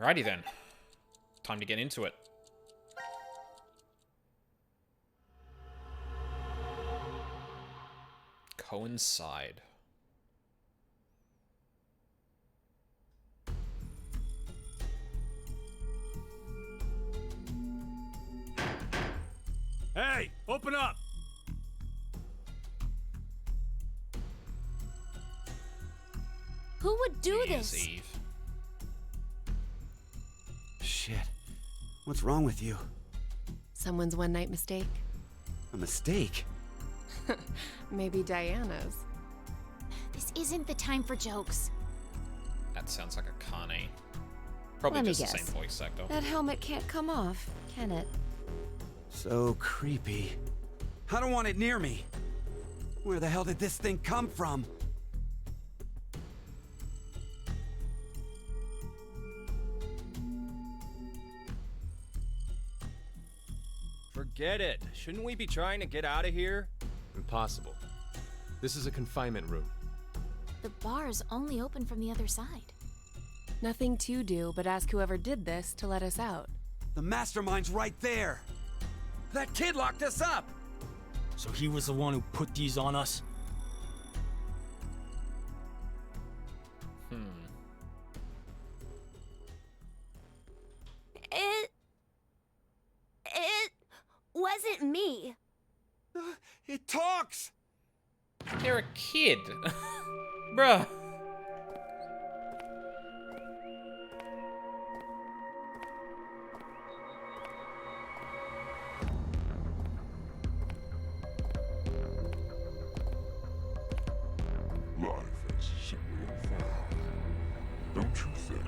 Alrighty then. Time to get into it. Coincide. Hey, open up! Who would do New this? Year's Eve. Shit. What's wrong with you? Someone's one-night mistake. A mistake? Maybe Diana's. This isn't the time for jokes. That sounds like a Kane. Probably Let me just the guess. same voice actor. That helmet can't come off, can it? So creepy. I don't want it near me. Where the hell did this thing come from? Forget it. Shouldn't we be trying to get out of here? Impossible. This is a confinement room. The bar is only open from the other side. Nothing to do but ask whoever did this to let us out. The mastermind's right there. That kid locked us up. So he was the one who put these on us? It wasn't me. It talks. They're a kid. Bruh. Life is simply unfold. Don't you think?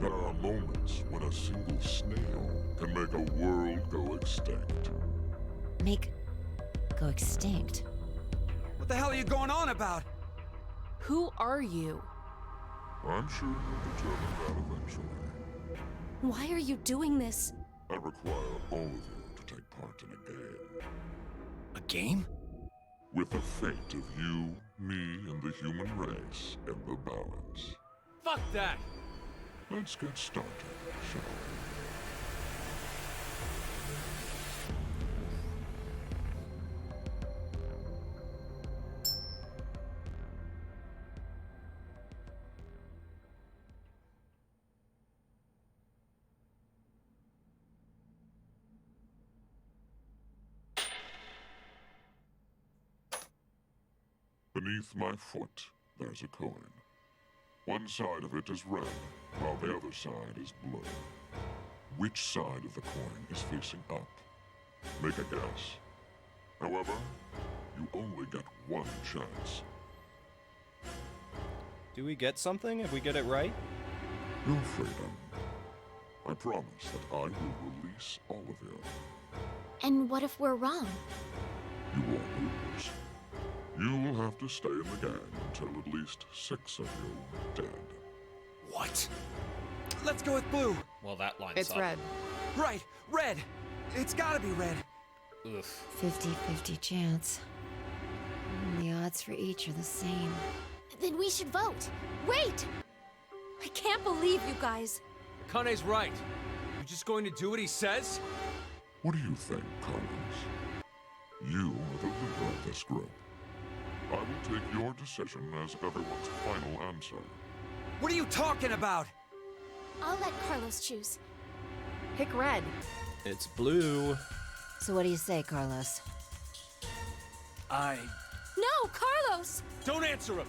There are moments when a single snail can make a world go extinct. Go extinct. What the hell are you going on about? Who are you? I'm sure you'll determine that eventually. Why are you doing this? I require all of you to take part in a game. A game? With the fate of you, me, and the human race in the balance. Fuck that! Let's get started, shall we? Beneath my foot, there's a coin. One side of it is red, while the other side is blue. Which side of the coin is facing up? Make a guess. However, you only get one chance. Do we get something if we get it right? Your freedom. I promise that I will release all of you. And what if we're wrong? You won't lose. You will have to stay in the gang until at least 6 of you are dead. What? Let's go with blue. Well, that lines It's up. red. Right, red. It's gotta be red. Oof. 50-50 chance. The odds for each are the same. Then we should vote. Wait! I can't believe you guys. Kane's right. You just going to do what he says? What do you think, Carlos? You are the leader of this group. I will take your decision as everyone's final answer. What are you talking about? I'll let Carlos choose. Pick red. It's blue. So what do you say, Carlos? No, Carlos! Don't answer him!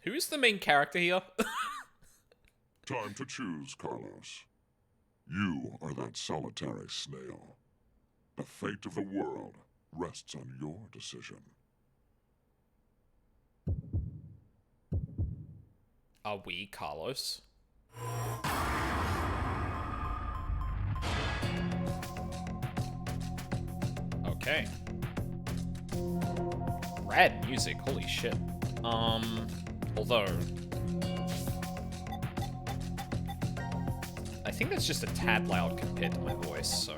Who is the main character here? Time to choose, Carlos. You are that solitary snail. The fate of the world rests on your decision. Are we Carlos? Okay. Rad music, holy shit. Although... I think that's just a tad loud compared to my voice, so...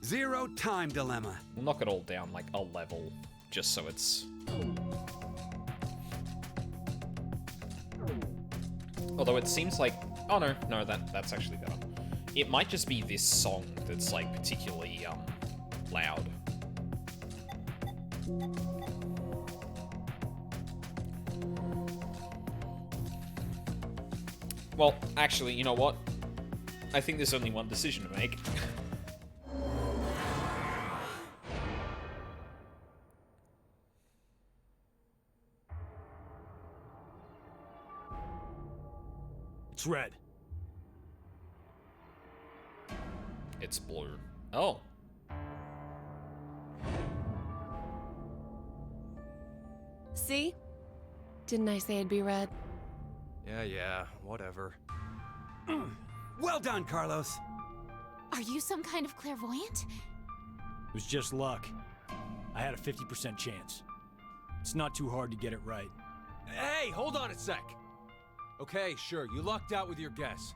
Zero time dilemma. We'll knock it all down like a level, just so it's... Although it seems like... Oh, no, that's actually better. It might just be this song that's, like, particularly, loud. Well, actually, you know what? I think there's only one decision to make. It's red. It's blue. Oh. See? Didn't I say it'd be red? Yeah, whatever. Well done, Carlos. Are you some kind of clairvoyant? It was just luck. I had a 50% chance. It's not too hard to get it right. Hey, hold on a sec. Okay, sure, you lucked out with your guess.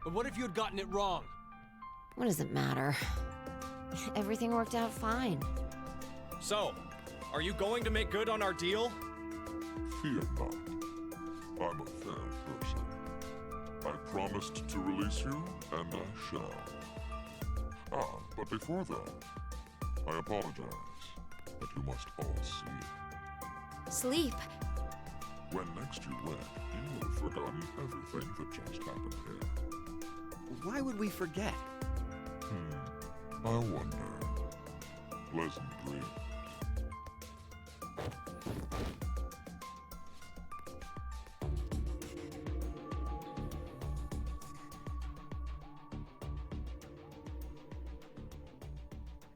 But what if you had gotten it wrong? What does it matter? Everything worked out fine. So, are you going to make good on our deal? Fear not. I'm a fair person. I promised to release you, and I shall. But before that, I apologize. But you must all see. Sleep. When next you wed, you will have forgotten everything that just happened here. Why would we forget? I wonder. Pleasant dreams.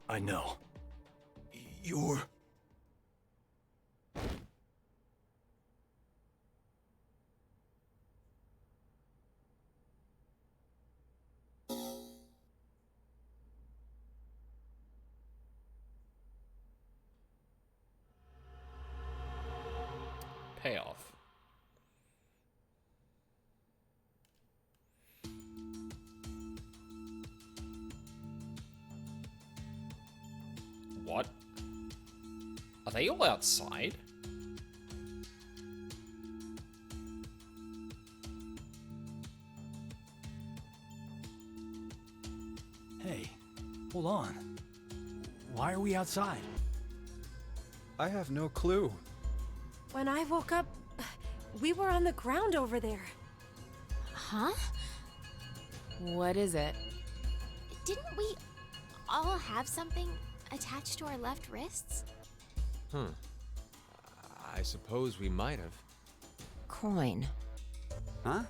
I know. You're... Payoff. What? Are they all outside? Hey, hold on. Why are we outside? I have no clue. When I woke up, we were on the ground over there. Huh? What is it? Didn't we all have something attached to our left wrists? I suppose we might have. Coin. Huh?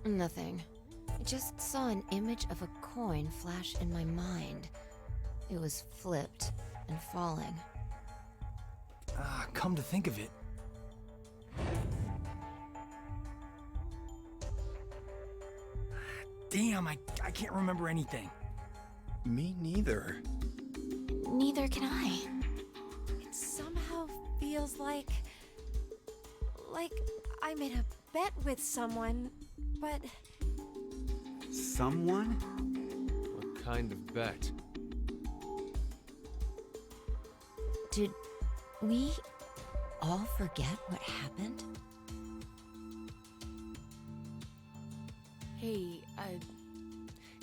Nothing. I just saw an image of a coin flash in my mind. It was flipped and falling. Come to think of it. Damn, I can't remember anything. Me neither. Neither can I. It somehow feels like I made a bet with someone, but Someone? What kind of bet? Did we all forget what happened? Hey,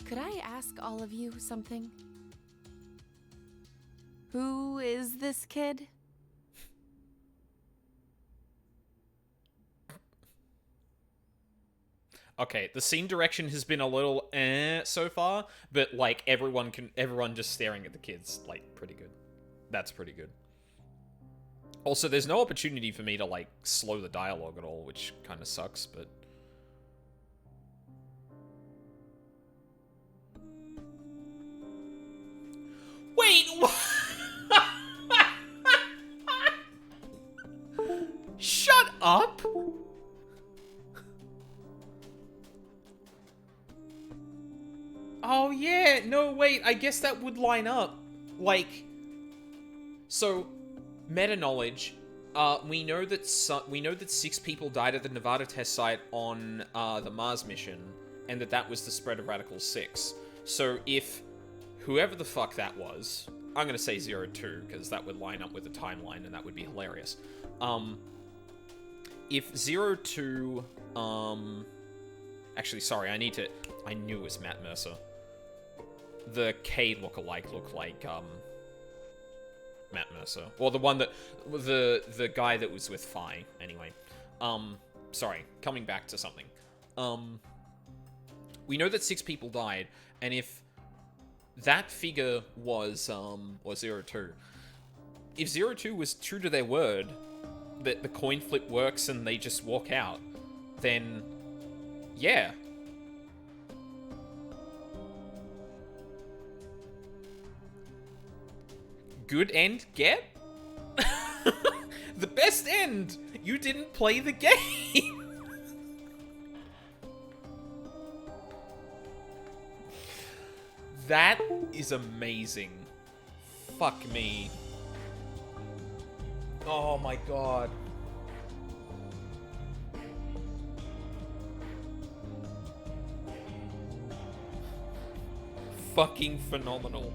could I ask all of you something? Who is this kid? Okay, the scene direction has been a little so far, but like everyone just staring at the kids, like pretty good. That's pretty good. Also, there's no opportunity for me to like slow the dialogue at all, which kind of sucks, but wait, shut up. Oh yeah, no wait, I guess that would line up. Like, so meta knowledge. We know that 6 people died at the Nevada test site on the Mars mission, and that was the spread of Radical 6. So if whoever the fuck that was, I'm gonna say 02 because that would line up with the timeline, and that would be hilarious. if 02, actually, sorry, I knew it was Matt Mercer. The K lookalike looked like, Matt Mercer. Or the one that, the guy that was with Fi, anyway. Sorry, coming back to something. We know that 6 people died, and if that figure was 02, if 02 was true to their word, that the coin flip works and they just walk out, then, yeah. Good end, get? The best end! You didn't play the game! That is amazing. Fuck me. Oh my god. Fucking phenomenal.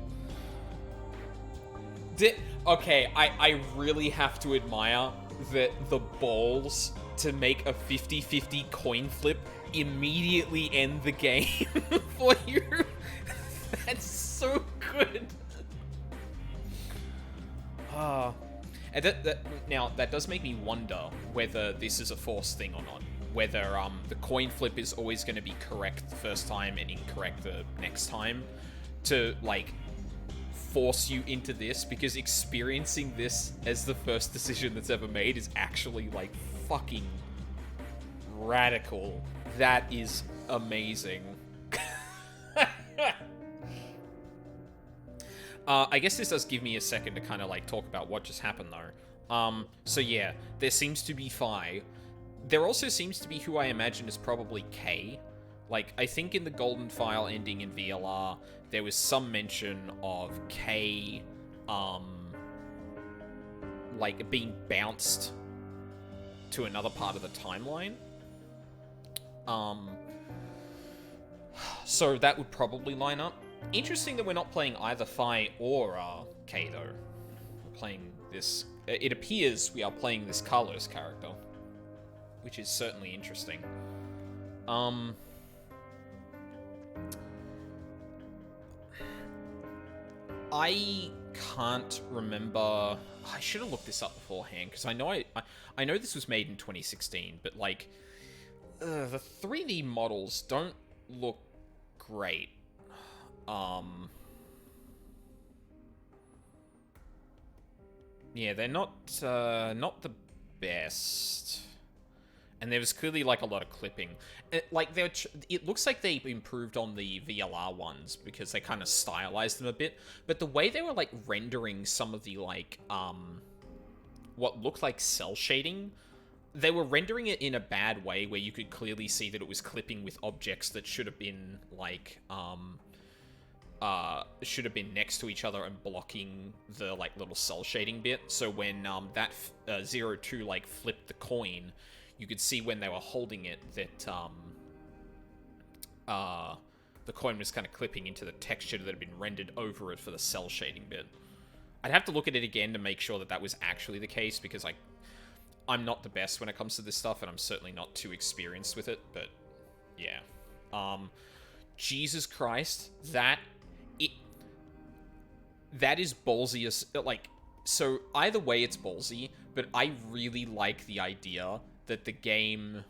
Okay, I really have to admire that the balls to make a 50-50 coin flip immediately end the game for you. That's so good. And now, that does make me wonder whether this is a forced thing or not. Whether the coin flip is always going to be correct the first time and incorrect the next time to, like, force you into this, because experiencing this as the first decision that's ever made is actually, like, fucking radical. That is amazing. I guess this does give me a second to kind of, like, talk about what just happened, though. So yeah, there seems to be Phi. There also seems to be who I imagine is probably K. Like, I think in the Golden File ending in VLR, there was some mention of K, like, being bounced to another part of the timeline. So that would probably line up. Interesting that we're not playing either Phi or K, though. We're playing this... It appears we are playing this Carlos character, which is certainly interesting. I can't remember... I should have looked this up beforehand, because I know this was made in 2016, but, like, the 3D models don't look great. Yeah, they're not the best. And there was clearly, like, a lot of clipping. It looks like they improved on the VLR ones because they kind of stylized them a bit. But the way they were, like, rendering some of the, like, what looked like cell shading, they were rendering it in a bad way where you could clearly see that it was clipping with objects that should have been, like, should have been next to each other and blocking the, like, little cell shading bit. So when, that 02, like, flipped the coin, you could see when they were holding it that, the coin was kind of clipping into the texture that had been rendered over it for the cell shading bit. I'd have to look at it again to make sure that that was actually the case, because, I'm not the best when it comes to this stuff, and I'm certainly not too experienced with it, but, yeah. Jesus Christ, that is ballsy as, like, so either way it's ballsy, but I really like the idea that the game,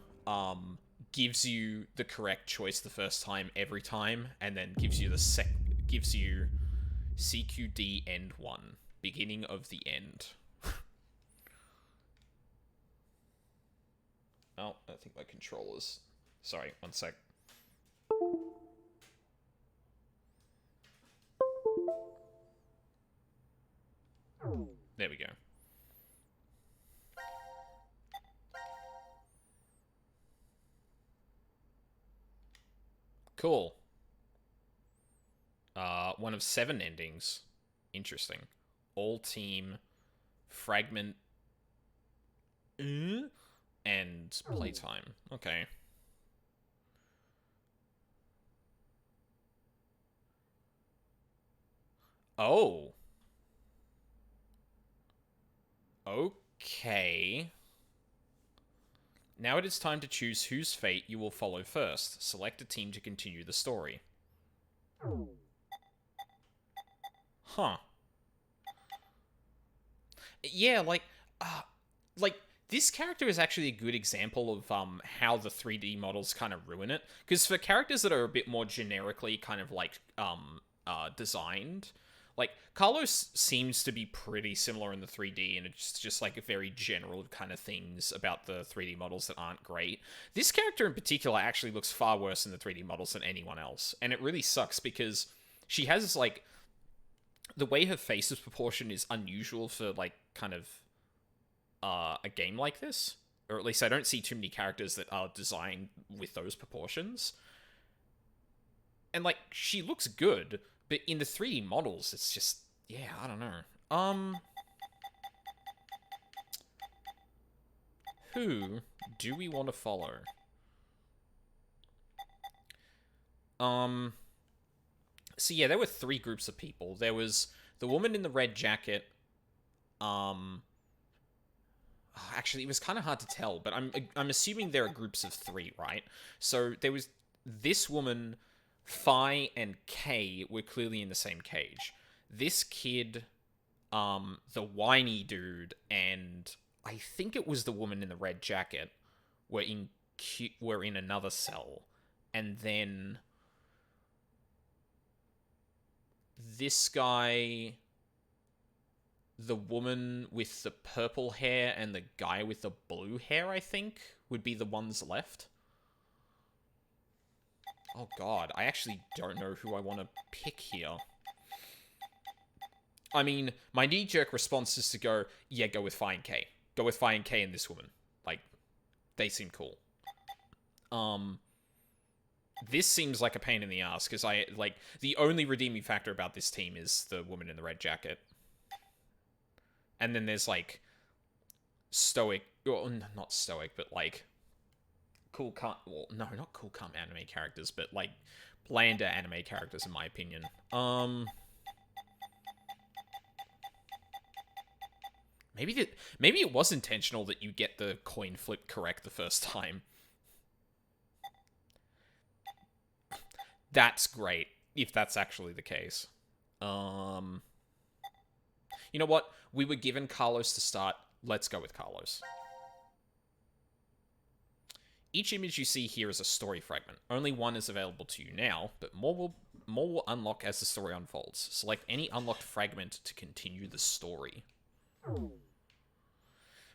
gives you the correct choice the first time every time, and then gives you CQD end 1, beginning of the end. Oh, I think my controller's... Sorry, one sec. There we go. Cool. One of 7 endings. Interesting. All team, fragment, and playtime. Okay. Oh. Okay. Now it is time to choose whose fate you will follow first. Select a team to continue the story. Huh. Yeah, like, this character is actually a good example of, how the 3D models kind of ruin it. Because for characters that are a bit more generically kind of, like, designed, like, Carlos seems to be pretty similar in the 3D, and it's just like, very general kind of things about the 3D models that aren't great. This character in particular actually looks far worse in the 3D models than anyone else, and it really sucks because she has, like, the way her face is proportioned is unusual for, like, kind of, a game like this. Or at least I don't see too many characters that are designed with those proportions. And, like, she looks good, but in the 3D models, it's just, yeah, I don't know. Who do we want to follow? So yeah, there were 3 groups of people. There was the woman in the red jacket. Actually, it was kind of hard to tell, but I'm assuming there are groups of 3, right? So there was this woman, Phi, and Kay were clearly in the same cage. This kid, the whiny dude, and I think it was the woman in the red jacket were in another cell, and then this guy, the woman with the purple hair, and the guy with the blue hair, I think, would be the ones left. Oh god, I actually don't know who I want to pick here. I mean, my knee-jerk response is to go, yeah, go with Phi and K. Go with Phi and K and this woman. Like, they seem cool. This seems like a pain in the ass, because the only redeeming factor about this team is the woman in the red jacket. And then there's, like, stoic, or not stoic, but, like, cool, well, no, not cool, calm anime characters, but, like, blander anime characters, in my opinion. Maybe it was intentional that you get the coin flip correct the first time. That's great, if that's actually the case. You know what? We were given Carlos to start. Let's go with Carlos. Each image you see here is a story fragment. Only one is available to you now, but more will unlock as the story unfolds. Select any unlocked fragment to continue the story.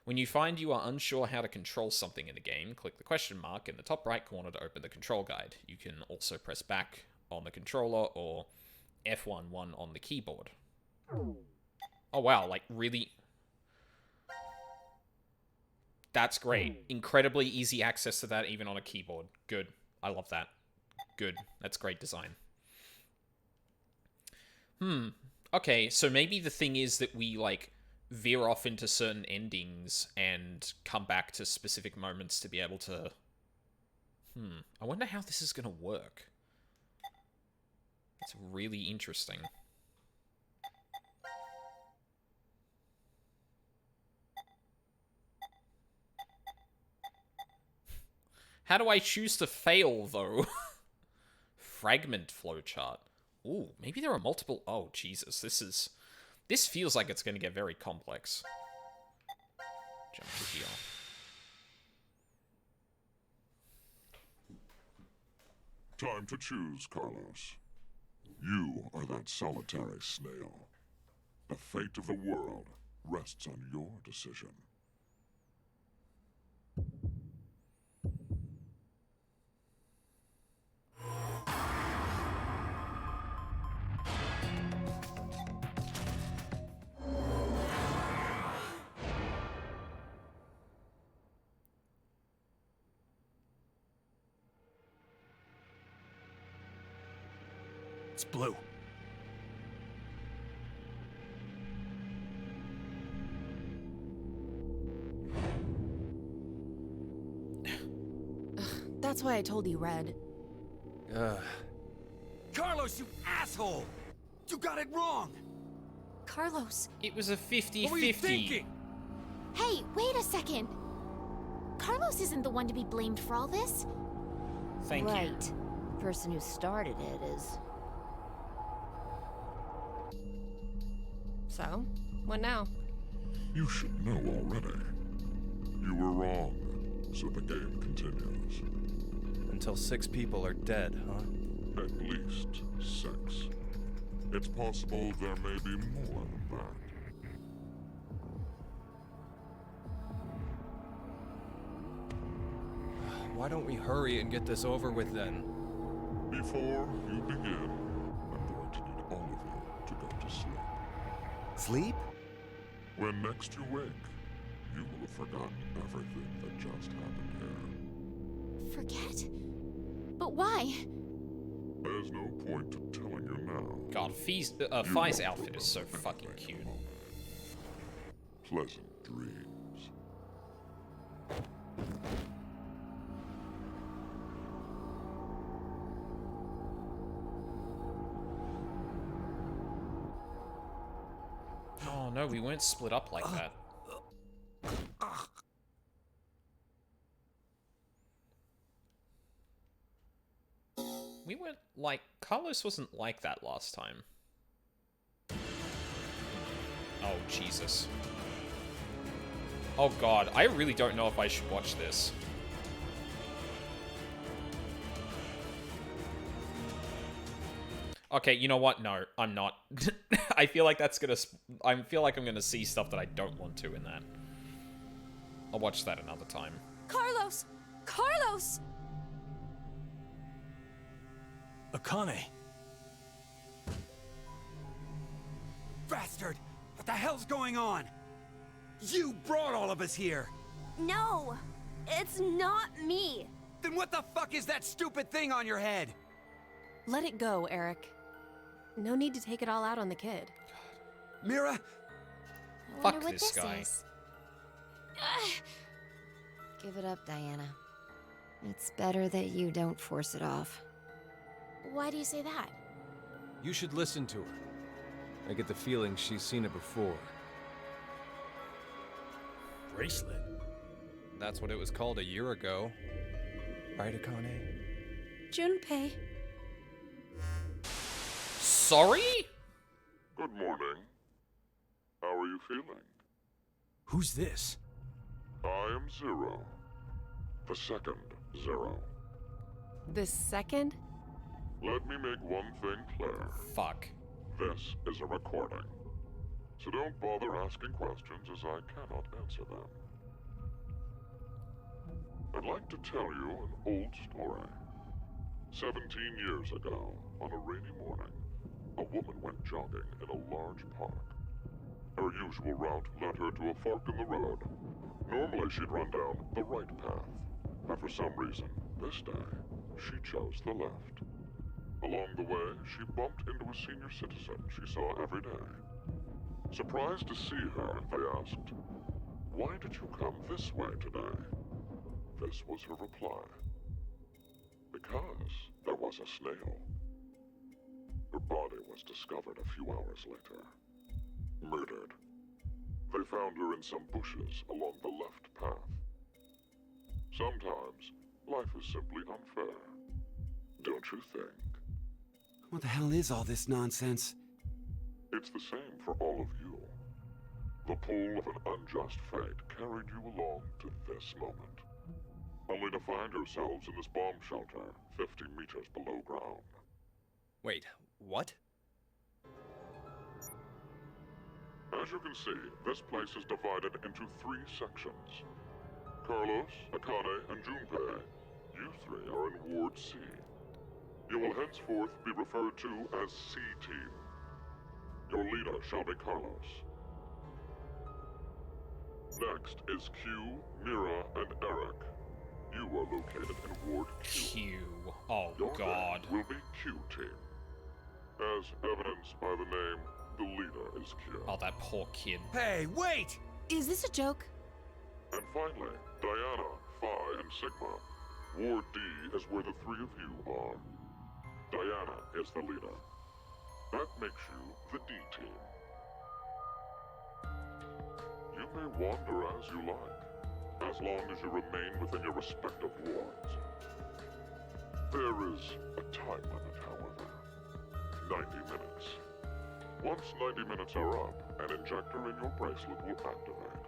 When you find you are unsure how to control something in the game, click the question mark in the top right corner to open the control guide. You can also press back on the controller or F11 on the keyboard. Oh wow, like, really? That's great. Incredibly easy access to that even on a keyboard. Good. I love that. Good. That's great design. Okay, so maybe the thing is that we, like, veer off into certain endings and come back to specific moments to be able to... I wonder how this is going to work. It's really interesting. How do I choose to fail, though? Fragment flowchart. Ooh, maybe there are multiple... Oh, Jesus, this feels like it's going to get very complex. Jump to here. Time to choose, Carlos. You are that solitary snail. The fate of the world rests on your decision. It's blue. That's why I told you red. Carlos, you asshole! You got it wrong! Carlos, It was a 50-50. What were you thinking? Hey, wait a second. Carlos isn't the one to be blamed for all this. Thank you. Right. The person who started it is. So, what now? You should know already. You were wrong, so the game continues. Until 6 people are dead, huh? At least 6. It's possible there may be more than that. Why don't we hurry and get this over with then? Before you begin, I'm going to need all of you to go to sleep. Sleep? When next you wake, you will have forgotten everything that just happened here. Forget? But why? There's no point to telling you now. God, Fi's outfit is so fucking cute. Pleasant dreams. Oh no, we weren't split up like that. We weren't like... Carlos wasn't like that last time. Oh, Jesus. Oh god, I really don't know if I should watch this. Okay, you know what? No, I'm not. I feel like that's gonna... I feel like I'm gonna see stuff that I don't want to in that. I'll watch that another time. Carlos! Carlos! Akane. Bastard! What the hell's going on? You brought all of us here! No! It's not me! Then what the fuck is that stupid thing on your head? Let it go, Eric. No need to take it all out on the kid. Mira? I Fuck wonder what this guy. is. Give it up, Diana. It's better that you don't force it off. Why do you say that? You should listen to her. I get the feeling she's seen it before. Bracelet. That's what it was called a year ago. Right, Akane? Junpei. Sorry? Good morning. How are you feeling? Who's this? I am Zero. The second Zero. The second? Let me make one thing clear. Fuck. This is a recording. So don't bother asking questions as I cannot answer them. I'd like to tell you an old story. 17 years ago, on a rainy morning, a woman went jogging in a large park. Her usual route led her to a fork in the road. Normally she'd run down the right path, but for some reason, this day, she chose the left. Along the way, she bumped into a senior citizen she saw every day. Surprised to see her, they asked, "Why did you come this way today?" This was her reply. Because there was a snail. Her body was discovered a few hours later. Murdered. They found her in some bushes along the left path. Sometimes, life is simply unfair. Don't you think? What the hell is all this nonsense? It's the same for all of you. The pull of an unjust fate carried you along to this moment. Only to find yourselves in this bomb shelter 50 meters below ground. Wait, what? As you can see, this place is divided into 3 sections. Carlos, Akane, and Junpei, you 3 are in Ward C. You will henceforth be referred to as C-Team. Your leader shall be Carlos. Next is Q, Mira, and Eric. You are located in Ward Q. Q. Oh, Your God. name will be Q-Team. As evidenced by the name, the leader is Q. Oh, that poor kid. Hey, wait! Is this a joke? And finally, Diana, Phi, and Sigma. Ward D is where the 3 of you are. Diana is the leader. That makes you the D team. You may wander as you like. as long as you remain within your respective wards. There is a time limit, however. 90 minutes. Once 90 minutes are up, an injector in your bracelet will activate.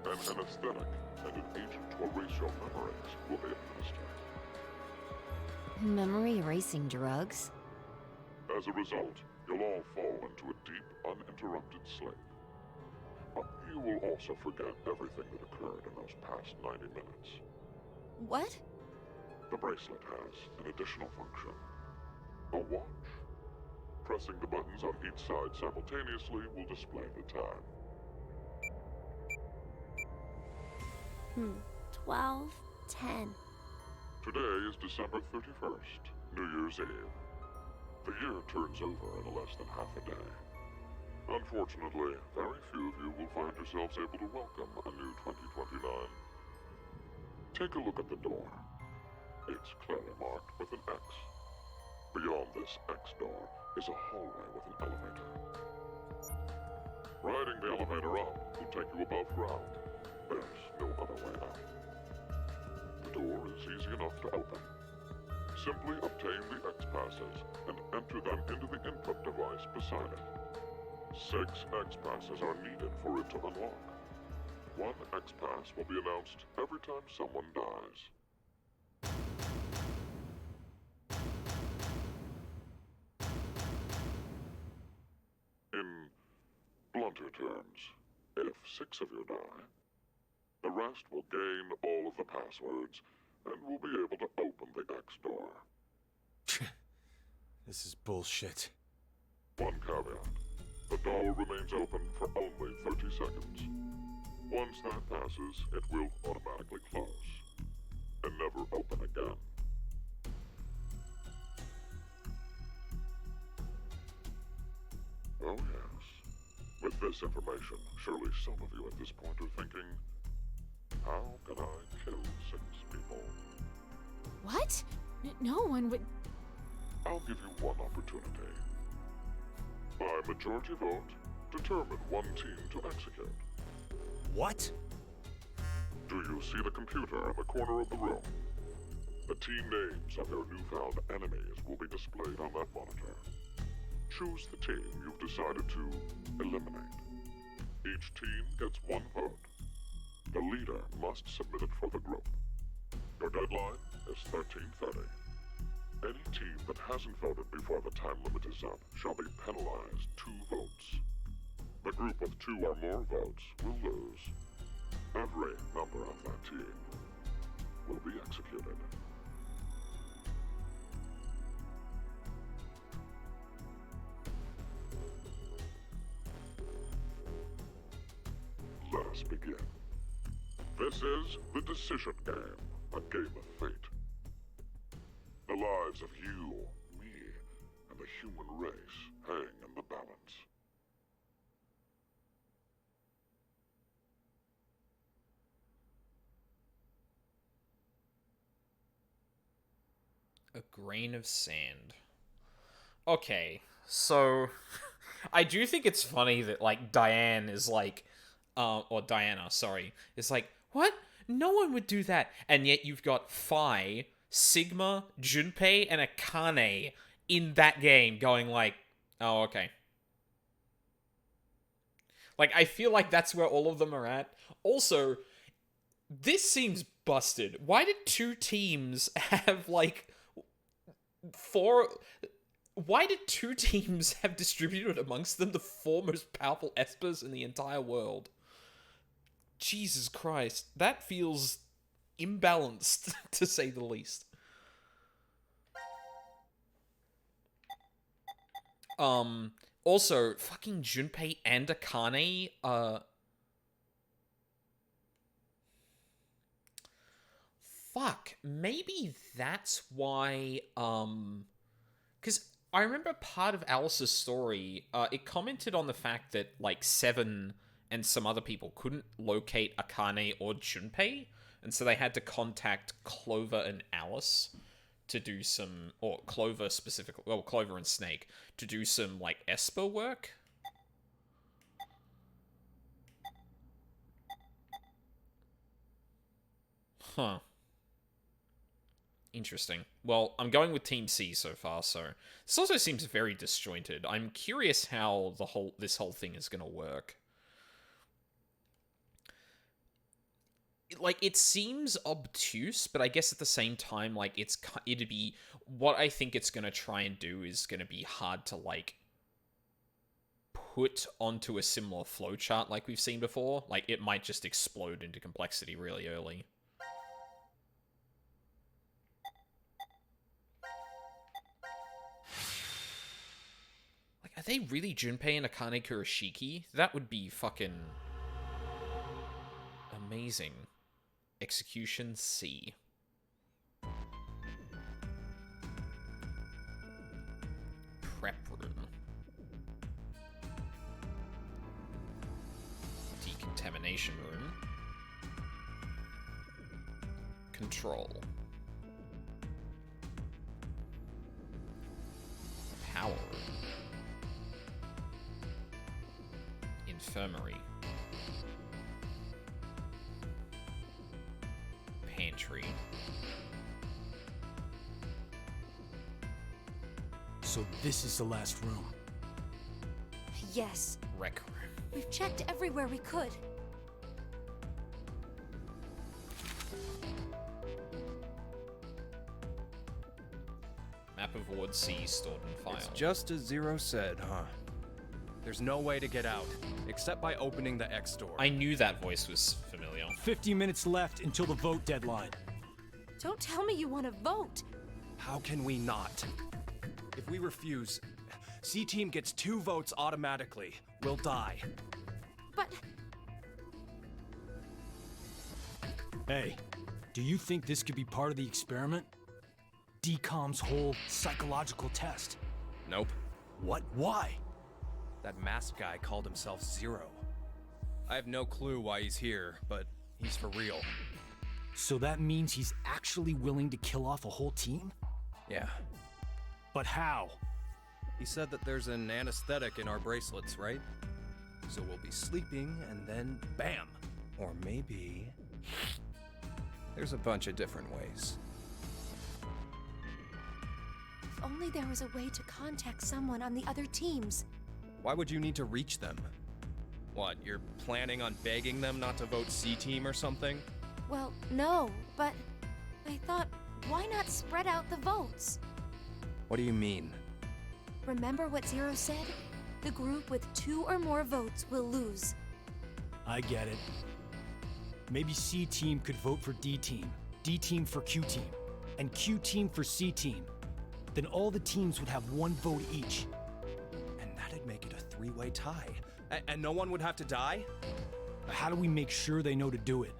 An anesthetic and an agent to erase your memories will be administered. Memory erasing drugs? As a result, you'll all fall into a deep, uninterrupted sleep. But you will also forget everything that occurred in those past 90 minutes. What? The bracelet has an additional function. A watch. Pressing the buttons on each side simultaneously will display the time. 12:10. Today is December 31st, New Year's Eve. The year turns over in less than half a day. Unfortunately, very few of you will find yourselves able to welcome a new 2029. Take a look at the door. It's clearly marked with an X. Beyond this X door is a hallway with an elevator. Riding the elevator up will take you above ground. There's no other way out. The door is easy enough to open. Simply obtain the X passes and enter them into the input device beside it. 6 X passes are needed for it to unlock. 1 X pass will be announced every time someone dies. In blunter terms, if 6 of you die, the rest will gain all of the passwords and will be able to open the X door. This is bullshit. One caveat. The door remains open for only 30 seconds. Once that passes, it will automatically close and never open again. Oh yes. With this information, surely some of you at this point are thinking, how can I kill 6 people? What? No one would. I'll give you one opportunity. By majority vote, determine one team to execute. What? Do you see the computer in the corner of the room? The team names of your newfound enemies will be displayed on that monitor. Choose the team you've decided to eliminate. Each team gets 1 vote. The leader must submit it for the group. Your deadline is 13:30. Any team that hasn't voted before the time limit is up shall be penalized 2 votes. The group with 2 or more votes will lose. Every member of that team will be executed. Let us begin. This is the decision game, a game of fate. The lives of you, me, and the human race hang in the balance. A grain of sand. Okay, so I do think it's funny that like Diane is like, or Diana, sorry, is like, what? No one would do that, and yet you've got Phi, Sigma, Junpei, and Akane in that game going like, oh, okay. Like, I feel like that's where all of them are at. Also, this seems busted. Why did 2 teams have, like, 4... Why did 2 teams have distributed amongst them the 4 most powerful espers in the entire world? Jesus Christ. That feels imbalanced, to say the least. Also, fucking Junpei and Akane, fuck, maybe that's why, because I remember part of Alice's story, it commented on the fact that, like, Seven and some other people couldn't locate Akane or Junpei, and so they had to contact Clover and Alice to do some, or Clover specifically, well, Clover and Snake, to do some, like, Esper work. Huh. Interesting. Well, I'm going with Team C so far, so this also seems very disjointed. I'm curious how this whole thing is going to work. Like, it seems obtuse, but I guess at the same time, like, it'd be... What I think it's going to try and do is going to be hard to, like, put onto a similar flowchart like we've seen before. Like, it might just explode into complexity really early. Like, are they really Junpei and Akane Kurashiki? That would be fucking... amazing. Execution C. Prep room. Decontamination room. Control. Power room. Infirmary. Pantry. So this is the last room. Yes. Rec room. We've checked everywhere we could. Map of Ward C stored in file. It's just as Zero said, huh? There's no way to get out, except by opening the X door. I knew that voice was familiar. 50 minutes left until the vote deadline. Don't tell me you want to vote. How can we not? If we refuse, C-Team gets 2 votes automatically. We'll die. But Hey, do you think this could be part of the experiment? DCOM's whole psychological test. Nope. What? Why? That masked guy called himself Zero. I have no clue why he's here, but he's for real. So that means he's actually willing to kill off a whole team? Yeah. But how? He said that there's an anesthetic in our bracelets, right? So we'll be sleeping, and then bam! Or maybe... There's a bunch of different ways. if only there was a way to contact someone on the other teams. Why would you need to reach them? What, you're planning on begging them not to vote C-Team or something? Well, no, but I thought, why not spread out the votes? What do you mean? Remember what Zero said? The group with 2 or more votes will lose. I get it. Maybe C-Team could vote for D-Team, D-Team for Q-Team, and Q-Team for C-Team. Then all the teams would have 1 vote each. And that'd make it a 3-way tie. And no one would have to die? How do we make sure they know to do it?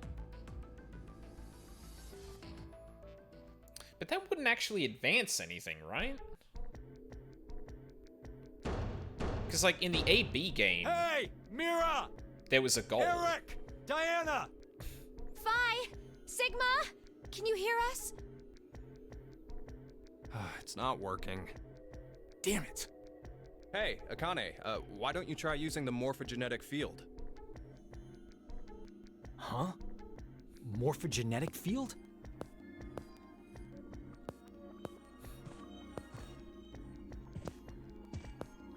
But that wouldn't actually advance anything, right? Because, like, in the AB game, Hey! Mira! there was a goal. Eric! Diana! Phi! Sigma! Can you hear us? It's not working. Damn it! Hey, Akane, why don't you try using the morphogenetic field? Huh? Morphogenetic field?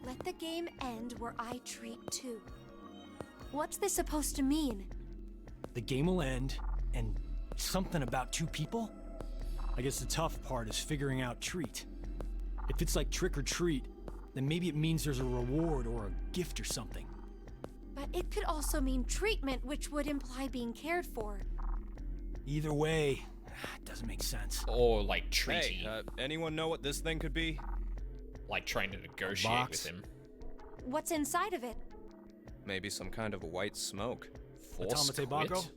Let the game end where I treat 2. What's this supposed to mean? The game will end, and something about 2 people? I guess the tough part is figuring out treat. If it's like trick or treat, then maybe it means there's a reward or a gift or something. But it could also mean treatment, which would imply being cared for. Either way, it doesn't make sense. Or, like, treaty. Hey, anyone know what this thing could be? Like, trying to negotiate box? with him. What's inside of it? Maybe some kind of white smoke. Force Automate quit? Bago?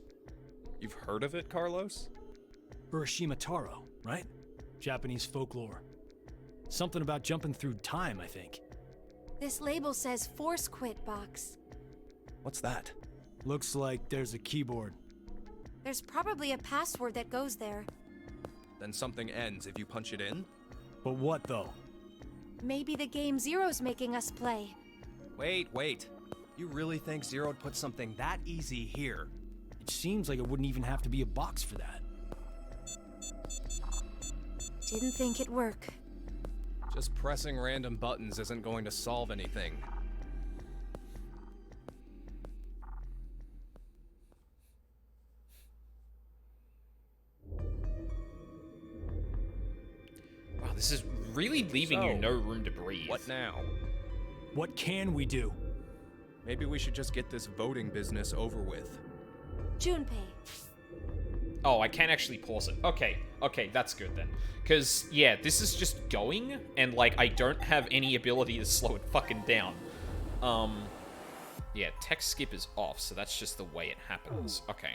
You've heard of it, Carlos? Urashima Taro, right? Japanese folklore. Something about jumping through time, I think. This label says Force Quit box. What's that? Looks like there's a keyboard. There's probably a password that goes there. Then something ends if you punch it in? But what, though? Maybe the game Zero's making us play. Wait. You really think Zero'd put something that easy here? It seems like it wouldn't even have to be a box for that. Didn't think it'd work. Just pressing random buttons isn't going to solve anything. Wow, this is really leaving you So, no room to breathe. What now? What can we do? Maybe we should just get this voting business over with. Junpei, Oh, I can actually pause it. Okay, that's good then. Because, yeah, this is just going, and, like, I don't have any ability to slow it fucking down. Yeah, text skip is off, so that's just the way it happens. Okay,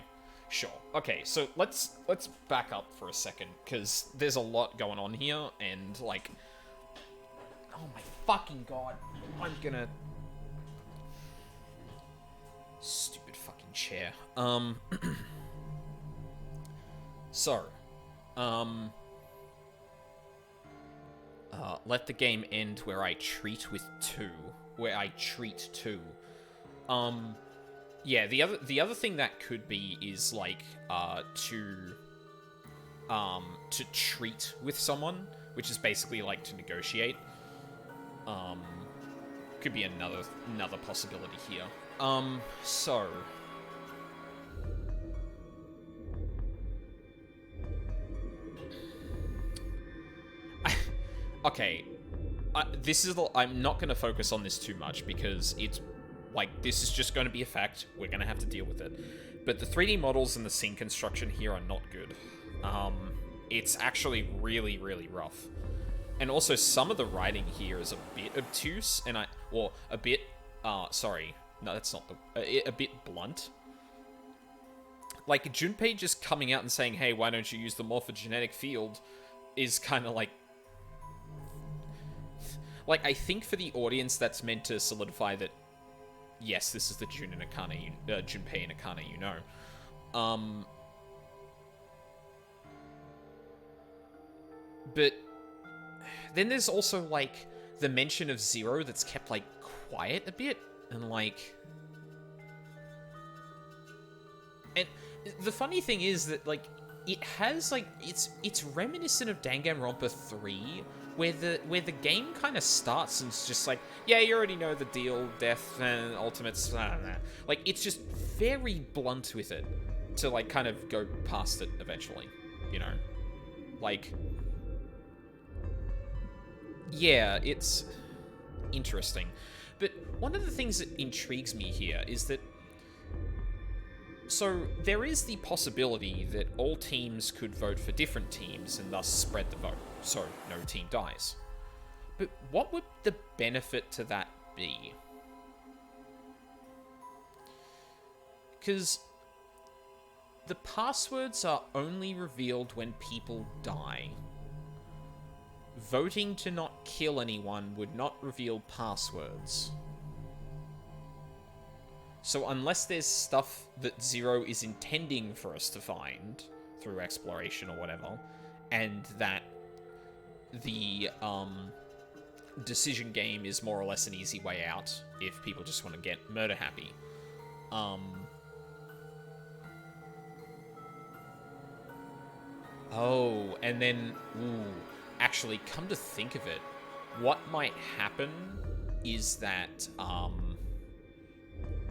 sure. Okay, so let's back up for a second, because there's a lot going on here, and, like... Oh my fucking god. I'm gonna... Stupid fucking chair. So, let the game end where I treat two. Yeah, the other thing that could be is like to treat with someone, which is basically like to negotiate. Could be another possibility here. So. Okay, I'm not going to focus on this too much because it's, like, this is just going to be a fact. We're going to have to deal with it. But the 3D models and the scene construction here are not good. It's actually really, really rough. And also, some of the writing here is a bit obtuse, and a bit, sorry. No, that's not a bit blunt. Like, Junpei just coming out and saying, hey, why don't you use the morphogenetic field, is kind of like... Like, I think for the audience that's meant to solidify that, yes, this is the Junpei and Akane you know. But then there's also, like, the mention of Zero that's kept, like, quiet a bit, and, like... And the funny thing is that, like, it has, like, it's reminiscent of Danganronpa 3, where the game kind of starts and it's just like, yeah, you already know the deal, death and ultimates, like, it's just very blunt with it to, like, kind of go past it eventually, you know? Like, yeah, it's interesting. But one of the things that intrigues me here is that, so there is the possibility that all teams could vote for different teams and thus spread the vote, so no team dies. But what would the benefit to that be? Because the passwords are only revealed when people die. Voting to not kill anyone would not reveal passwords. So unless there's stuff that Zero is intending for us to find through exploration or whatever, and that the decision game is more or less an easy way out if people just want to get murder happy. Oh, and then, actually, come to think of it, what might happen is that,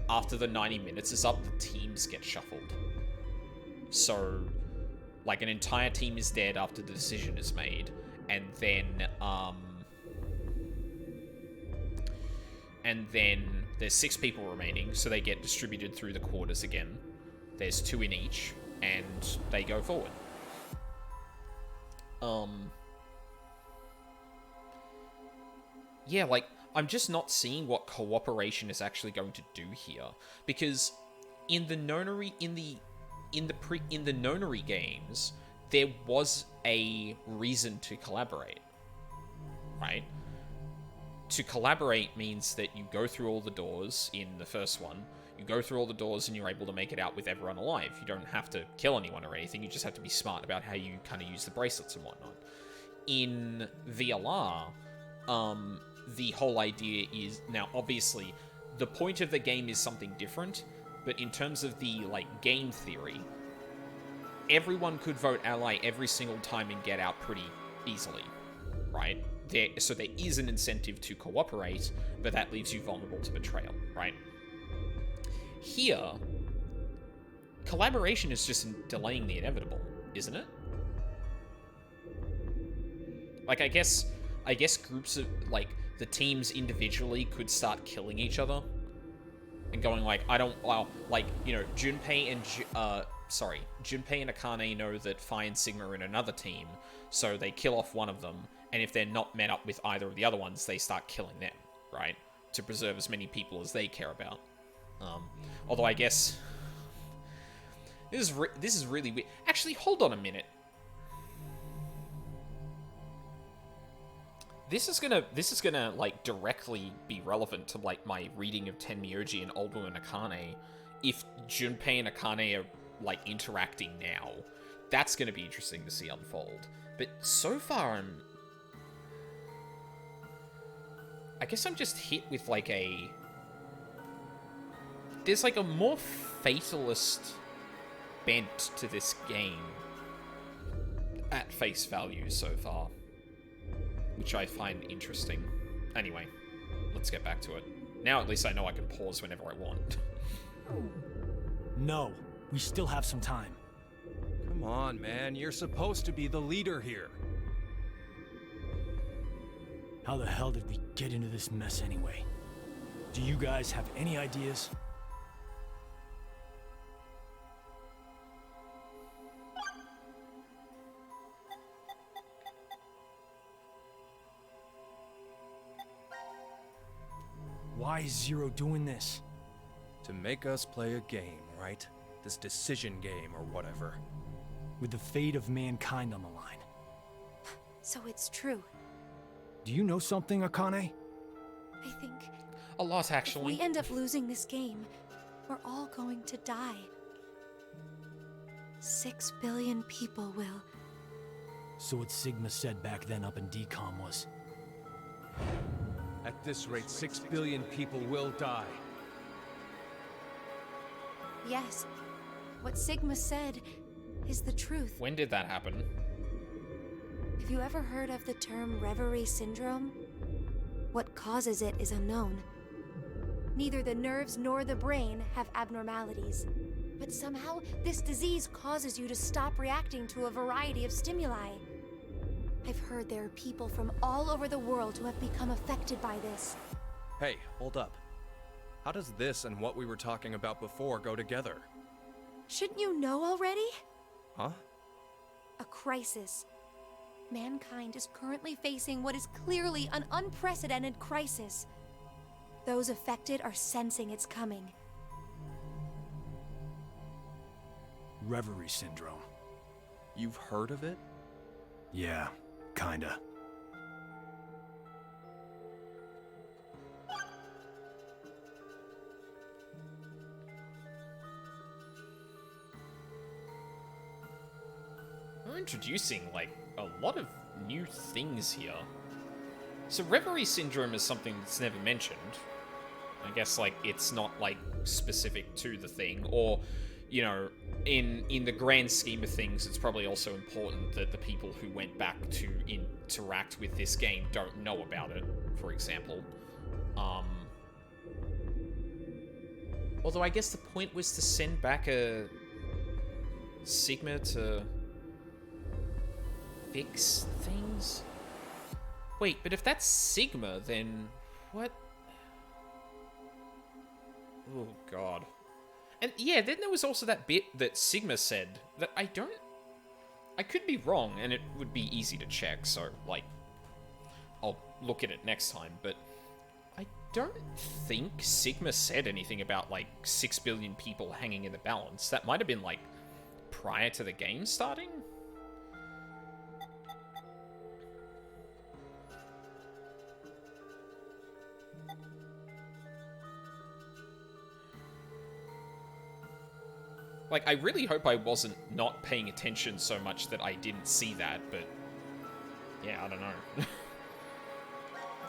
after the 90 minutes is up, the teams get shuffled. So, like, an entire team is dead after the decision is made, and then there's 6 people remaining, so they get distributed through the quarters again. There's 2 in each, and they go forward. Yeah, like, I'm just not seeing what cooperation is actually going to do here, because in the Nonary games, there was a reason to collaborate, right? To collaborate means that you go through all the doors in the first one, you go through all the doors and you're able to make it out with everyone alive. You don't have to kill anyone or anything, you just have to be smart about how you kind of use the bracelets and whatnot. In VLR, the whole idea is, now obviously, the point of the game is something different, but in terms of the, like, game theory, everyone could vote ally every single time and get out pretty easily, right? So there is an incentive to cooperate, but that leaves you vulnerable to betrayal, right? Here, collaboration is just delaying the inevitable, isn't it? Like, I guess groups of, like, the teams individually could start killing each other and going like, like, you know, Junpei and Akane know that Phi and Sigma are in another team, so they kill off one of them, and if they're not met up with either of the other ones, they start killing them, right? To preserve as many people as they care about. Although I guess this is really weird. Actually, hold on a minute. This is gonna like directly be relevant to like my reading of Tenmyoji and Old Woman Akane. If Junpei and Akane are like interacting now, that's gonna be interesting to see unfold. But so far, I guess I'm just hit with like there's like a more fatalist bent to this game at face value so far, which I find interesting. Anyway, let's get back to it. Now at least I know I can pause whenever I want. No, we still have some time. Come on, man. You're supposed to be the leader here. How the hell did we get into this mess anyway? Do you guys have any ideas? Why is Zero doing this? To make us play a game, right? This decision game or whatever. With the fate of mankind on the line. So it's true. Do you know something, Akane? I think A lot, if actually. we end up losing this game, we're all going to die. 6 billion people will. So what Sigma said back then up in DCOM was... At this rate, 6 billion people will die. Yes. What Sigma said is the truth. When did that happen? Have you ever heard of the term reverie syndrome? What causes it is unknown. Neither the nerves nor the brain have abnormalities. But somehow, this disease causes you to stop reacting to a variety of stimuli. I've heard there are people from all over the world who have become affected by this. Hey, hold up. How does this and what we were talking about before go together? Shouldn't you know already? Huh? A crisis. Mankind is currently facing what is clearly an unprecedented crisis. Those affected are sensing it's coming. Reverie syndrome. You've heard of it? Yeah, kinda. We're introducing, like, a lot of new things here. So reverie syndrome is something that's never mentioned. I guess, like, it's not, like, specific to the thing, or, you know, in the grand scheme of things, it's probably also important that the people who went back to interact with this game don't know about it, for example. Although I guess the point was to send back a Sigma to fix things? Wait, but if that's Sigma, then what? Oh, God. And yeah, then there was also that bit that Sigma said that I could be wrong, and it would be easy to check, so, like, I'll look at it next time, but I don't think Sigma said anything about, like, 6 billion people hanging in the balance. That might have been, like, prior to the game starting? Like, I really hope I wasn't not paying attention so much that I didn't see that, but... yeah, I don't know.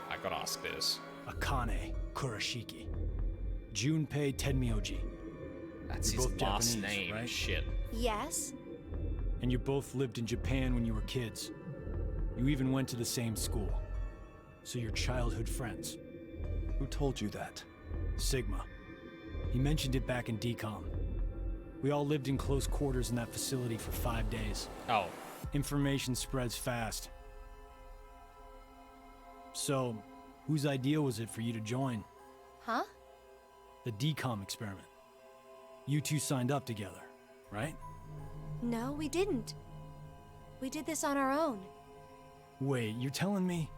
I gotta ask this. Akane Kurashiki. Junpei Tenmyoji. That's You're his both last Japanese, name, right? shit. Yes? And you both lived in Japan when you were kids. You even went to the same school. So you're childhood friends. Who told you that? Sigma. He mentioned it back in DCOM. We all lived in close quarters in that facility for 5 days. Oh. Information spreads fast. So, whose idea was it for you to join? Huh? The DCOM experiment. You two signed up together, right? No, we didn't. We did this on our own. Wait, you're telling me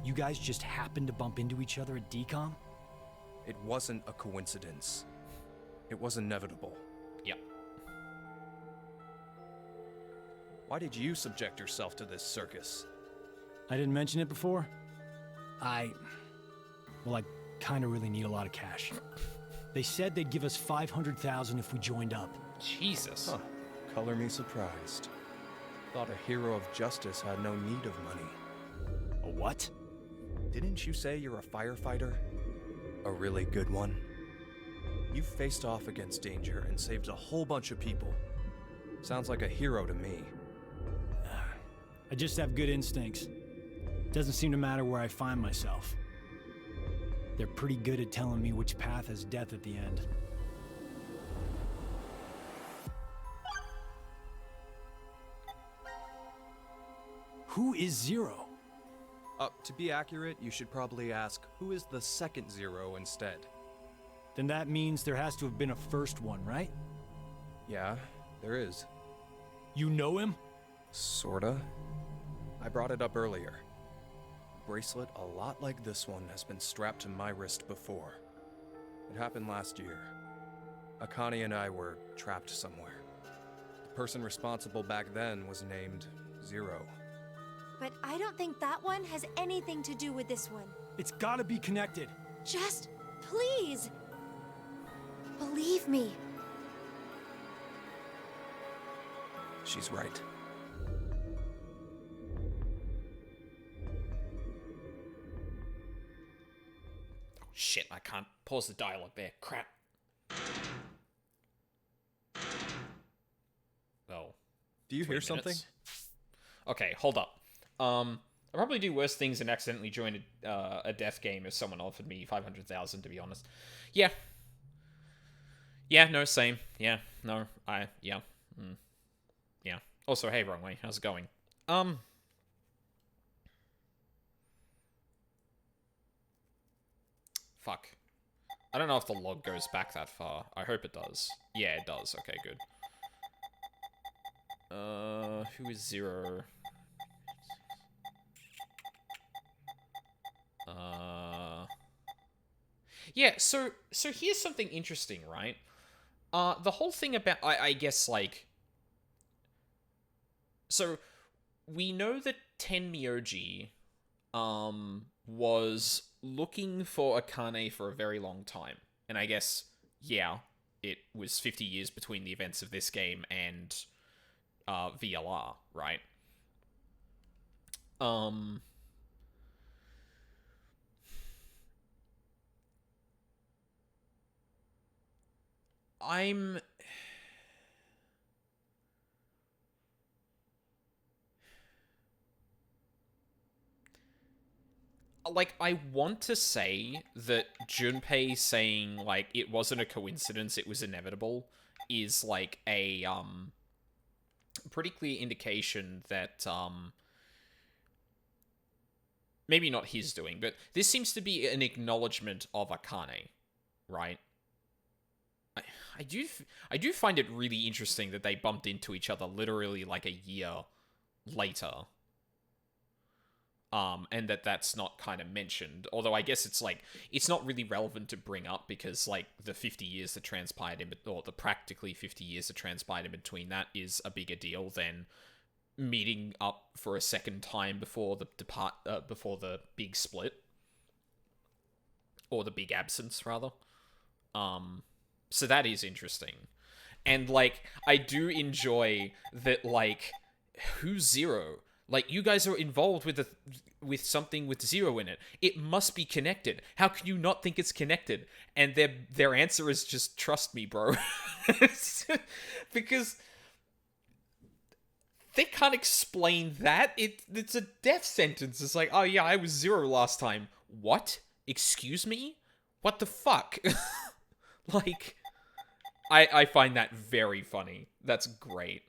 you guys just happened to bump into each other at DCOM? It wasn't a coincidence. It was inevitable. Yep. Why did you subject yourself to this circus? I didn't mention it before? I kind of really need a lot of cash. They said they'd give us $500,000 if we joined up. Jesus. Huh. Color me surprised. Thought a hero of justice had no need of money. A what? Didn't you say you're a firefighter? A really good one? You faced off against danger and saved a whole bunch of people. Sounds like a hero to me. I just have good instincts. Doesn't seem to matter where I find myself. They're pretty good at telling me which path has death at the end. Who is Zero? To be accurate, you should probably ask, who is the second Zero instead? Then that means there has to have been a first one, right? Yeah, there is. You know him? Sorta. I brought it up earlier. Bracelet a lot like this one has been strapped to my wrist before. It happened last year. Akane and I were trapped somewhere. The person responsible back then was named Zero. But I don't think that one has anything to do with this one. It's gotta be connected. Just, please, believe me. She's right. Shit, I can't pause the dialogue there. Crap. Oh. Do you 3 hear something? minutes. Okay, hold up. I'd probably do worse things than accidentally join a death game if someone offered me 500,000, to be honest. Yeah. Yeah, no, same. Yeah, no, yeah. Yeah. Also, hey, wrong way. How's it going? Fuck. I don't know if the log goes back that far. I hope it does. Yeah, it does. Okay, good. Who is Zero? Yeah, so here's something interesting, right? The whole thing about, I guess, like... So, we know that Tenmyoji, was looking for Akane for a very long time. And I guess, yeah, it was 50 years between the events of this game and, VLR, right? Like, I want to say that Junpei saying, like, it wasn't a coincidence, it was inevitable, is, like, a, pretty clear indication that, maybe not his doing, but this seems to be an acknowledgement of Akane, right? I do find it really interesting that they bumped into each other literally, like, a year later. And that's not kind of mentioned. Although I guess it's, like, it's not really relevant to bring up because, like, the 50 years that transpired or the practically 50 years that transpired in between that is a bigger deal than meeting up for a second time before the big split. Or the big absence, rather. So that is interesting. And, like, I do enjoy that, like, who's Zero? Like, you guys are involved with something with Zero in it. It must be connected. How can you not think it's connected? And their answer is just, trust me, bro. Because they can't explain that. It's a death sentence. It's like, oh yeah, I was 0 last time. What? Excuse me? What the fuck? Like, I find that very funny. That's great.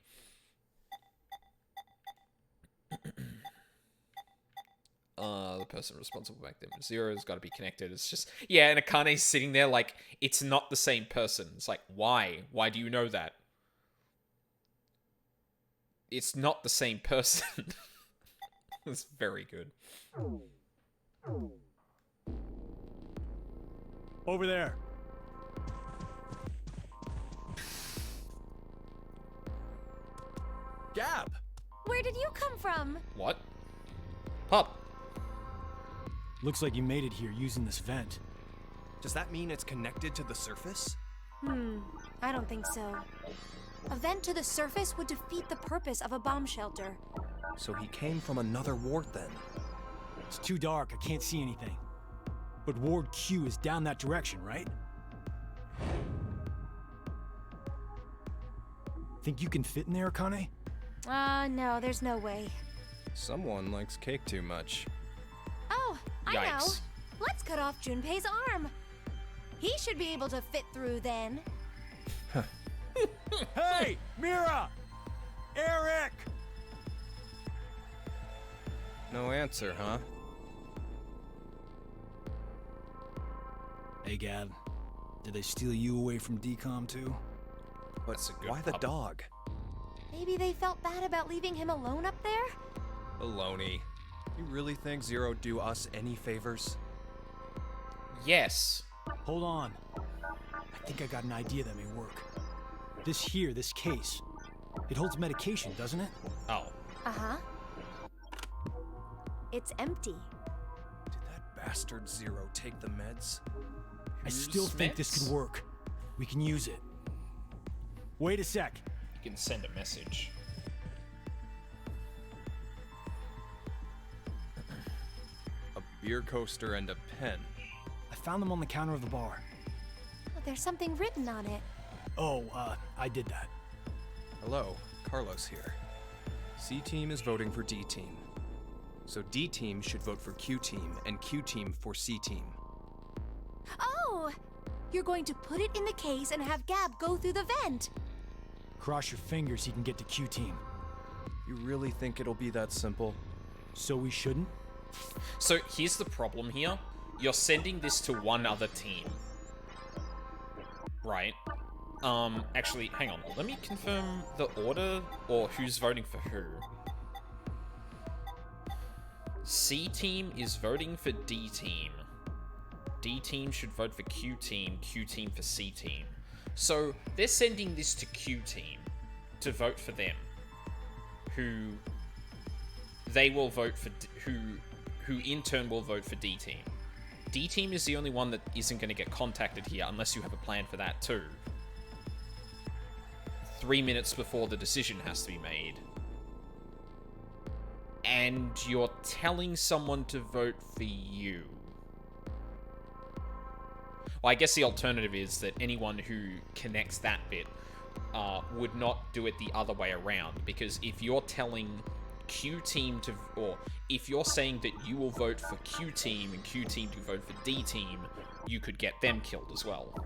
The person responsible back then. 0's got to be connected. It's just, yeah, and Akane's sitting there like, it's not the same person. It's like, why? Why do you know that? It's not the same person. It's very good. Over there. Gab! Where did you come from? What? Pup. Looks like you made it here using this vent. Does that mean it's connected to the surface? I don't think so. A vent to the surface would defeat the purpose of a bomb shelter. So he came from another ward then? It's too dark, I can't see anything. But Ward Q is down that direction, right? Think you can fit in there, Akane? No, there's no way. Someone likes cake too much. Oh, I know. Yikes. Let's cut off Junpei's arm. He should be able to fit through then. Hey, Mira! Eric! No answer, huh? Hey, Gab. Did they steal you away from DCOM too? But That's a good why the pup. dog? Maybe they felt bad about leaving him alone up there? Baloney. You really think Zero do us any favors? Yes. Hold on. I think I got an idea that may work. This case. It holds medication, doesn't it? Oh. Uh-huh. It's empty. Did that bastard Zero take the meds? I still think this meds? could work. We can use it. Wait a sec. You can send a message. A beer coaster and a pen. I found them on the counter of the bar. There's something written on it. Oh, I did that. Hello, Carlos here. C Team is voting for D Team. So D Team should vote for Q Team, and Q Team for C Team. Oh! You're going to put it in the case and have Gab go through the vent. Cross your fingers he can get to Q Team. You really think it'll be that simple? So we shouldn't? So here's the problem here. You're sending this to one other team. Right. Actually, hang on. Let me confirm the order or who's voting for who. C team is voting for D team. D team should vote for Q team for C team. So they're sending this to Q team to vote for them. Who they will vote for, who in turn will vote for D team. D team is the only one that isn't going to get contacted here unless you have a plan for that too. 3 minutes before the decision has to be made. And you're telling someone to vote for you. Well, I guess the alternative is that anyone who connects that bit would not do it the other way around. Because if you're telling Q team to, or if you're saying that you will vote for Q team and Q team to vote for D team, you could get them killed as well.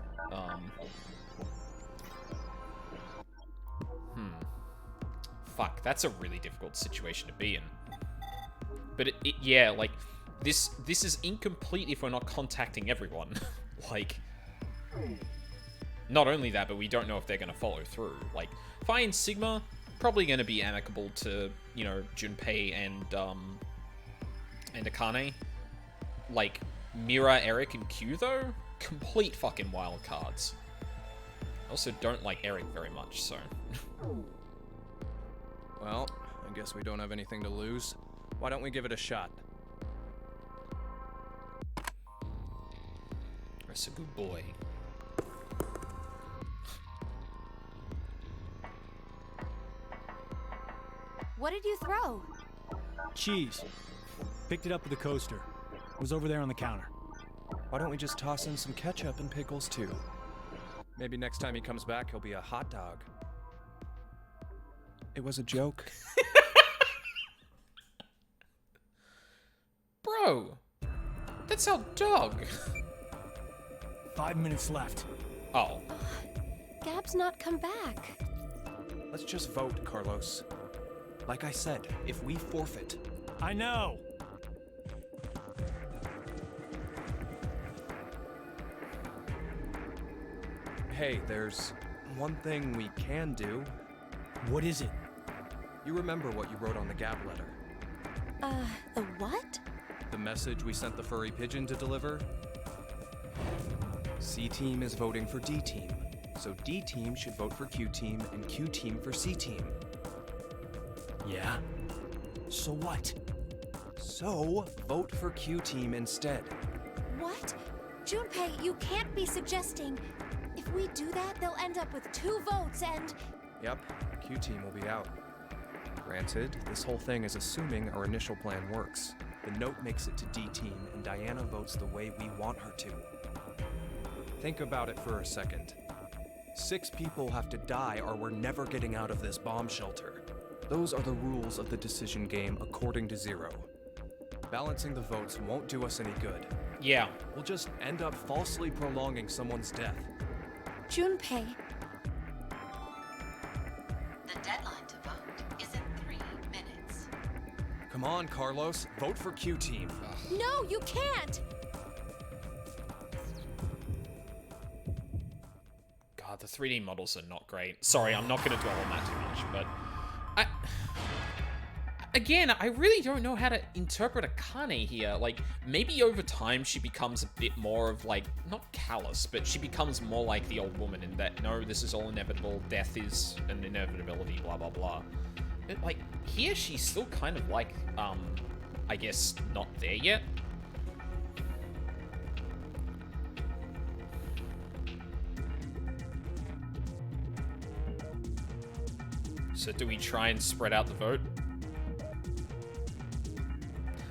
Fuck, that's a really difficult situation to be in. But yeah, like, this is incomplete if we're not contacting everyone. Like, not only that, but we don't know if they're going to follow through. Like, Phi and Sigma, probably going to be amicable to, you know, Junpei and Akane. Like, Mira, Eric, and Q, though, complete fucking wild cards. I also don't like Eric very much, so... Well, I guess we don't have anything to lose. Why don't we give it a shot? That's a good boy. What did you throw? Cheese. Picked it up with the coaster. It was over there on the counter. Why don't we just toss in some ketchup and pickles too? Maybe next time he comes back, he'll be a hot dog. It was a joke. No! That's our dog! 5 minutes left. Oh. Gab's not come back. Let's just vote, Carlos. Like I said, if we forfeit... I know! Hey, there's one thing we can do. What is it? You remember what you wrote on the Gab letter? The what? The message we sent the furry pigeon to deliver? C-Team is voting for D-Team, so D-Team should vote for Q-Team and Q-Team for C-Team. Yeah? So what? So, vote for Q-Team instead. What? Junpei, you can't be suggesting... If we do that, they'll end up with 2 votes and... Yep, Q-Team will be out. Granted, this whole thing is assuming our initial plan works. The note makes it to D-Team, and Diana votes the way we want her to. Think about it for a second. 6 people have to die or we're never getting out of this bomb shelter. Those are the rules of the decision game according to Zero. Balancing the votes won't do us any good. Yeah. We'll just end up falsely prolonging someone's death. Junpei. The deadline to vote is in 3 minutes. Come on, Carlos. Vote for Q-Team. No, you can't! God, the 3D models are not great. Sorry, I'm not going to dwell on that too much, but... Again, I really don't know how to interpret Akane here. Like, maybe over time she becomes a bit more of, like, not callous, but she becomes more like the old woman in that, no, this is all inevitable, death is an inevitability, blah, blah, blah. But, like, here she's still kind of like, I guess, not there yet. So do we try and spread out the vote?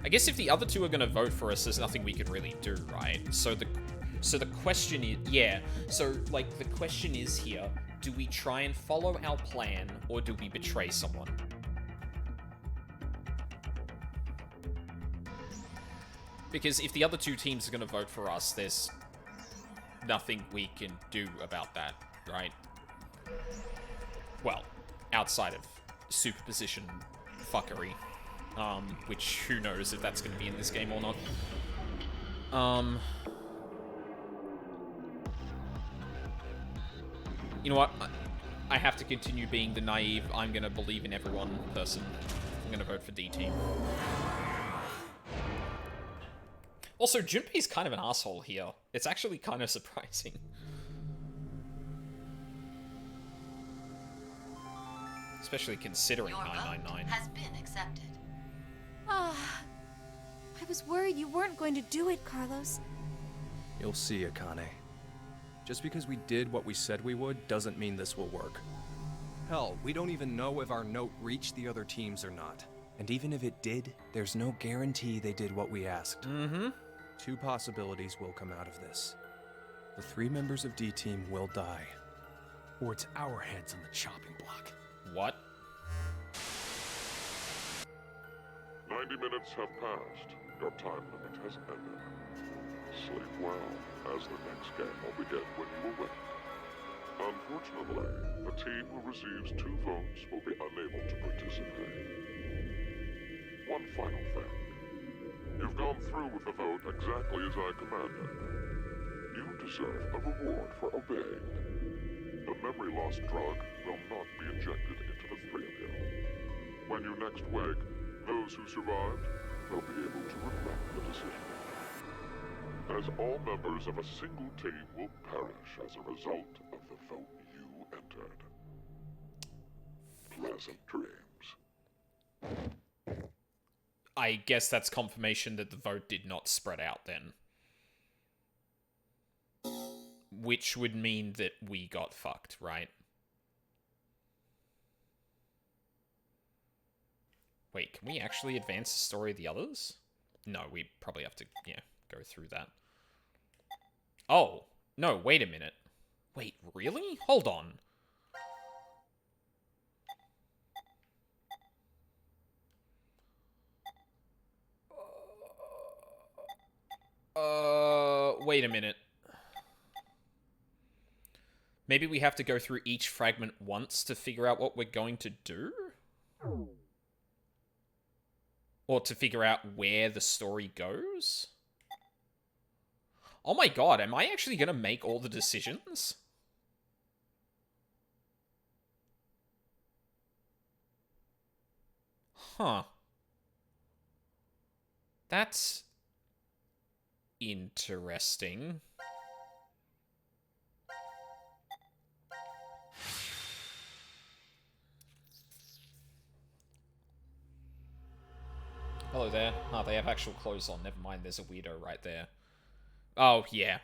I guess if the other 2 are going to vote for us, there's nothing we can really do, right? So the question is, yeah. So, like, the question is here, do we try and follow our plan, or do we betray someone? Because if the other 2 teams are going to vote for us, there's nothing we can do about that, right? Well, outside of superposition fuckery. Which, who knows if that's going to be in this game or not. You know what? I have to continue being the naive, I'm going to believe in everyone person. I'm going to vote for D-Team. Also, Junpei's kind of an asshole here. It's actually kind of surprising. Especially considering 999. Has been accepted. Ah, I was worried you weren't going to do it, Carlos. You'll see, Akane. Just because we did what we said we would doesn't mean this will work. Hell, we don't even know if our note reached the other teams or not. And even if it did, there's no guarantee they did what we asked. Mm-hmm. 2 possibilities will come out of this. The 3 members of D-Team will die. Or it's our heads on the chopping block. What? 90 minutes have passed. Your time limit has ended. Sleep well, as the next game will begin when you awake. Unfortunately, the team who receives 2 votes will be unable to participate. One final thing. You've gone through with the vote exactly as I commanded. You deserve a reward for obeying. The memory loss drug will not be injected into the 3 of you. When you next wake, those who survived will be able to reflect the decision. As all members of a single team will perish as a result of the vote you entered. Pleasant dreams. I guess that's confirmation that the vote did not spread out then. Which would mean that we got fucked, right? Wait, can we actually advance the story of the others? No, we probably have to, yeah, go through that. Oh, no, wait a minute. Wait, really? Hold on. wait a minute. Maybe we have to go through each fragment once to figure out what we're going to do? Or to figure out where the story goes? Oh my god, am I actually going to make all the decisions? Huh. That's interesting. Hello there. Oh, they have actual clothes on. Never mind, there's a weirdo right there. Oh, yeah.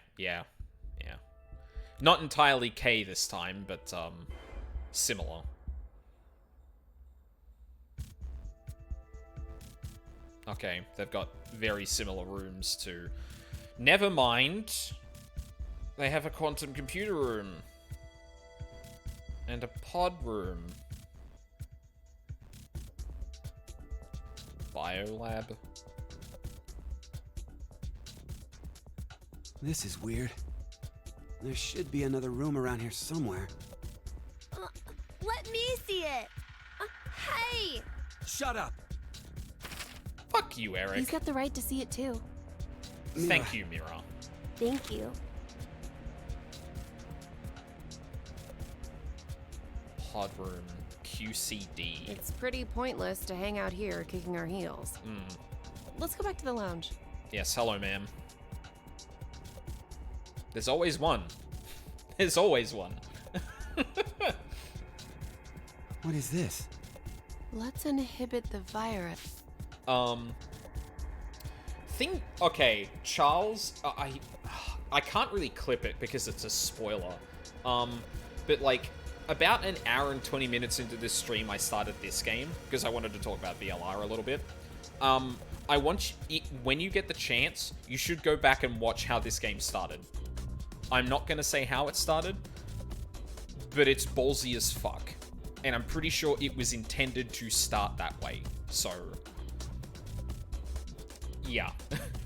Not entirely K this time, but, similar. Okay, they've got very similar rooms to... Never mind. They have a quantum computer room. And a pod room. Biolab. This is weird. There should be another room around here somewhere. Let me see it. Hey! Shut up! Fuck you, Eric. He's got the right to see it too. Thank you, Mira. Thank you. Pod room. QCD. It's pretty pointless to hang out here kicking our heels. Let's go back to the lounge. Yes, hello, ma'am. There's always one. There's always one. What is this? Let's inhibit the virus. Okay, Charles, I can't really clip it because it's a spoiler. But like, about an hour and 20 minutes into this stream, I started this game because I wanted to talk about VLR a little bit. I want you, when you get the chance, you should go back and watch how this game started. I'm not going to say how it started, but it's ballsy as fuck. And I'm pretty sure it was intended to start that way. So, yeah.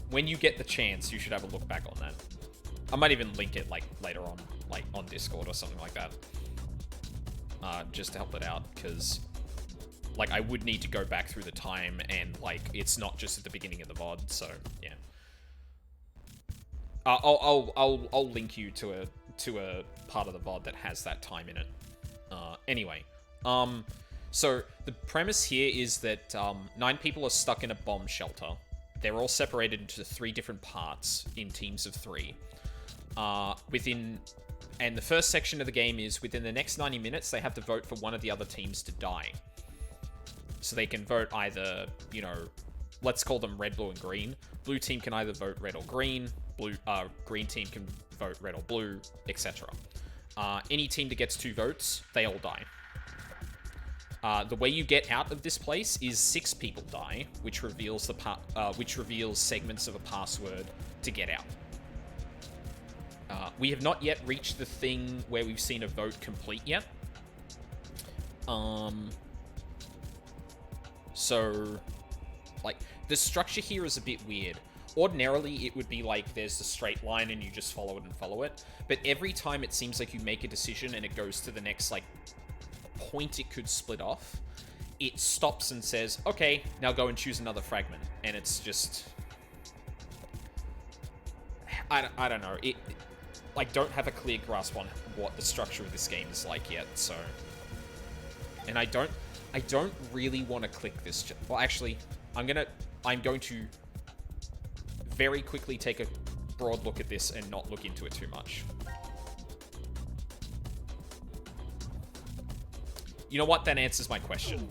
When you get the chance, you should have a look back on that. I might even link it, like, later on, like, on Discord or something like that. Just to help it out, because, like, I would need to go back through the time, and, like, it's not just at the beginning of the VOD, so, yeah. I'll link you to a part of the VOD that has that time in it. Anyway, so the premise here is that 9 people are stuck in a bomb shelter. They're all separated into 3 different parts in teams of 3. And the first section of the game is within the next 90 minutes, they have to vote for one of the other teams to die. So they can vote either, you know, let's call them red, blue, and green. Blue team can either vote red or green. Green team can vote red or blue, etc. Any team that gets 2 votes, they all die. The way you get out of this place is 6 people die, which reveals segments of a password to get out. We have not yet reached the thing where we've seen a vote complete yet. So, like, the structure here is a bit weird. Ordinarily, it would be like there's a straight line and you just follow it and follow it. But every time it seems like you make a decision and it goes to the next, like, point it could split off, it stops and says, okay, now go and choose another fragment. And it's just... I don't know. I don't have a clear grasp on what the structure of this game is like yet, so... And I don't really want to click this... Well, actually, I'm going to very quickly take a broad look at this and not look into it too much. You know what? That answers my question.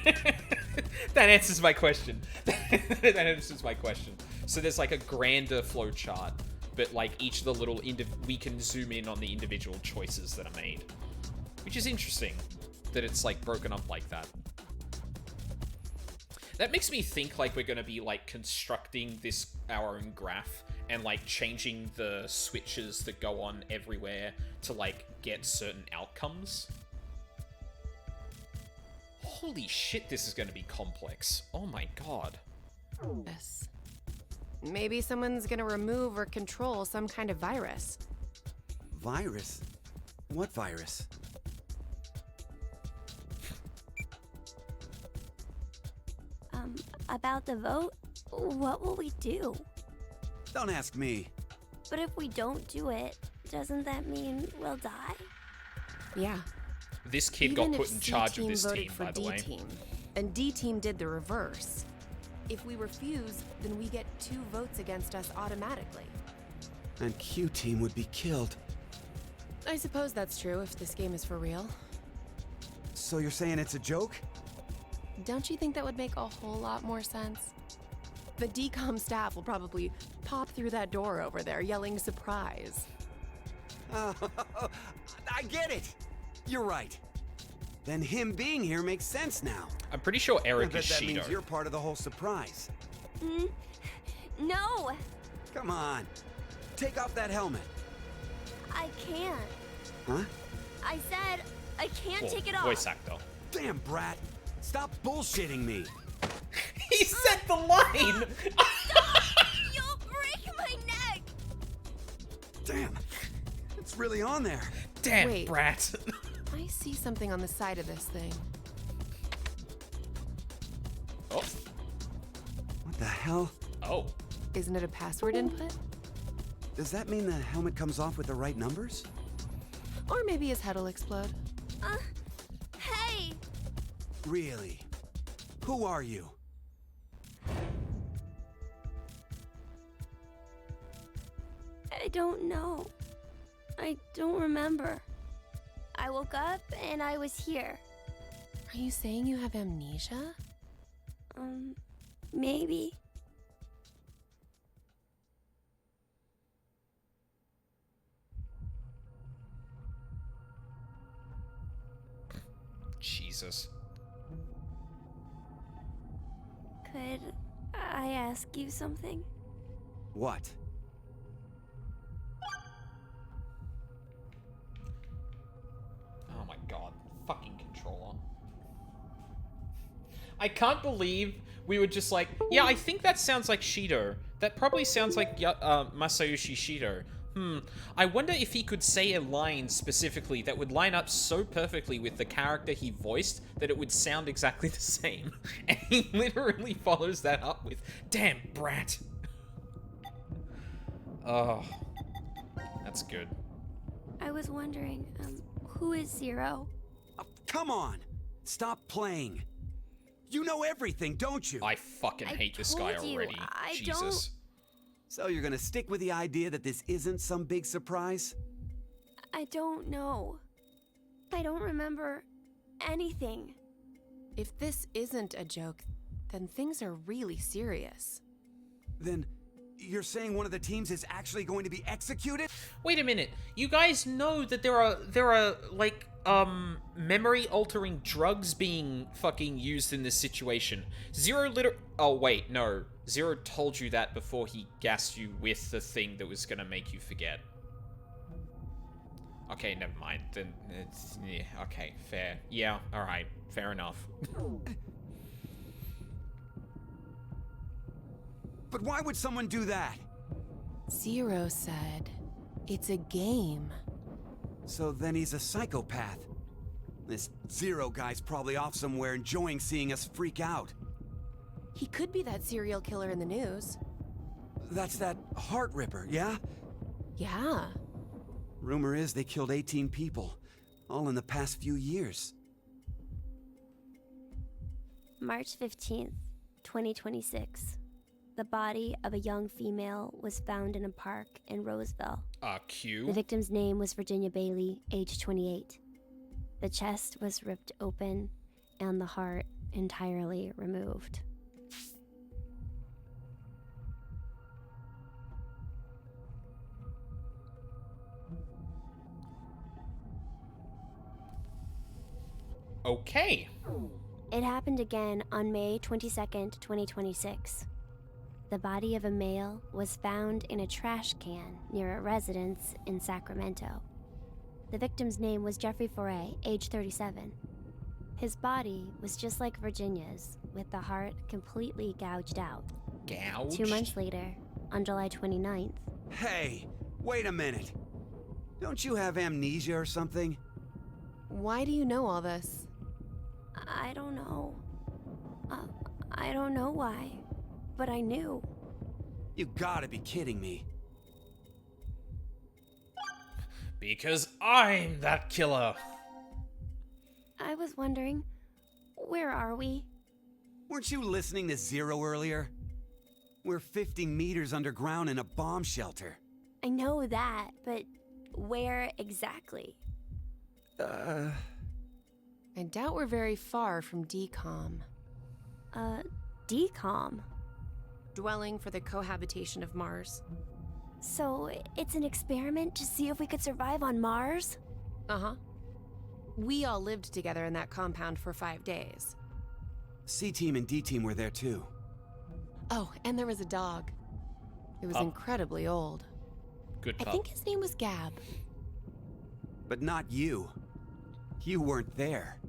That answers my question. That answers my question. So there's like a grander flowchart, but like each of the little we can zoom in on the individual choices that are made, which is interesting that it's like broken up like that. That makes me think like we're going to be like constructing our own graph and like changing the switches that go on everywhere to like get certain outcomes. Holy shit, this is going to be complex. Oh my god. Yes. Maybe someone's gonna remove or control some kind of virus. Virus? What virus? About the vote? What will we do? Don't ask me. But if we don't do it, doesn't that mean we'll die? Yeah. This kid Even got if put in charge of C-Team this voted team, for by the way. D-Team, and D-Team did the reverse. If we refuse, then we get 2 votes against us automatically. And Q Team would be killed. I suppose that's true if this game is for real. So you're saying it's a joke? Don't you think that would make a whole lot more sense? The DCOM staff will probably pop through that door over there yelling surprise. Oh, I get it! You're right. Then him being here makes sense now. I'm pretty sure I Eric bet is that means Shido. you're part of the whole surprise. No! Come on. Take off that helmet. I can't. Huh? I said I can't Well, take it off. voice actor. Damn, Brat. Stop bullshitting me. He said the line! You'll break my neck! Damn. It's really on there. Damn, Wait. Brat. I see something on the side of this thing. Oh. What the hell? Oh. Isn't it a password input? Does that mean the helmet comes off with the right numbers? Or maybe his head'll explode. Hey! Really? Who are you? I don't know. I don't remember. I woke up and I was here. Are you saying you have amnesia? Maybe. Jesus. Could I ask you something? What? Oh my god. Fucking controller. I can't believe we were just like, yeah, I think that sounds like Shido. That probably sounds like Masayoshi Shido. I wonder if he could say a line specifically that would line up so perfectly with the character he voiced that it would sound exactly the same. And he literally follows that up with, damn, Brat. Oh, that's good. I was wondering, who is Zero? Oh, come on! Stop playing. You know everything, don't you? I fucking hate this guy told you, already. I Jesus. So you're gonna stick with the idea that this isn't some big surprise? I don't know. I don't remember anything. If this isn't a joke, then things are really serious. Then you're saying one of the teams is actually going to be executed? Wait a minute. You guys know that there are like memory altering drugs being fucking used in this situation. Oh wait, no. Zero told you that before he gassed you with the thing that was gonna make you forget. Okay, never mind. Then it's, yeah, okay, fair. Yeah, alright, fair enough. But why would someone do that? Zero said, it's a game. So then he's a psychopath. This Zero guy's probably off somewhere enjoying seeing us freak out. He could be that serial killer in the news. That's that Heart Ripper, yeah? Yeah. Rumor is they killed 18 people, all in the past few years. March 15th, 2026. The body of a young female was found in a park in Roseville. Q? The victim's name was Virginia Bailey, age 28. The chest was ripped open and the heart entirely removed. Okay. It happened again on May 22nd, 2026. The body of a male was found in a trash can near a residence in Sacramento. The victim's name was Jeffrey Foray, age 37. His body was just like Virginia's, with the heart completely gouged out. Gouged? 2 months later, on July 29th. Hey, wait a minute. Don't you have amnesia or something? Why do you know all this? I don't know. I don't know why, but I knew. You gotta be kidding me. Because I'm that killer. I was wondering, where are we? Weren't you listening to Zero earlier? We're 50 meters underground in a bomb shelter. I know that, but where exactly? I doubt we're very far from DCOM. DCOM? Dwelling for the cohabitation of Mars. So, it's an experiment to see if we could survive on Mars? Uh-huh. We all lived together in that compound for 5 days. C-Team and D-Team were there too. Oh, and there was a dog. It was incredibly old. Good pup. I think his name was Gab. But not you. You weren't there.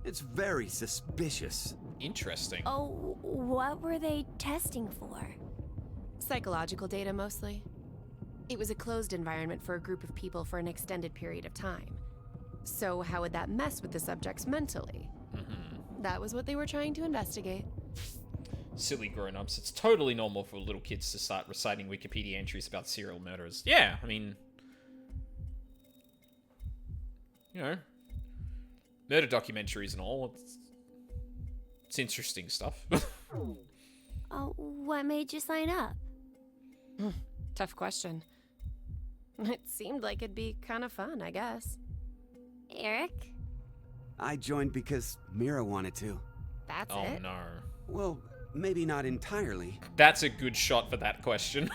It's very suspicious. Interesting. Oh, what were they testing for? Psychological data, mostly. It was a closed environment for a group of people for an extended period of time. So how would that mess with the subjects mentally? That was what they were trying to investigate. Silly grown-ups. It's totally normal for little kids to start reciting Wikipedia entries about serial murderers. Yeah, I mean... You know... Murder documentaries and all. It's interesting stuff. Oh, what made you sign up? Tough question. It seemed like it'd be kind of fun, I guess. Eric? I joined because Mira wanted to. That's Oh it? no. Well, maybe not entirely. That's a good shot for that question.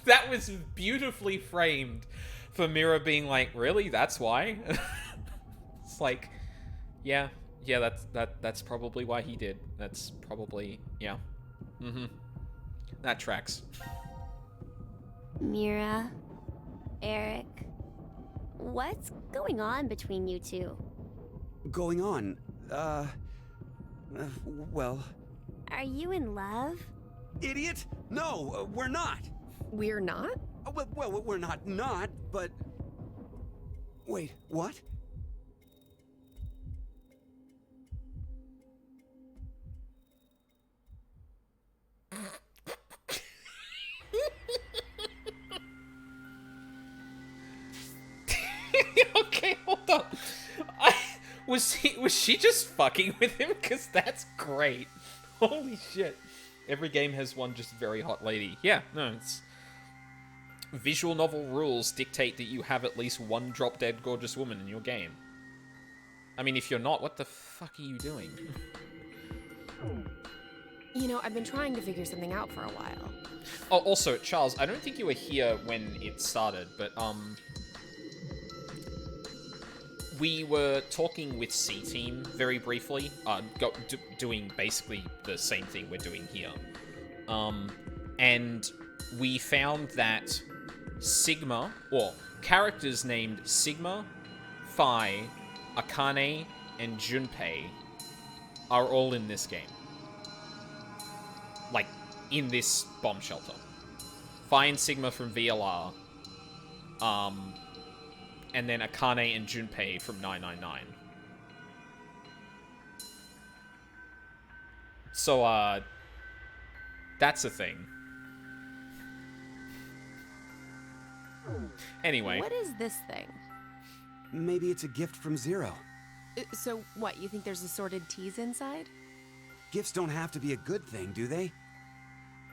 That was beautifully framed for Mira being like, really? That's why? It's like, yeah, that's probably why he did. That's probably, yeah. That tracks. Mira? Eric? What's going on between you two? Going on? Well... Are you in love? Idiot! No, we're not! We're not? Well, we're not, but... Wait, what? Okay, hold on. Was she just fucking with him? Because that's great. Holy shit. Every game has one just very hot lady. Yeah, no, it's... Visual novel rules dictate that you have at least one drop-dead gorgeous woman in your game. I mean, if you're not, what the fuck are you doing? You know, I've been trying to figure something out for a while. Oh, also, Charles, I don't think you were here when it started, but, we were talking with C-Team very briefly, doing basically the same thing we're doing here. And we found that Sigma, or characters named Sigma, Phi, Akane, and Junpei are all in this game. Like, in this bomb shelter. Phi and Sigma from VLR. And then Akane and Junpei from 999. So, that's a thing. Anyway. What is this thing? Maybe it's a gift from Zero. So, what, you think there's assorted teas inside? Gifts don't have to be a good thing, do they?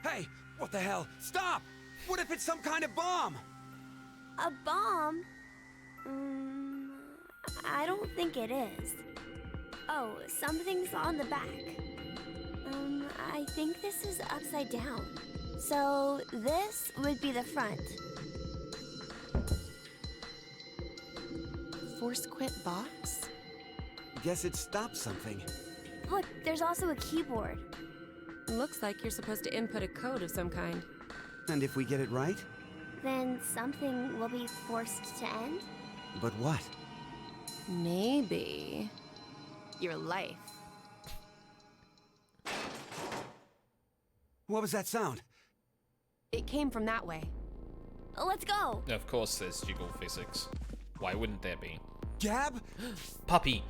Hey, what the hell? Stop! What if it's some kind of bomb? A bomb? I don't think it is. Oh, something's on the back. I think this is upside down. So this would be the front. Force quit box? Guess it stopped something. Look, there's also a keyboard. Looks like you're supposed to input a code of some kind. And if we get it right? Then something will be forced to end? But what? Maybe... your life. What was that sound? It came from that way. Let's go. Of course there's jiggle physics. Why wouldn't there be? Gab? Puppy.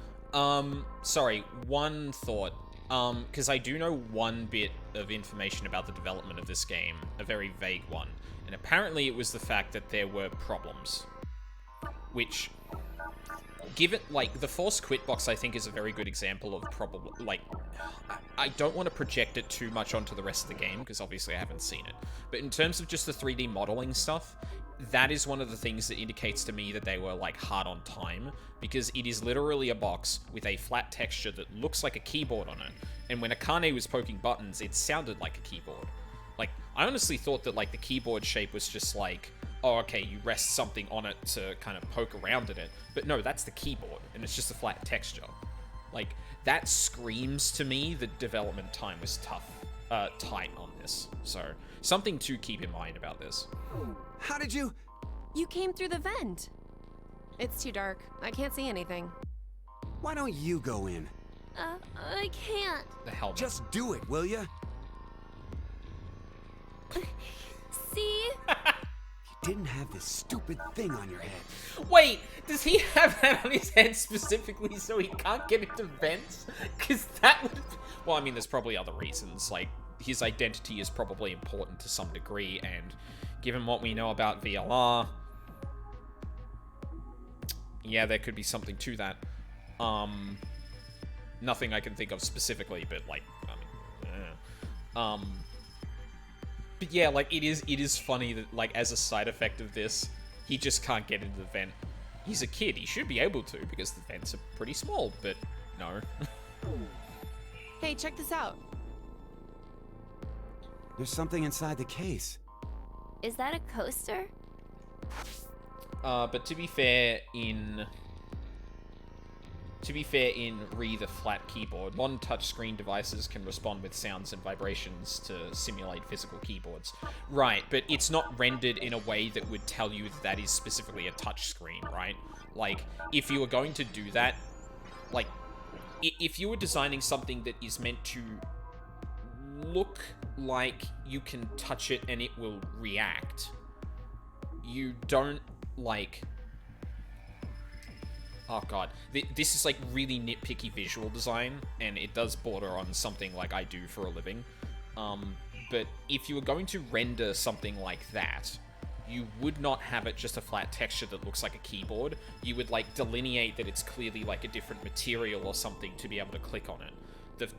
Sorry, one thought. Because I do know one bit of information about the development of this game, a very vague one. And apparently it was the fact that there were problems. Which, given, like, the Force Quit box I think is a very good example of probably, like, I don't want to project it too much onto the rest of the game, because obviously I haven't seen it. But in terms of just the 3D modeling stuff, that is one of the things that indicates to me that they were, like, hard on time, because it is literally a box with a flat texture that looks like a keyboard on it, and when Akane was poking buttons, it sounded like a keyboard. Like, I honestly thought that, like, the keyboard shape was just like, oh, okay, you rest something on it to kind of poke around in it, but no, that's the keyboard, and it's just a flat texture. Like, that screams to me that development time was tight on this, so something to keep in mind about this. How did you... You came through the vent. It's too dark. I can't see anything. Why don't you go in? I can't. The hell? Just do it, will ya? See? Didn't have this stupid thing on your head. Wait, does he have that on his head specifically so he can't get into vents? Because that would... Well, I mean, there's probably other reasons. Like, his identity is probably important to some degree, and given what we know about VLR... Yeah, there could be something to that. Nothing I can think of specifically, but, like, I mean... But yeah, like, it is funny that, like, as a side effect of this, he just can't get into the vent. He's a kid, he should be able to, because the vents are pretty small, but no. Hey, check this out. There's something inside the case. Is that a coaster? But to be fair, in Re the flat keyboard, modern touchscreen devices can respond with sounds and vibrations to simulate physical keyboards. Right, but it's not rendered in a way that would tell you that that is specifically a touchscreen, right? Like, if you were going to do that, like, if you were designing something that is meant to look like you can touch it and it will react, you don't, like... Oh god, this is like really nitpicky visual design, and it does border on something like I do for a living. But if you were going to render something like that, you would not have it just a flat texture that looks like a keyboard. You would like delineate that it's clearly like a different material or something to be able to click on it.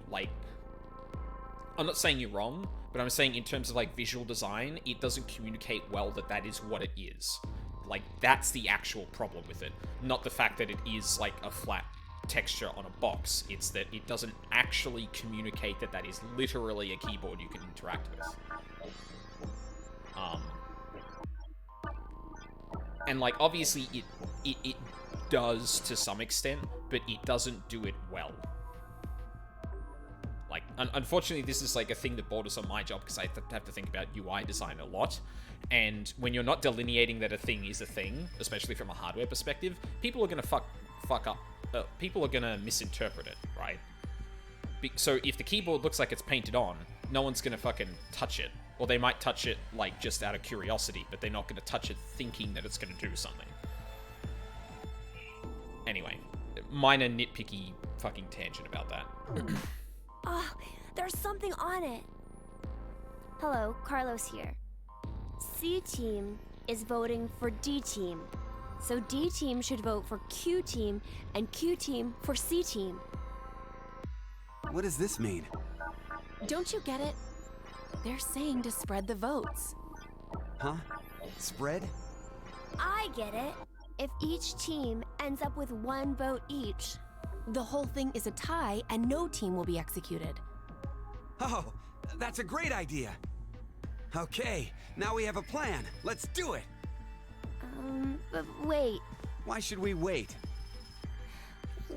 I'm not saying you're wrong, but I'm saying in terms of like visual design, it doesn't communicate well that that is what it is. Like, that's the actual problem with it. Not the fact that it is, like, a flat texture on a box. It's that it doesn't actually communicate that that is literally a keyboard you can interact with. And, like, obviously it does to some extent, but it doesn't do it well. Like, unfortunately, this is, like, a thing that borders on my job, because I have to think about UI design a lot. And when you're not delineating that a thing is a thing, especially from a hardware perspective, people are gonna fuck up. People are gonna misinterpret it, right? So if the keyboard looks like it's painted on, no one's gonna fucking touch it. Or they might touch it, like, just out of curiosity, but they're not gonna touch it thinking that it's gonna do something. Anyway, minor nitpicky fucking tangent about that. Oh, there's something on it. Hello, Carlos here. C team is voting for D team. So D team should vote for Q team, and Q team for C team. What does this mean? Don't you get it? They're saying to spread the votes. Huh? Spread? I get it. If each team ends up with 1 vote each, the whole thing is a tie and no team will be executed. Oh, that's a great idea. Okay, now we have a plan. Let's do it. But wait. Why should we wait?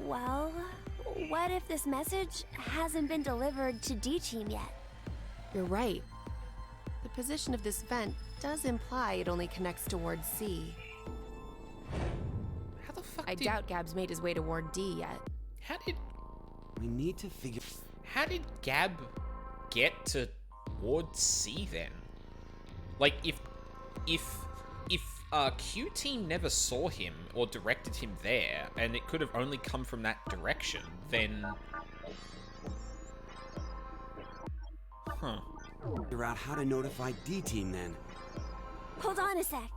Well, what if this message hasn't been delivered to D team yet? You're right. The position of this vent does imply it only connects towards C. How the fuck I doubt Gab's made his way toward D yet. How did... We need to figure... How did Gab get to Ward C then? Like, if Q Team never saw him or directed him there, and it could have only come from that direction, then... Huh. Figure out how to notify D-Team then. Hold on a sec.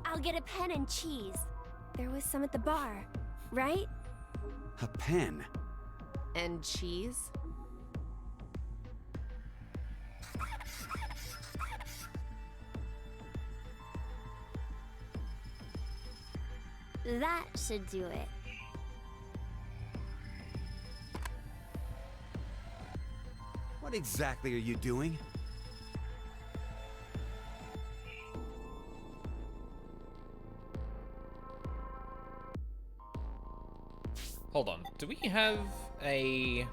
I'll get a pen and cheese. There was some at the bar, right? A pen? And cheese? That should do it. What exactly are you doing? Hold on. Do we have a...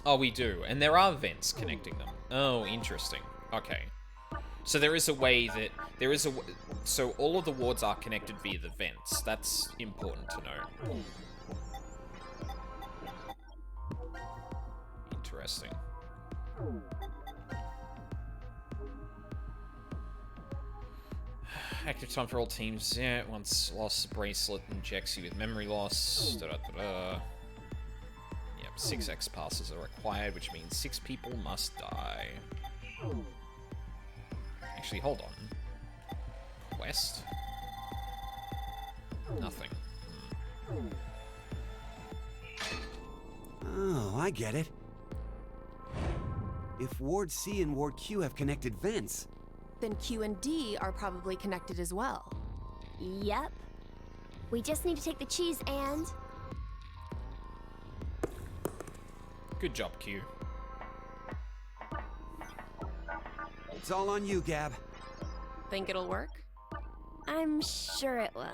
Oh, we do. And there are vents connecting them. Oh, interesting. Okay. So there is a way that... So all of the wards are connected via the vents. That's important to know. Interesting. Active time for all teams. Yeah, once lost the bracelet injects you with memory loss. Da-da-da-da. Yep, 6x passes are required, which means 6 people must die. Actually, hold on. Quest? Nothing. Oh, I get it. If Ward C and Ward Q have connected vents, Then Q and D are probably connected as well. Yep. We just need to take the cheese and... Good job, Q. it's all on you, Gab. Think it'll work? I'm sure it will.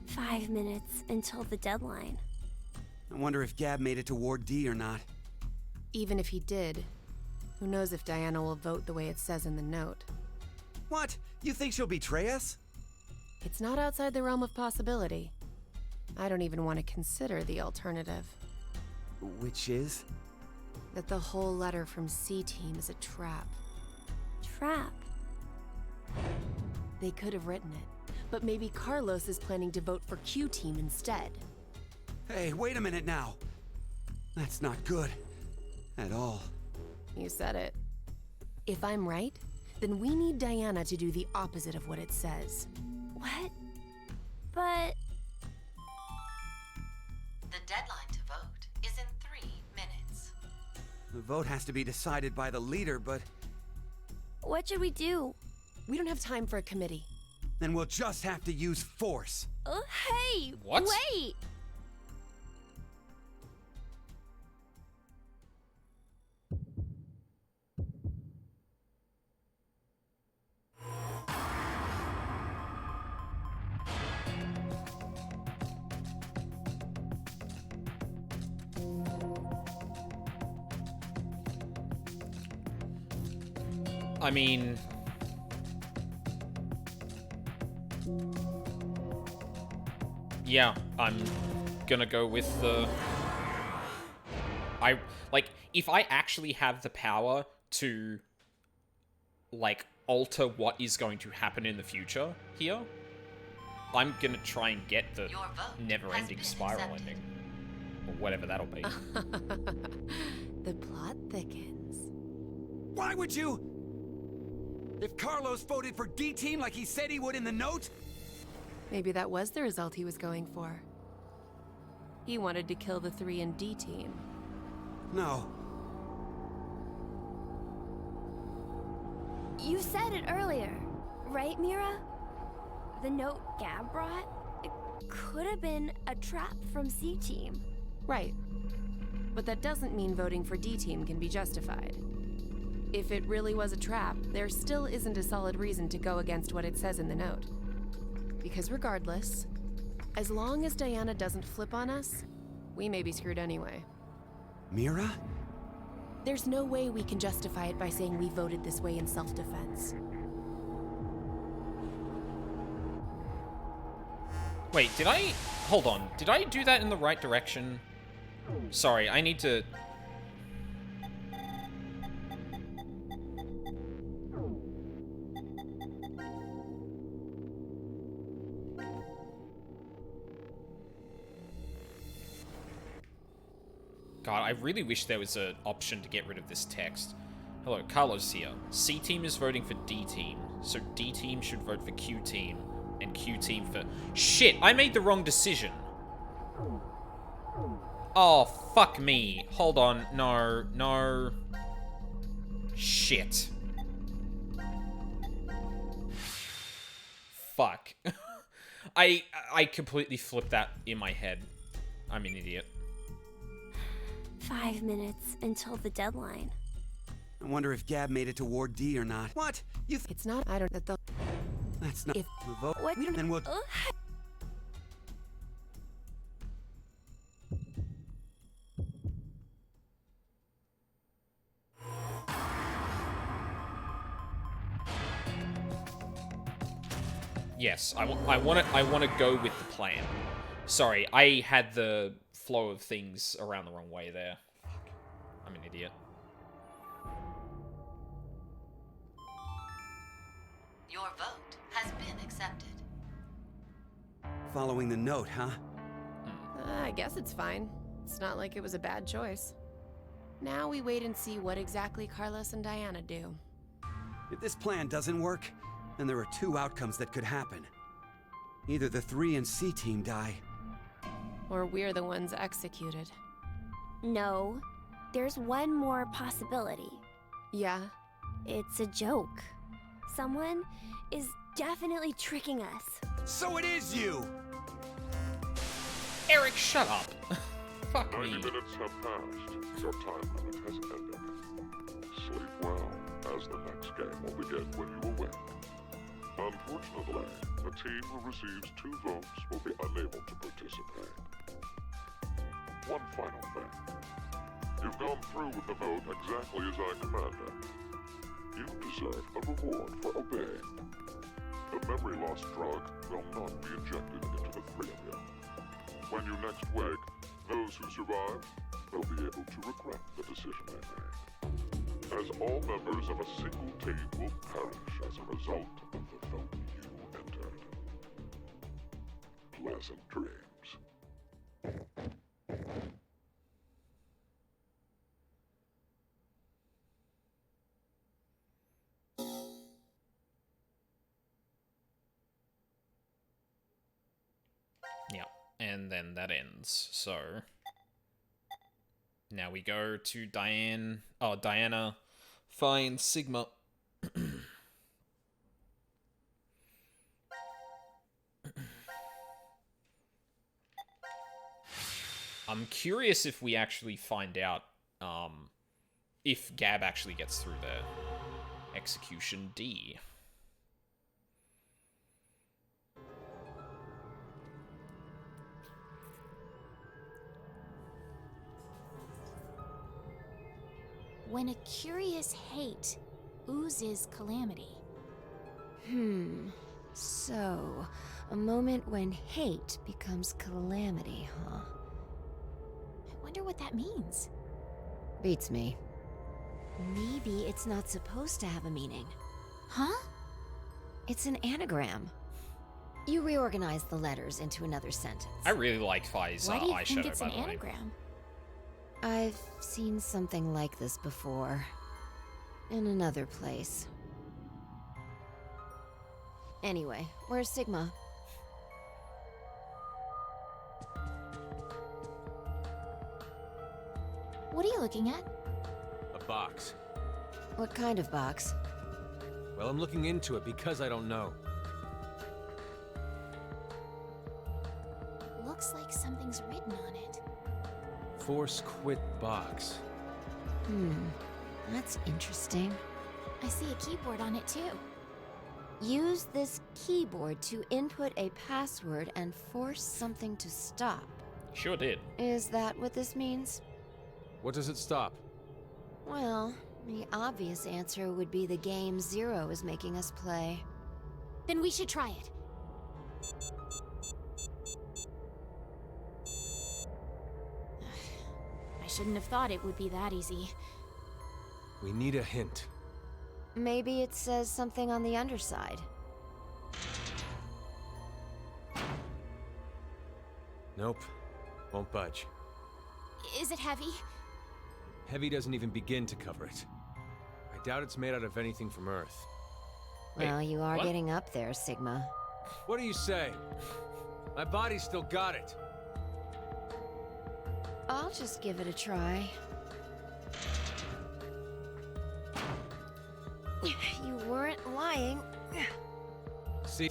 "5 minutes until the deadline." I wonder if Gab made it to Ward D or not. Even if he did, who knows if Diana will vote the way it says in the note. What? You think she'll betray us? It's not outside the realm of possibility. I don't even want to consider the alternative. Which is? That the whole letter from C-Team is a trap. Trap? They could have written it, but maybe Carlos is planning to vote for Q-Team instead. Hey, wait a minute now. That's not good. At all. You said it. If I'm right, then we need Diana to do the opposite of what it says. What? But... The deadline to vote is in 3 minutes. The vote has to be decided by the leader, but what should we do? We don't have time for a committee. then we'll just have to use force. Hey! What? Wait! I mean... Yeah, I'm gonna go with the... if I actually have the power to, like, alter what is going to happen in the future here, I'm gonna try and get the never-ending spiral ending. Or whatever that'll be. The plot thickens. Why would you? If Carlos voted for D-Team like he said he would in the note? Maybe that was the result he was going for. He wanted to kill the 3 in D-Team. No. You said it earlier, right, Mira? The note Gab brought? It could have been a trap from C-Team. Right. But that doesn't mean voting for D-Team can be justified. If it really was a trap, there still isn't a solid reason to go against what it says in the note. Because regardless, as long as Diana doesn't flip on us, we may be screwed anyway. Mira? There's no way we can justify it by saying we voted this way in self-defense. Wait, did I... Hold on. Did I do that in the right direction? Sorry, I need to... God, I really wish there was an option to get rid of this text. Hello, Carlos here. C team is voting for D team, so D team should vote for Q team, and Q team for... Shit, I made the wrong decision. Oh, fuck me. Hold on. No, no. Shit. Fuck. I completely flipped that in my head. I'm an idiot. 5 minutes until the deadline. I wonder if Gab made it to Ward D or not. What? It's not. I don't. That's not. If the vote. What? We don't. Then we'll. Yes, I want to go with the plan. Sorry, I had the flow of things around the wrong way there. Fuck. I'm an idiot. Your vote has been accepted. Following the note, huh? I guess it's fine. It's not like it was a bad choice. Now we wait and see what exactly Carlos and Diana do. If this plan doesn't work, then there are two outcomes that could happen. Either the 3 and C team die. Or we're the ones executed. No, there's one more possibility. Yeah? It's a joke. Someone is definitely tricking us. So it is you! Eric, shut up. Fuck 90 me. minutes have passed. Your time limit has ended. Sleep well, as the next game will begin when you awake. Unfortunately, the team who receives 2 votes will be unable to participate. One final thing. You've gone through with the vote exactly as I commanded. You deserve a reward for obeying. The memory loss drug will not be injected into the 3 of you. When you next wake, those who survive will be able to regret the decision they made. As all members of a single team will perish as a result of the vote you entered. Pleasant dreams. Yeah, and then that ends. So now we go to Diana finds Sigma. I'm curious if we actually find out if Gab actually gets through the execution D. When a curious hate oozes calamity. So, a moment when hate becomes calamity, huh? I wonder what that means. Beats me. Maybe it's not supposed to have a meaning. Huh? It's an anagram. You reorganize the letters into another sentence. I really like Fi's Why do you eyeshadow, think it's by an the way. anagram? I've seen something like this before. In another place. Anyway, where's Sigma? What are you looking at? A box. What kind of box? Well, I'm looking into it because I don't know. Looks like something's written on it. Force quit box. That's interesting. I see a keyboard on it too. Use this keyboard to input a password and force something to stop. Sure did. Is that what this means? What does it stop? Well, the obvious answer would be the game Zero is making us play. Then we should try it. I shouldn't have thought it would be that easy. We need a hint. Maybe it says something on the underside. Nope. Won't budge. Is it heavy? Heavy doesn't even begin to cover it. I doubt it's made out of anything from Earth. Well, Wait, you are what? getting up there, Sigma. What do you say? My body's still got it. I'll just give it a try. You weren't lying. See?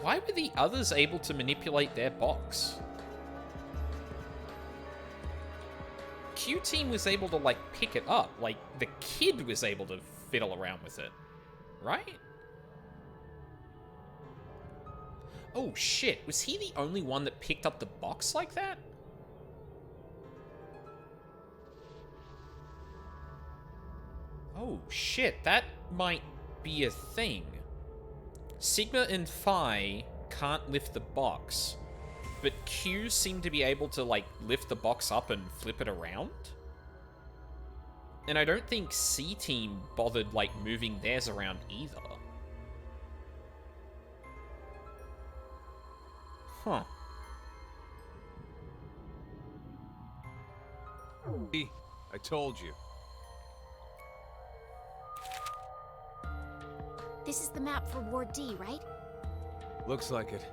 Why were the others able to manipulate their box? Q Team was able to, like, pick it up. Like, the kid was able to fiddle around with it. Right? Oh, shit. Was he the only one that picked up the box like that? Oh, shit. That might be a thing. Sigma and Phi can't lift the box, but Q seemed to be able to, like, lift the box up and flip it around? And I don't think C-Team bothered, like, moving theirs around either. Huh. I told you. This is the map for Ward D, right? Looks like it.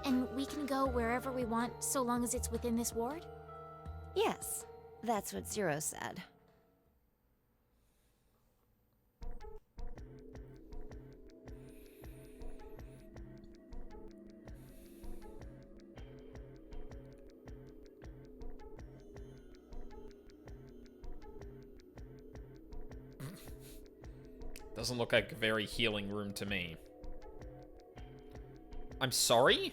And we can go wherever we want, so long as it's within this ward? Yes, that's what Zero said. Doesn't look like a very healing room to me. I'm sorry?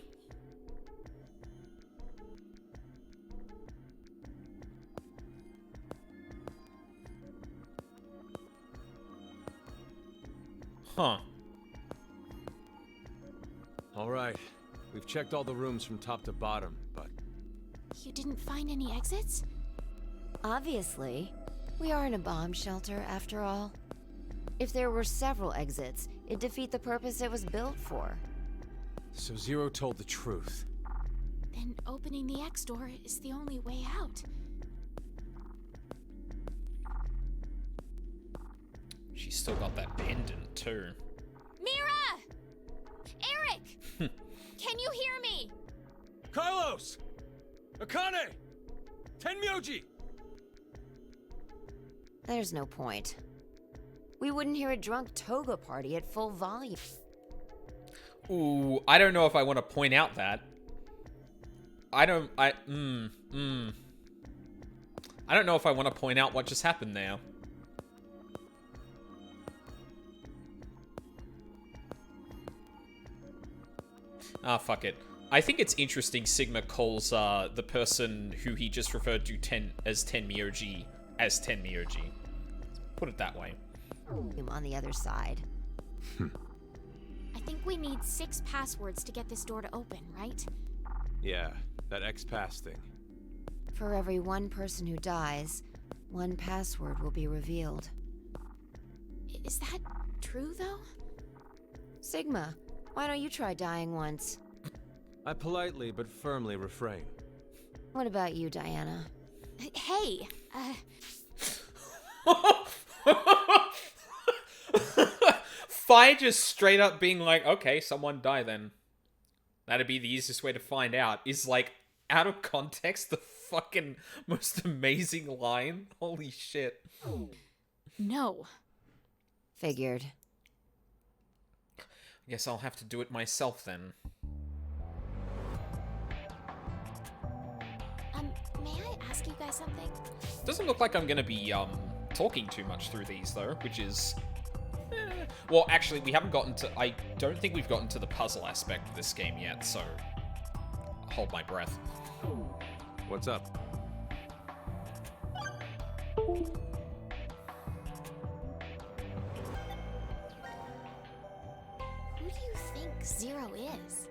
Huh. All right. We've checked all the rooms from top to bottom, but... You didn't find any exits? Obviously. We are in a bomb shelter, after all. If there were several exits, it'd defeat the purpose it was built for. So Zero told the truth. Then opening the X door is the only way out. She's still got that pendant, too. Mira! Eric! Can you hear me? Carlos! Akane! Tenmyoji! There's no point. We wouldn't hear a drunk toga party at full volume. Ooh, I don't know if I want to point out that. I don't know if I want to point out what just happened there. Ah, fuck it. I think it's interesting Sigma calls the person who he just referred to as Tenmyoji as Tenmyoji. Put it that way. On the other side. I think we need 6 passwords to get this door to open, right? Yeah, that X-Pass thing. For every one person who dies, one password will be revealed. Is that true, though? Sigma, why don't you try dying once? I politely but firmly refrain. What about you, Diana? Hey, Phi just straight up being like, okay, someone die then. That'd be the easiest way to find out. Is like, out of context, the fucking most amazing line. Holy shit. No. Figured. I guess I'll have to do it myself then. May I ask you guys something? Doesn't look like I'm gonna be, talking too much through these, though, which is Well, actually, we haven't gotten to... I don't think we've gotten to the puzzle aspect of this game yet, so... Hold my breath. What's up? Who do you think Zero is?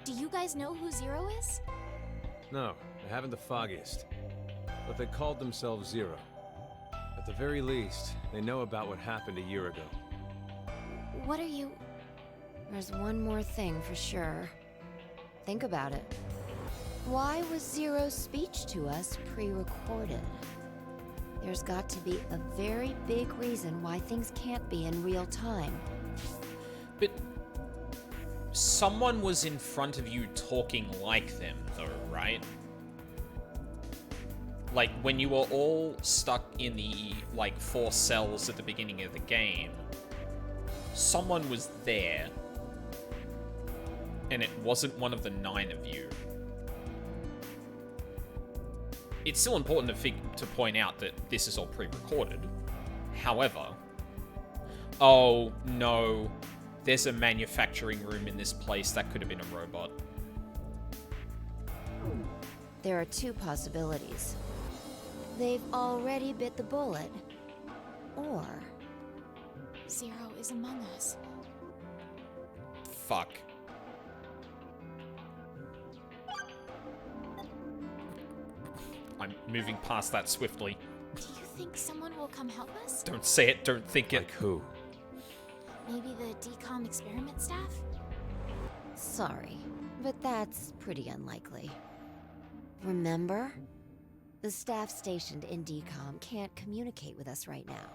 Do you guys know who Zero is? No, I haven't the foggiest. But they called themselves Zero. At the very least, they know about what happened a year ago. What are you... There's one more thing for sure. Think about it. Why was Zero's speech to us pre-recorded? There's got to be a very big reason why things can't be in real time. But... someone was in front of you talking like them, though, right? Like, when you were all stuck in the, like, 4 cells at the beginning of the game, someone was there. And it wasn't one of the 9 of you. It's still important to point out that this is all pre-recorded. However... Oh, no. There's a manufacturing room in this place. That could have been a robot. There are 2 possibilities. They've already bit the bullet. Or... Zero is among us. Fuck. I'm moving past that swiftly. Do you think someone will come help us? Don't say it, don't think it. Like who? Maybe the DCOM experiment staff? Sorry, but that's pretty unlikely. Remember? The staff stationed in DCOM can't communicate with us right now.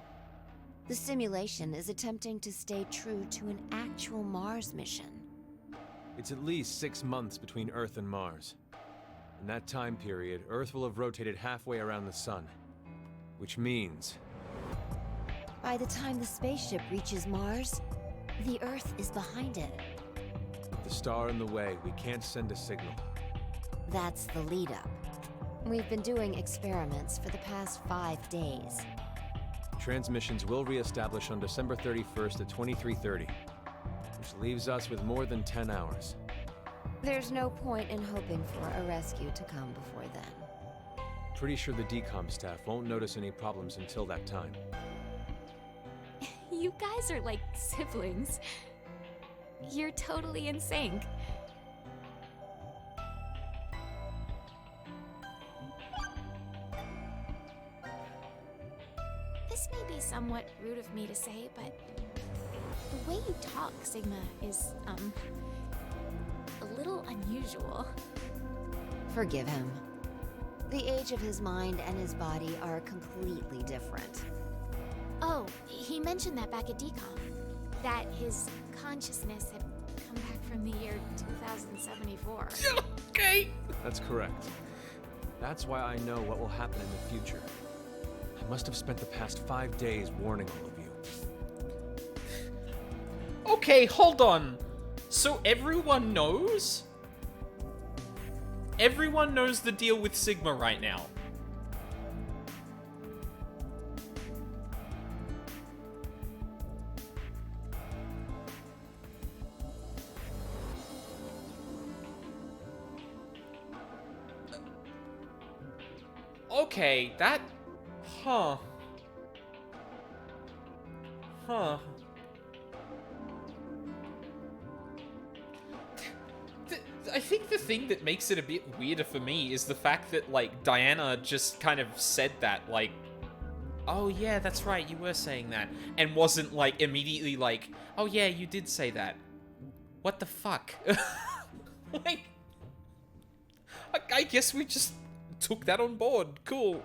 The simulation is attempting to stay true to an actual Mars mission. It's at least 6 months between Earth and Mars. In that time period, Earth will have rotated halfway around the sun. Which means... By the time the spaceship reaches Mars, the Earth is behind it. with the star in the way, we can't send a signal. That's the lead-up. We've been doing experiments for the past 5 days. Transmissions will re-establish on December 31st at 23:30, which leaves us with more than 10 hours. There's no point in hoping for a rescue to come before then. Pretty sure the DCOM staff won't notice any problems until that time. You guys are like siblings. You're totally in sync. This may be somewhat rude of me to say, but the way you talk, Sigma, is, a little unusual. Forgive him. The age of his mind and his body are completely different. Oh, he mentioned that back at DCOM. That his consciousness had come back from the year 2074. Okay. That's correct. That's why I know what will happen in the future. I must have spent the past 5 days warning all of you. Okay, hold on. So everyone knows? Everyone knows the deal with Sigma right now. Okay, that... Huh. Huh. I think the thing that makes it a bit weirder for me is the fact that, like, Diana just kind of said that, like, oh yeah, that's right, you were saying that, and wasn't, like, immediately like, oh yeah, you did say that. What the fuck? Like, I guess we just took that on board. Cool.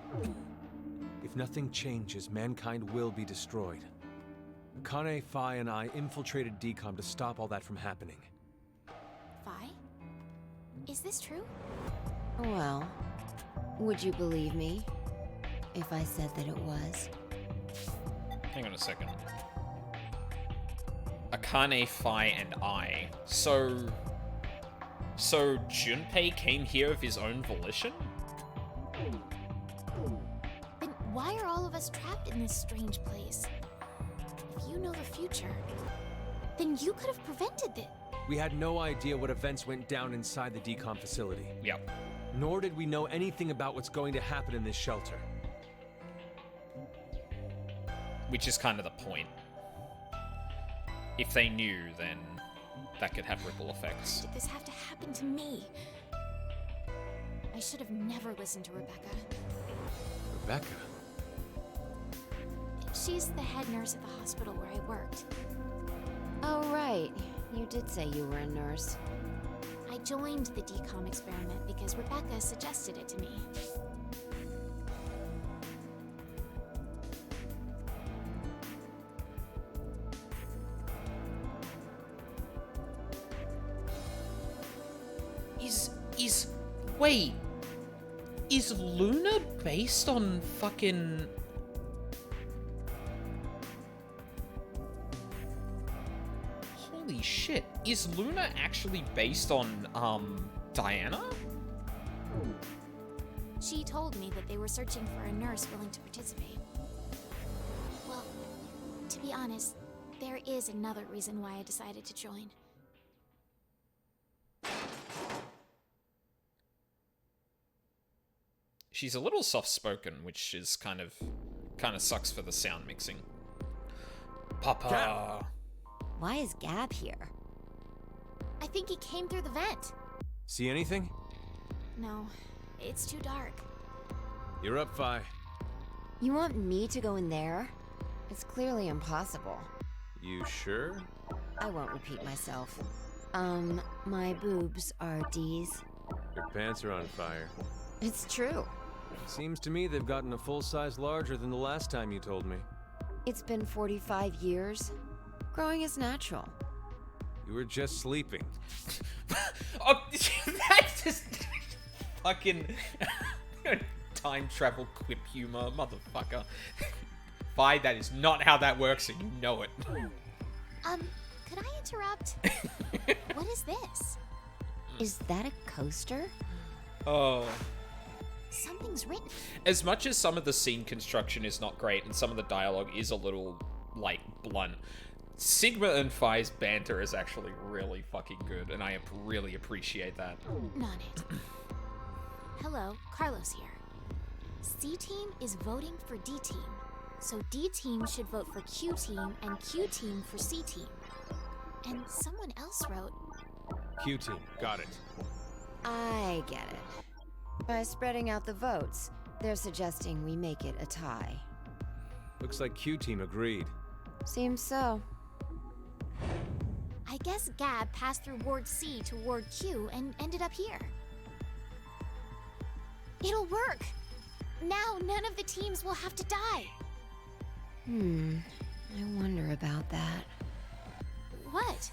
If nothing changes, mankind will be destroyed. Kane, Phi, and I infiltrated DCOM to stop all that from happening. Phi? Is this true? Well, would you believe me if I said that it was? Hang on a second. Akane, Phi, and I. So Junpei came here of his own volition? Then why are all of have us trapped in this strange place. If you know the future, then you could have prevented it. We had no idea what events went down inside the decom facility. Yep. Nor did we know anything about what's going to happen in this shelter. Which is kind of the point. If they knew, then that could have ripple effects. Did this have to happen to me? I should have never listened to Rebecca. Rebecca? She's the head nurse at the hospital where I worked. Oh, right. You did say you were a nurse. I joined the decom experiment because Rebecca suggested it to me. Wait. Is Luna based on fucking... Holy shit. Is Luna actually based on, Diana? She told me that they were searching for a nurse willing to participate. Well, to be honest, there is another reason why I decided to join. She's a little soft-spoken, which is kind of sucks for the sound mixing. Papa. Gab. Why is Gab here? I think he came through the vent. See anything? No, it's too dark. You're up, Fi. You want me to go in there? It's clearly impossible. You sure? I won't repeat myself. My boobs are D's. Your pants are on fire. It's true. Seems to me they've gotten a full size larger than the last time you told me. It's been 45 years. Growing is natural. You were just sleeping. Oh, that's just fucking time travel quip humor, motherfucker. Fi, that is not how that works, and you know it. Could I interrupt? What is this? Is that a coaster? Oh. Something's written. As much as some of the scene construction is not great and some of the dialogue is a little, like, blunt, Sigma and Fi's banter is actually really fucking good, and I really appreciate that. Not it. Hello, Carlos here. C-Team is voting for D-Team, so D-Team should vote for Q-Team and Q-Team for C-Team. And someone else wrote... Q-Team, got it. I get it. By spreading out the votes, they're suggesting we make it a tie. Looks like Q-Team agreed. Seems so. I guess Gab passed through Ward C to Ward Q and ended up here. It'll work! Now none of the teams will have to die! I wonder about that. What?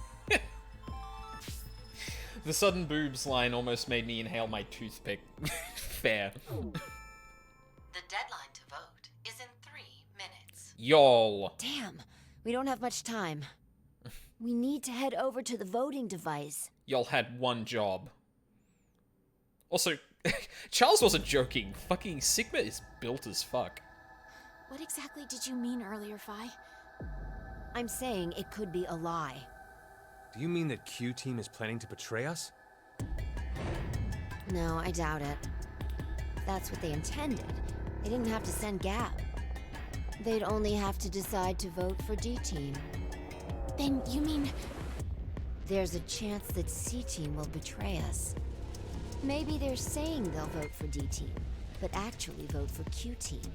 The sudden boobs line almost made me inhale my toothpick. Fair. The deadline to vote is in 3 minutes. Y'all. Damn, we don't have much time. We need to head over to the voting device. Y'all had one job. Also, Charles wasn't joking. Fucking Sigma is built as fuck. What exactly did you mean earlier, Fi? I'm saying it could be a lie. Do you mean that Q-Team is planning to betray us? No, I doubt it. If that's what they intended, they didn't have to send Gab. They'd only have to decide to vote for D-Team. Then you mean... There's a chance that C-Team will betray us. Maybe they're saying they'll vote for D-Team, but actually vote for Q-Team.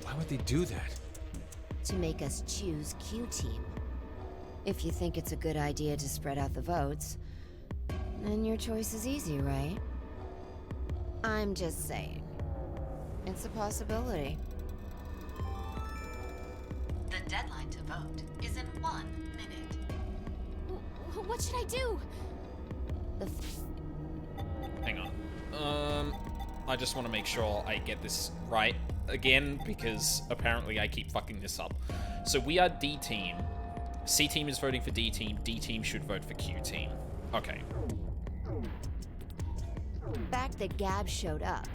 Why would they do that? To make us choose Q-Team. If you think it's a good idea to spread out the votes, then your choice is easy, right? I'm just saying. It's a possibility. The deadline to vote is in 1 minute. What should I do? Hang on. I just want to make sure I get this right again, because apparently I keep fucking this up. So we are D-Team. C-Team is voting for D-Team. D-Team should vote for Q-Team. Okay. The fact that Gab showed up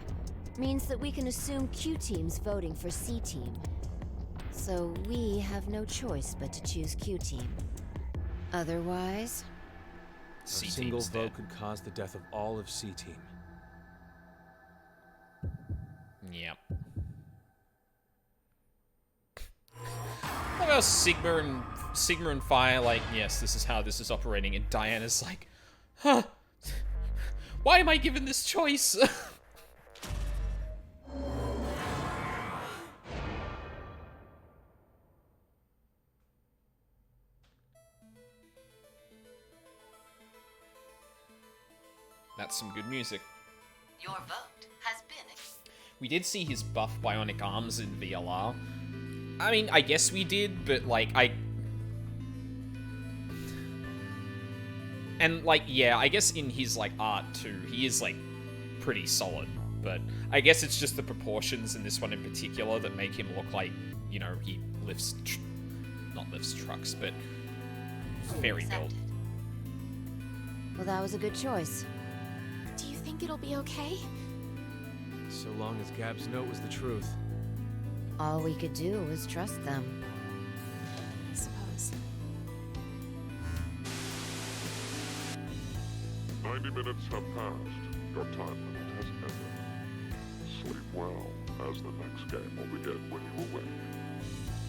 means that we can assume Q Team's voting for C Team. So we have no choice but to choose Q Team. Otherwise, A single vote could cause the death of all of C Team. Yep. What about Sigma and Fire? Like, yes, this is how this is operating, and Diana's like, huh? Why am I given this choice? That's some good music. Your vote has been. We did see his buff bionic arms in VLR. I mean, I guess we did, but like, and like, yeah, I guess in his like art too, he is like pretty solid. But I guess it's just the proportions in this one in particular that make him look like, you know, he lifts, not lifts trucks, but ferry build. well, that was a good choice. Do you think it'll be okay? So long as Gab's note was the truth. All we could do was trust them. I suppose. 90 minutes have passed. Your time limit has ended. Sleep well, as the next game will begin when you awake.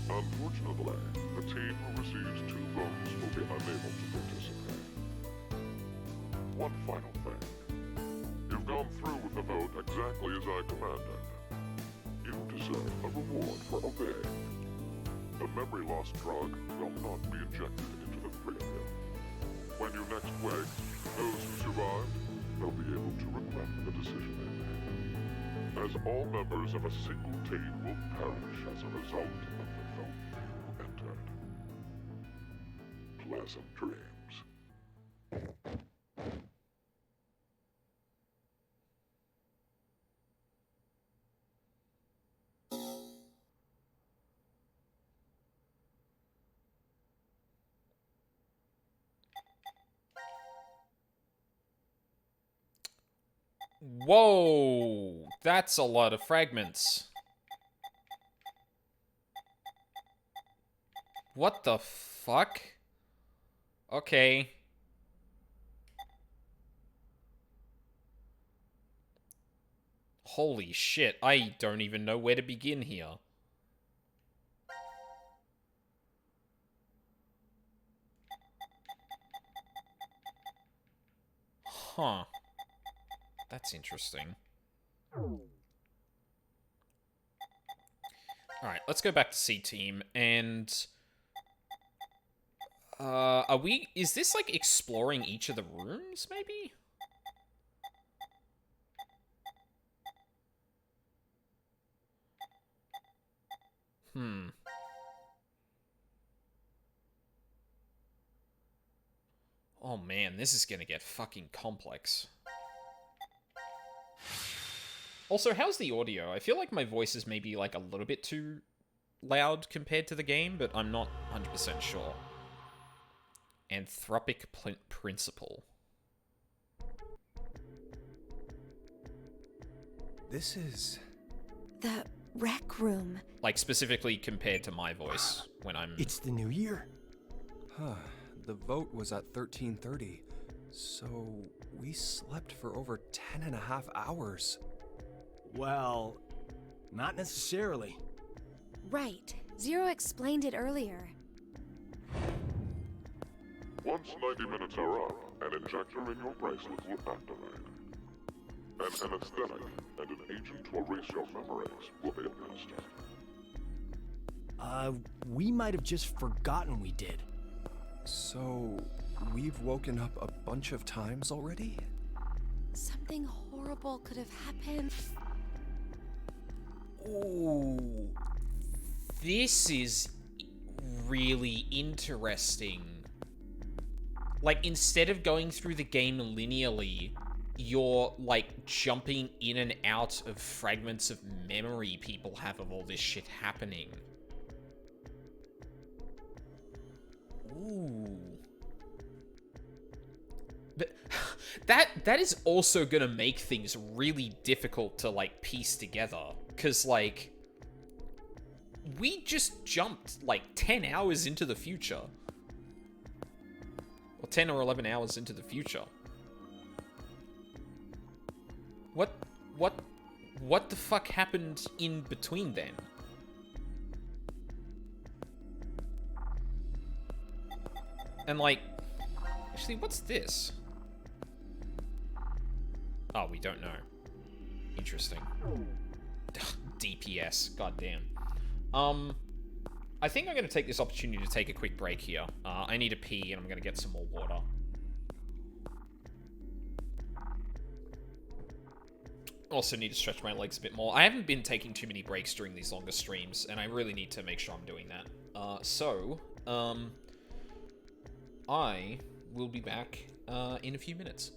Unfortunately, the team who receives 2 votes will be unable to participate. One final thing. You've gone through with the vote exactly as I commanded. You deserve a reward for obeying. The memory loss drug will not be injected into the 3 of you. When you next wake, those who survived will be able to regret the decision they made. As all members of a single team will perish as a result of the vote you entered. Pleasant dreams. Whoa, that's a lot of fragments. What the fuck? Okay. Holy shit, I don't even know where to begin here. Huh. That's interesting. Alright, let's go back to C-Team, and... is this, like, exploring each of the rooms, maybe? Oh man, this is gonna get fucking complex. Also, how's the audio? I feel like my voice is maybe like a little bit too loud compared to the game, but I'm not 100% sure. Anthropic principle. This is... The rec room. Like, specifically compared to my voice when I'm... It's the new year. Huh. The vote was at 13:30, so we slept for over 10.5 hours. Well, not necessarily. Right. Zero explained it earlier. Once 90 minutes are up, an injector in your bracelet will activate. An anesthetic and an agent to erase your memories will be administered. We might have just forgotten we did. So, we've woken up a bunch of times already? Something horrible could have happened. Ooh. This is really interesting. Like, instead of going through the game linearly, you're, like, jumping in and out of fragments of memory people have of all this shit happening. Ooh. But that is also gonna make things really difficult to, like, piece together. Because, like, we just jumped, like, 10 hours into the future. Or 10 or 11 hours into the future. What the fuck happened in between then? And, like, actually, what's this? Oh, we don't know. Interesting. DPS, goddamn. I think I'm gonna take this opportunity to take a quick break here. I need a pee, and I'm gonna get some more water. Also need to stretch my legs a bit more. I haven't been taking too many breaks during these longer streams, and I really need to make sure I'm doing that. I will be back in a few minutes.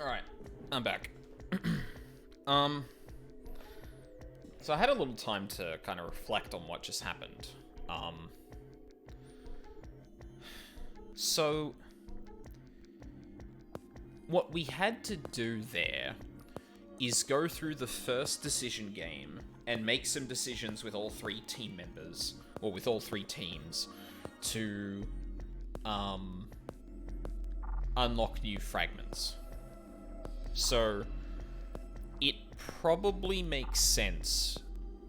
Alright, I'm back. So I had a little time to kind of reflect on what just happened. So what we had to do there is go through the first decision game and make some decisions with all 3 team members, or with all 3 teams, to unlock new fragments. So it probably makes sense.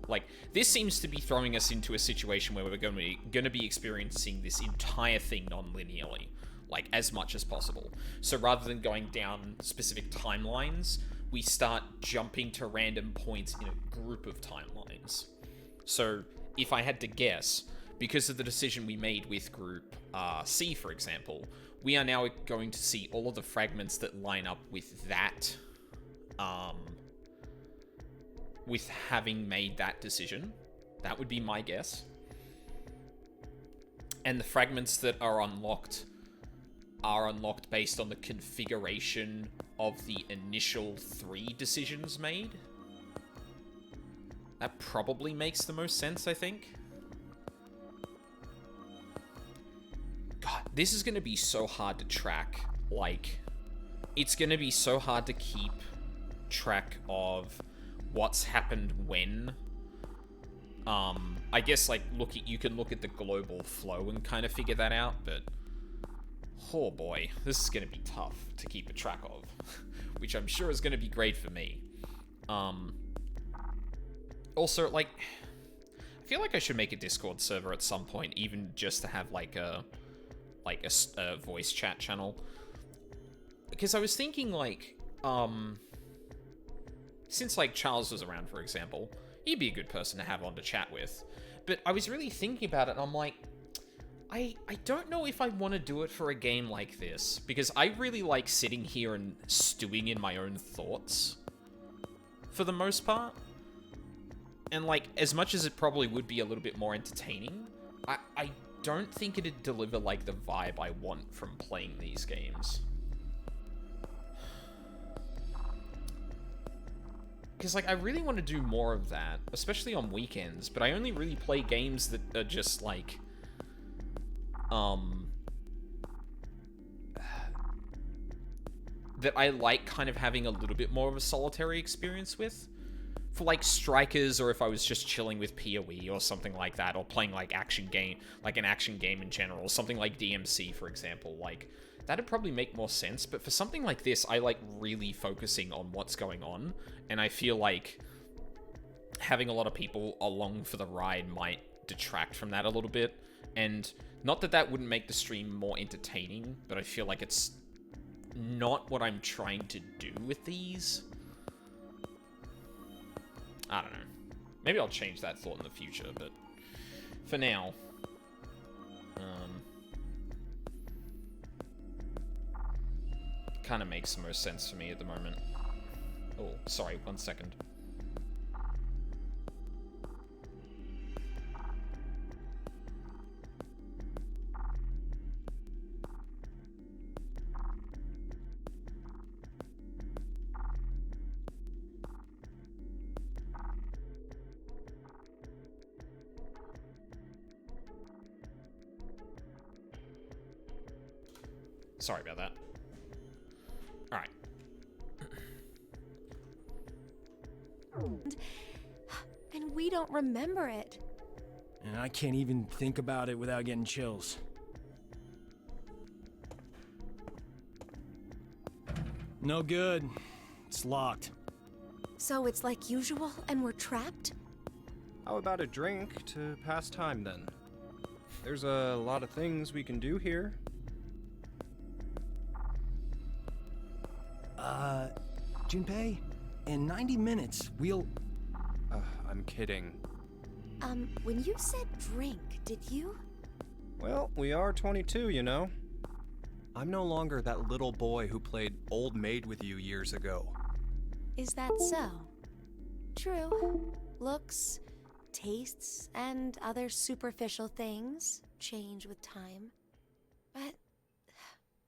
Like, this seems to be throwing us into a situation where we're going to be experiencing this entire thing non-linearly, like, as much as possible. So rather than going down specific timelines, we start jumping to random points in a group of timelines. So if I had to guess, because of the decision we made with group C, for example, we are now going to see all of the fragments that line up with that, with having made that decision. That would be my guess. And the fragments that are unlocked based on the configuration of the initial 3 decisions made. That probably makes the most sense, I think. God, this is going to be so hard to track. Like, it's going to be so hard to keep track of what's happened when. I guess, like, you can look at the global flow and kind of figure that out, but oh boy, this is going to be tough to keep a track of, which I'm sure is going to be great for me. Also, like, I feel like I should make a Discord server at some point, even just to have like a voice chat channel, because I was thinking, like, since, like, Charles was around, for example, he'd be a good person to have on to chat with. But I was really thinking about it, and I'm like, I don't know if I want to do it for a game like this, because I really like sitting here and stewing in my own thoughts, for the most part. And, like, as much as it probably would be a little bit more entertaining, I don't think it'd deliver, like, the vibe I want from playing these games. Because, like, I really want to do more of that, especially on weekends, but I only really play games that are just, like, that I like kind of having a little bit more of a solitary experience with. For, like, Strikers, or if I was just chilling with PoE or something like that, or playing, like, an action game in general, something like DMC, for example, like, that'd probably make more sense. But for something like this, I like really focusing on what's going on, and I feel like having a lot of people along for the ride might detract from that a little bit. And not that that wouldn't make the stream more entertaining, but I feel like it's not what I'm trying to do with these. I don't know. Maybe I'll change that thought in the future, but for now, kind of makes the most sense for me at the moment. Oh, sorry, 1 second. Sorry about that. Alright. And we don't remember it. And I can't even think about it without getting chills. No good. It's locked. So it's like usual and we're trapped? How about a drink to pass time, then? There's a lot of things we can do here. Junpei, in 90 minutes, we'll... I'm kidding. When you said drink, did you? Well, we are 22, you know. I'm no longer that little boy who played Old Maid with you years ago. Is that so? True. Looks, tastes, and other superficial things change with time. But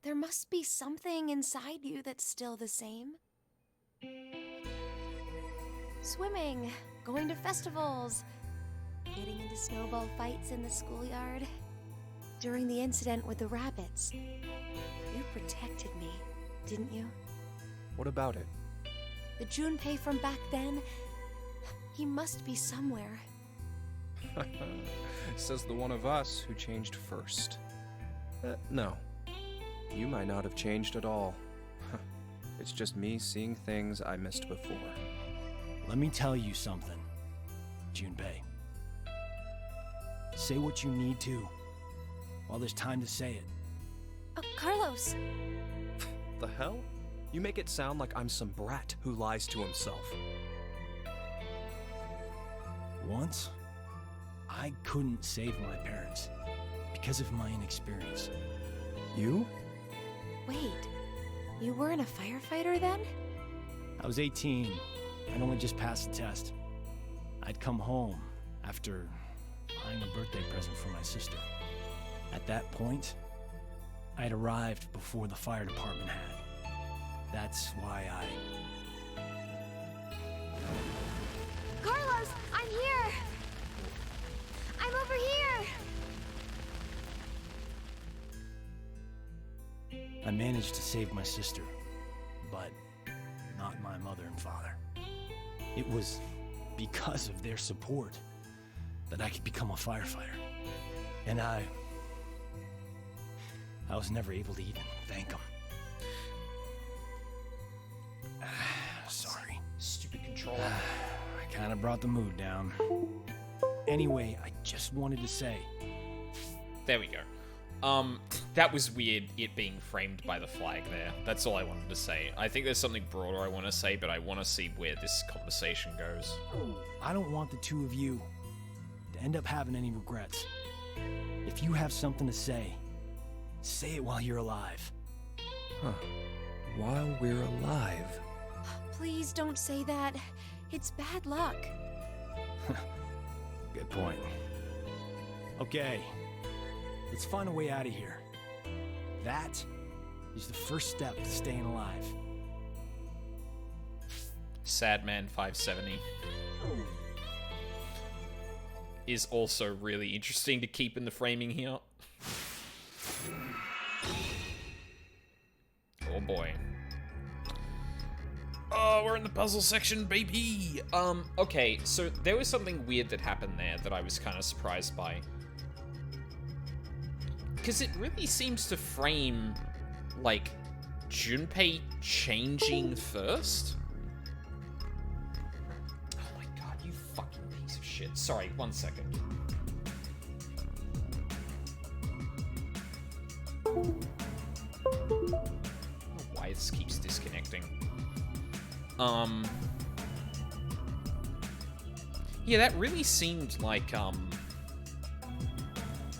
There must be something inside you that's still the same. Swimming, going to festivals, getting into snowball fights in the schoolyard. During the incident with the rabbits, you protected me, didn't you? What about it? The Junpei from back then, he must be somewhere. Says the one of us who changed first. No. You might not have changed at all. It's just me seeing things I missed before. Let me tell you something, Junpei. Say what you need to, while there's time to say it. Oh, Carlos! The hell? You make it sound like I'm some brat who lies to himself. Once, I couldn't save my parents because of my inexperience. You? Wait, you weren't a firefighter then? I was 18. I'd only just passed the test. I'd come home after buying a birthday present for my sister. At that point, I'd arrived before the fire department had. That's why Carlos, I'm here! I'm over here! I managed to save my sister, but not my mother and father. It was because of their support that I could become a firefighter. And I was never able to even thank them. Sorry. Stupid controller. I kind of brought the mood down. Anyway, I just wanted to say... There we go. That was weird, it being framed by the flag there. That's all I wanted to say. I think there's something broader I want to say, but I want to see where this conversation goes. I don't want the two of you to end up having any regrets. If you have something to say it while you're alive. Huh. While we're alive. Please don't say that. It's bad luck. Good point. Okay, let's find a way out of here. That is the first step to staying alive. Sadman 570 is also really interesting to keep in the framing here. Oh boy. Oh, we're in the puzzle section, baby! Okay, so there was something weird that happened there that I was kind of surprised by. Because it really seems to frame, like, Junpei changing first? Oh my god, you fucking piece of shit. Sorry, 1 second. I don't know why this keeps disconnecting. Yeah, that really seemed like,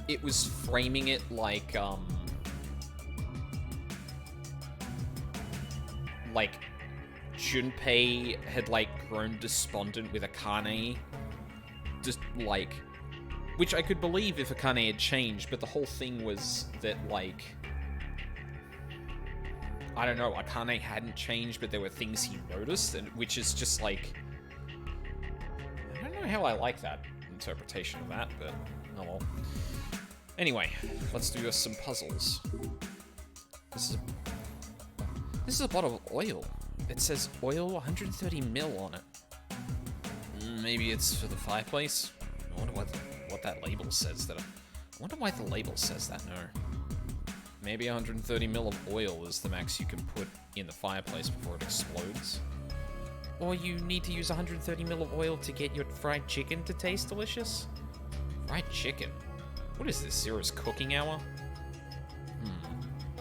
it was framing it like Junpei had, like, grown despondent with Akane. Just, like, which I could believe if Akane had changed, but the whole thing was that, like, I don't know, Akane hadn't changed, but there were things he noticed, and which is just, like, I don't know how I like that interpretation of that, but oh well. Anyway, let's do some puzzles. This is a bottle of oil. It says oil 130 ml on it. Maybe it's for the fireplace? I wonder what that label says. I wonder why the label says that, no. Maybe 130 ml of oil is the max you can put in the fireplace before it explodes. Or you need to use 130 ml of oil to get your fried chicken to taste delicious? Fried chicken? What is this, Zero's cooking hour?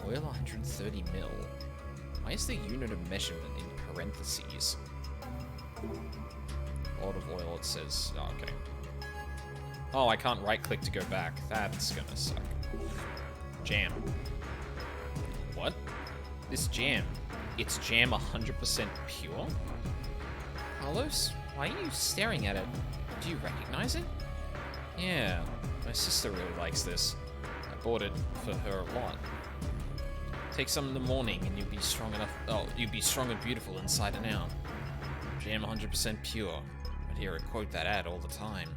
Oil 130 ml. Why is the unit of measurement in parentheses? A lot of oil, it says. Oh, okay. Oh, I can't right-click to go back. That's gonna suck. Jam. What? This jam. It's jam 100% pure? Carlos, why are you staring at it? Do you recognize it? Yeah, my sister really likes this. I bought it for her a lot. Take some in the morning and you'll be strong enough. Oh, you'll be strong and beautiful inside and out. Jam 100% pure. I'd hear it quote that ad all the time.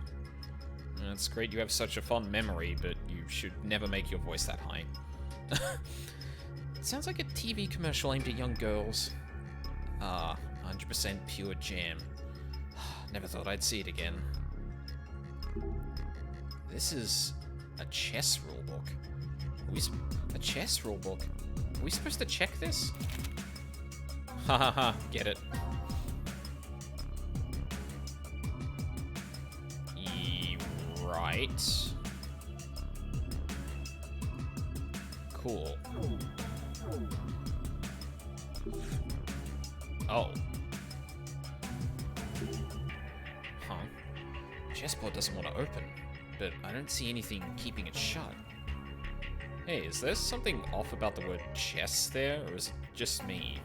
It's great you have such a fond memory, but you should never make your voice that high. It sounds like a TV commercial aimed at young girls. 100% pure jam. Never thought I'd see it again. This is a chess rulebook. A chess rulebook? Are we supposed to check this? Ha ha ha, get it. Right. Cool. Oh. Huh. Chessboard doesn't want to open, but I don't see anything keeping it shut. Hey, is there something off about the word chess there, or is it just me?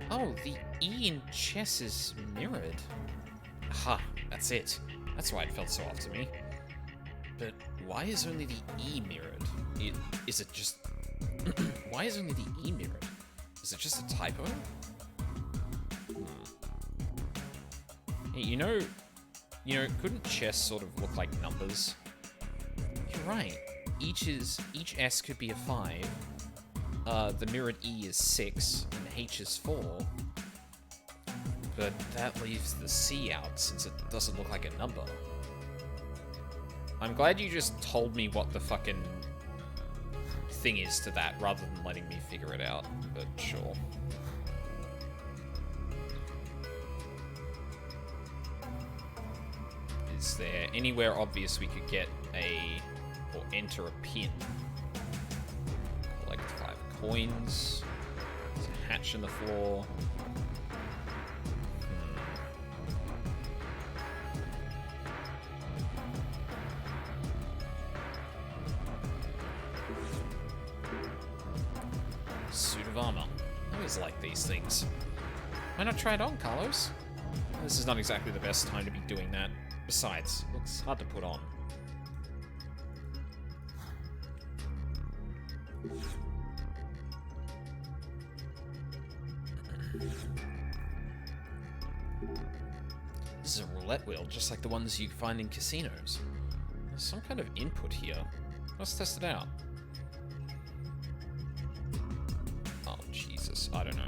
Oh, the E in chess is mirrored. Aha, that's it. That's why it felt so off to me. But why is only the E mirrored? Is it just... Why is only the E mirrored? Is it just a typo? Hey, you know, couldn't chess sort of look like numbers? You're right. Each S could be a 5. The mirrored E is 6, and H is 4. But that leaves the C out, since it doesn't look like a number. I'm glad you just told me what the fucking thing is to that, rather than letting me figure it out, but sure. Is there anywhere obvious we could get or enter a pin? Collect 5 coins. There's a hatch in the floor. Suit of armor. I always like these things. Why not try it on, Carlos? This is not exactly the best time to be doing that. Besides, it looks hard to put on. This is a roulette wheel, just like the ones you find in casinos. There's some kind of input here. Let's test it out. Oh, Jesus. I don't know.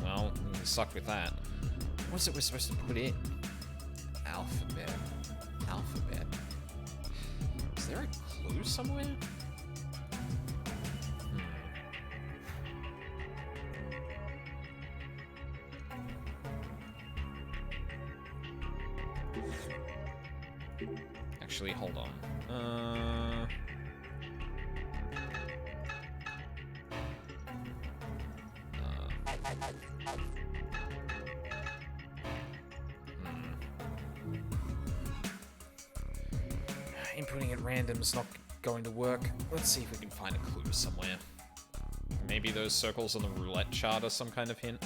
Well, we sucked with that. What is it we're supposed to put in? Alphabet. Alphabet. Is there a clue somewhere? Actually, hold on. Inputting at random is not going to work. Let's see if we can find a clue somewhere. Maybe those circles on the roulette chart are some kind of hint.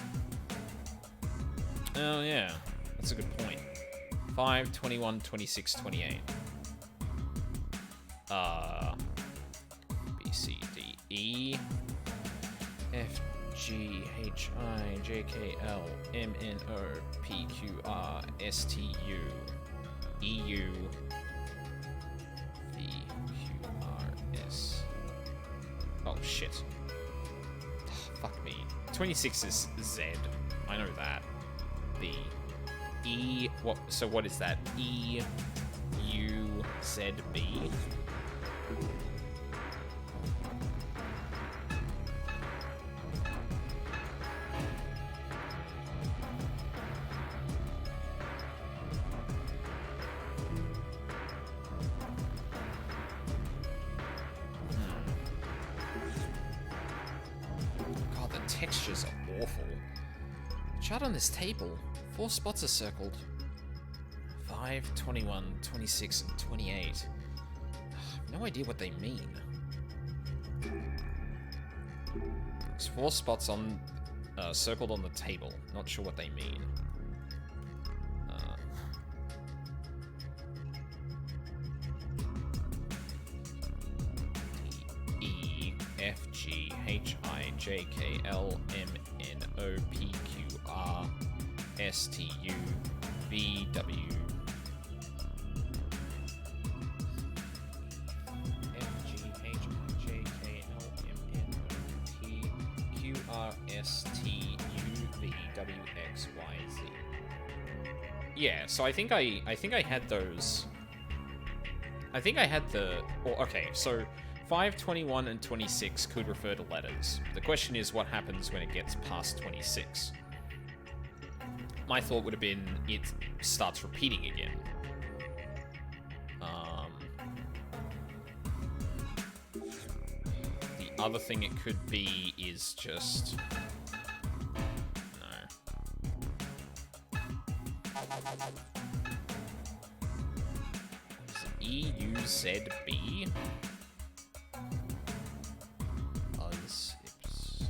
Oh yeah, that's a good point. 5, 21, 26, 28. B, C, D, E, F, G, H, I, J, K, L, M, N, O, P, Q, R, S, T, U, E, U, V, Q, R, S. Oh, shit. Fuck me. 26 is Z. I know that. B. E, what, so what is that? E, U, Z, B? God, the textures are awful. The chart on this table. 4 spots are circled. 5, 21, 26, and 28. I have no idea what they mean. There's 4 spots on circled on the table. Not sure what they mean. E, F, G, H, I, J, K, L, M, N, O, P, Q, R, S, T, U, V, W, F, G, H, I, J, K, L, M, N, O, P, Q, R, S, T, U, V, W, X, Y, Z. Yeah, so I think I had those. I think I had the... Well, okay, so 5, 21, and 26 could refer to letters. The question is what happens when it gets past 26. My thought would have been it starts repeating again. The other thing it could be is just... E-U-Z-B? Uz, Ips,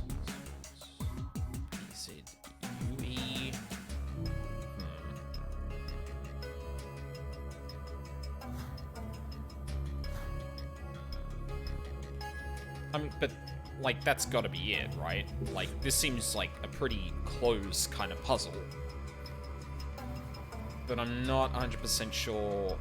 E-Z-U-E... I mean, but, like, that's gotta be it, right? Like, this seems like a pretty close kind of puzzle. But I'm not 100% sure...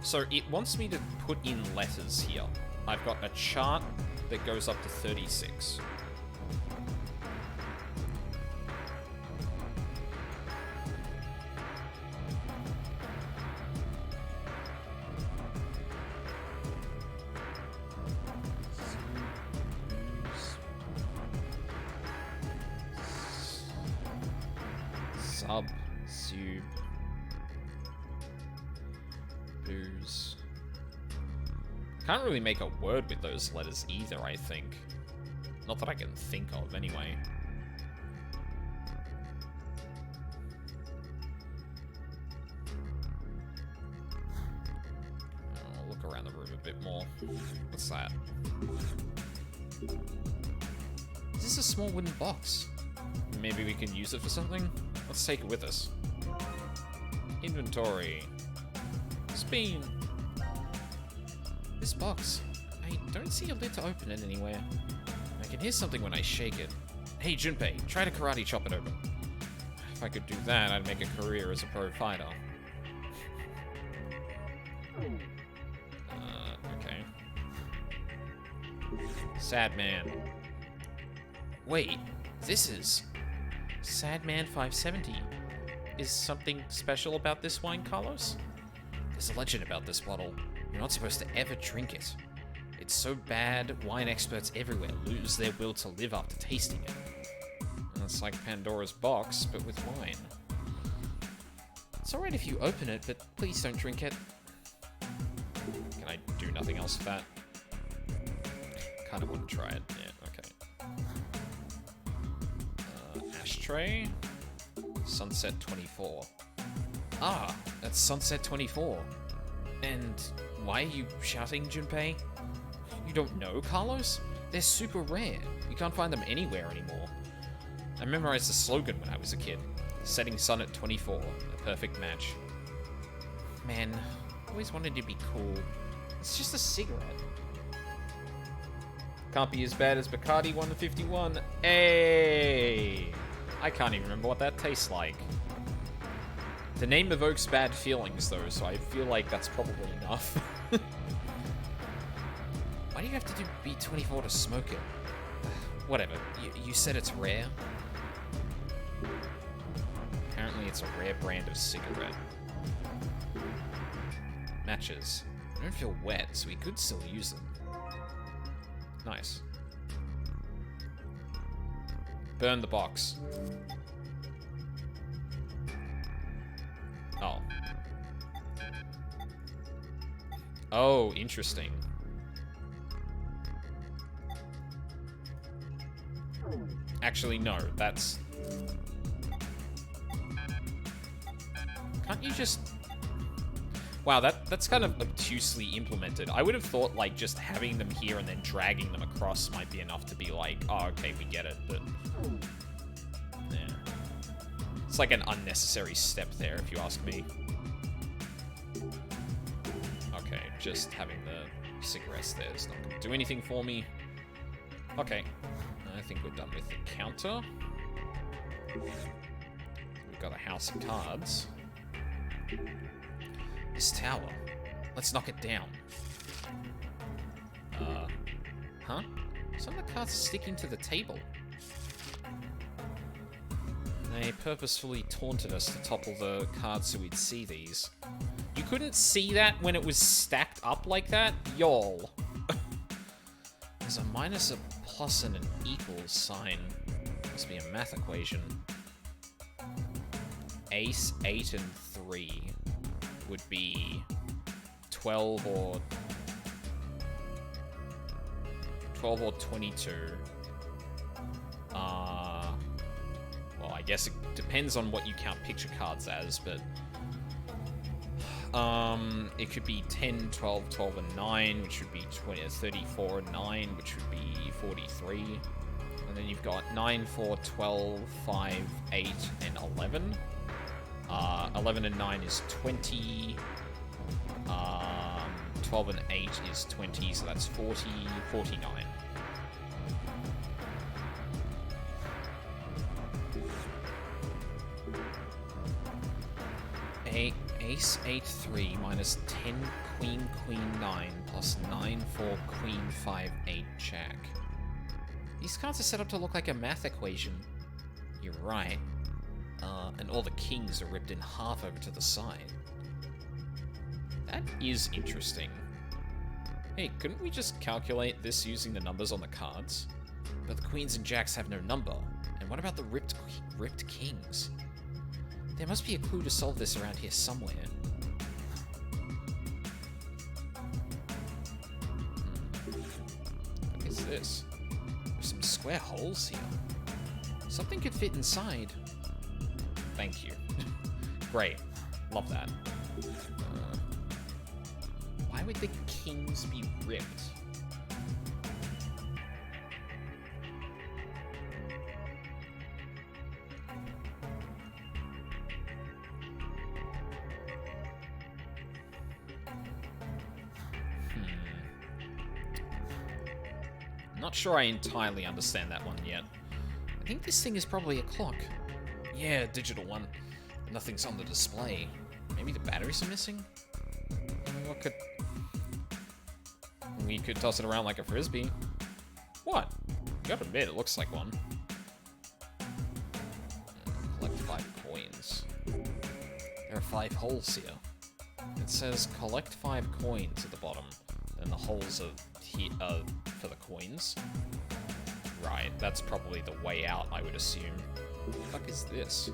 So it wants me to put in letters here. I've got a chart that goes up to 36. Sub, sub, booze. Can't really make a word with those letters either, I think. Not that I can think of, anyway. I'll look around the room a bit more. What's that? Is this a small wooden box? Maybe we can use it for something? Let's take it with us. Inventory. Spin. This box. I don't see a lid to open it anywhere. I can hear something when I shake it. Hey, Junpei, try to karate chop it open. If I could do that, I'd make a career as a pro fighter. Okay. Sad man. Wait, this is... Sad Man 570. Is something special about this wine, Carlos? There's a legend about this bottle. You're not supposed to ever drink it. It's so bad, wine experts everywhere lose their will to live after tasting it. And it's like Pandora's box, but with wine. It's alright if you open it, but please don't drink it. Can I do nothing else with that? Kind of want to try it. Yeah, okay. Ashtray. Sunset 24. Ah, that's Sunset 24. And why are you shouting, Junpei? You don't know, Carlos? They're super rare. You can't find them anywhere anymore. I memorized the slogan when I was a kid. Setting sun at 24. A perfect match. Man, I always wanted to be cool. It's just a cigarette. Can't be as bad as Bacardi 151. Hey! I can't even remember what that tastes like. The name evokes bad feelings, though, so I feel like that's probably enough. Why do you have to be 24 to smoke it? Whatever. You said it's rare? Apparently it's a rare brand of cigarette. Matches. I don't feel wet, so we could still use them. Nice. Burn the box. Oh. Oh, interesting. Actually, no, that's... Can't you just... Wow, that's kind of obtusely implemented. I would have thought, like, just having them here and then dragging them across might be enough to be like, oh, okay, we get it, but... Yeah. It's like an unnecessary step there, if you ask me. Okay, just having the cigarettes there is not going to do anything for me. Okay, I think we're done with the counter. We've got a house of cards. This tower. Let's knock it down. Huh? Some of the cards are sticking to the table. They purposefully taunted us to topple the cards so we'd see these. You couldn't see that when it was stacked up like that? Y'all. There's a minus, a plus, and an equals sign. Must be a math equation. Ace, 8, and 3 would be 12 or 22. Well, I guess it depends on what you count picture cards as, but it could be 10, 12, 12, and 9, which would be 34 and 9, which would be 43. And then you've got 9, 4, 12, 5, 8, and 11. 11 and 9 is 20. 12 and 8 is 20, so that's 40, 49. Ace 8 3 minus 10 Queen Queen 9 plus 9 4 Queen 5 8 Jack. These cards are set up to look like a math equation. You're right. And all the kings are ripped in half over to the side. That is interesting. Hey, couldn't we just calculate this using the numbers on the cards? But the queens and jacks have no number. And what about the ripped kings? There must be a clue to solve this around here somewhere. What is this? There's some square holes here. Something could fit inside. Thank you. Great. Love that. Why would the kings be ripped? Not sure I entirely understand that one yet. I think this thing is probably a clock. Yeah, a digital one. But nothing's on the display. Maybe the batteries are missing? What could... We could toss it around like a frisbee. What? You gotta admit, it looks like one. Collect 5 coins. There are 5 holes here. It says collect 5 coins at the bottom. And the holes are here for the coins. Right, that's probably the way out, I would assume. What the fuck is this?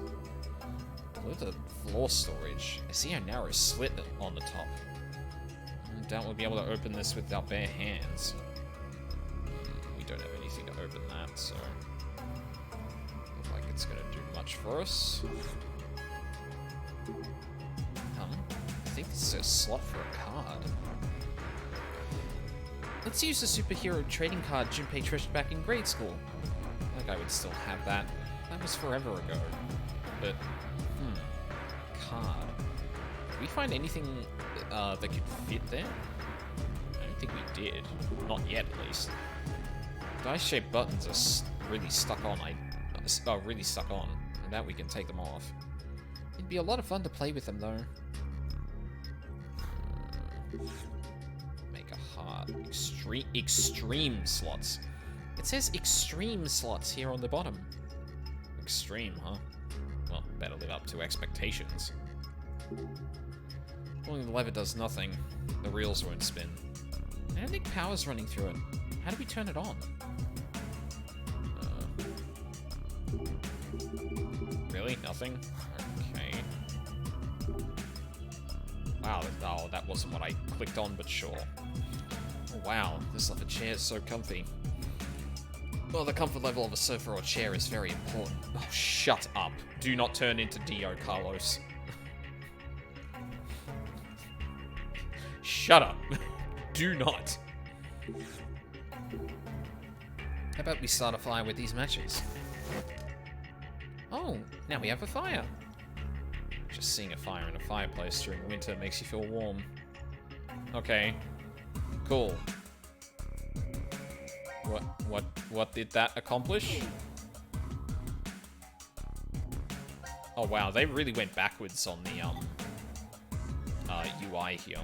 Clear the floor storage. I see a narrow slit on the top. I doubt we'll be able to open this with our bare hands. We don't have anything to open that, so... Looks like it's gonna do much for us. I think this is a slot for a card. Let's use the superhero trading card Junpei treasured back in grade school. I think I would still have that. That was forever ago. But, card. Did we find anything that could fit there? I don't think we did. Not yet, at least. Dice-shaped buttons are really stuck on. Really stuck on. And that we can take them off. It'd be a lot of fun to play with them, though. Make a heart. Extreme slots. It says extreme slots here on the bottom. Extreme, huh? Well, better live up to expectations. Pulling the lever does nothing. The reels won't spin. I don't think power's running through it. How do we turn it on? Really? Nothing? Okay. Wow, oh, that wasn't what I clicked on, but sure. Oh, wow, this leather chair is so comfy. Well, the comfort level of a sofa or chair is very important. Oh, shut up. Do not turn into Dio, Carlos. Shut up. Do not. How about we start a fire with these matches? Oh, now we have a fire. Just seeing a fire in a fireplace during winter makes you feel warm. Okay. Cool. What did that accomplish? Oh wow, they really went backwards on the UI here.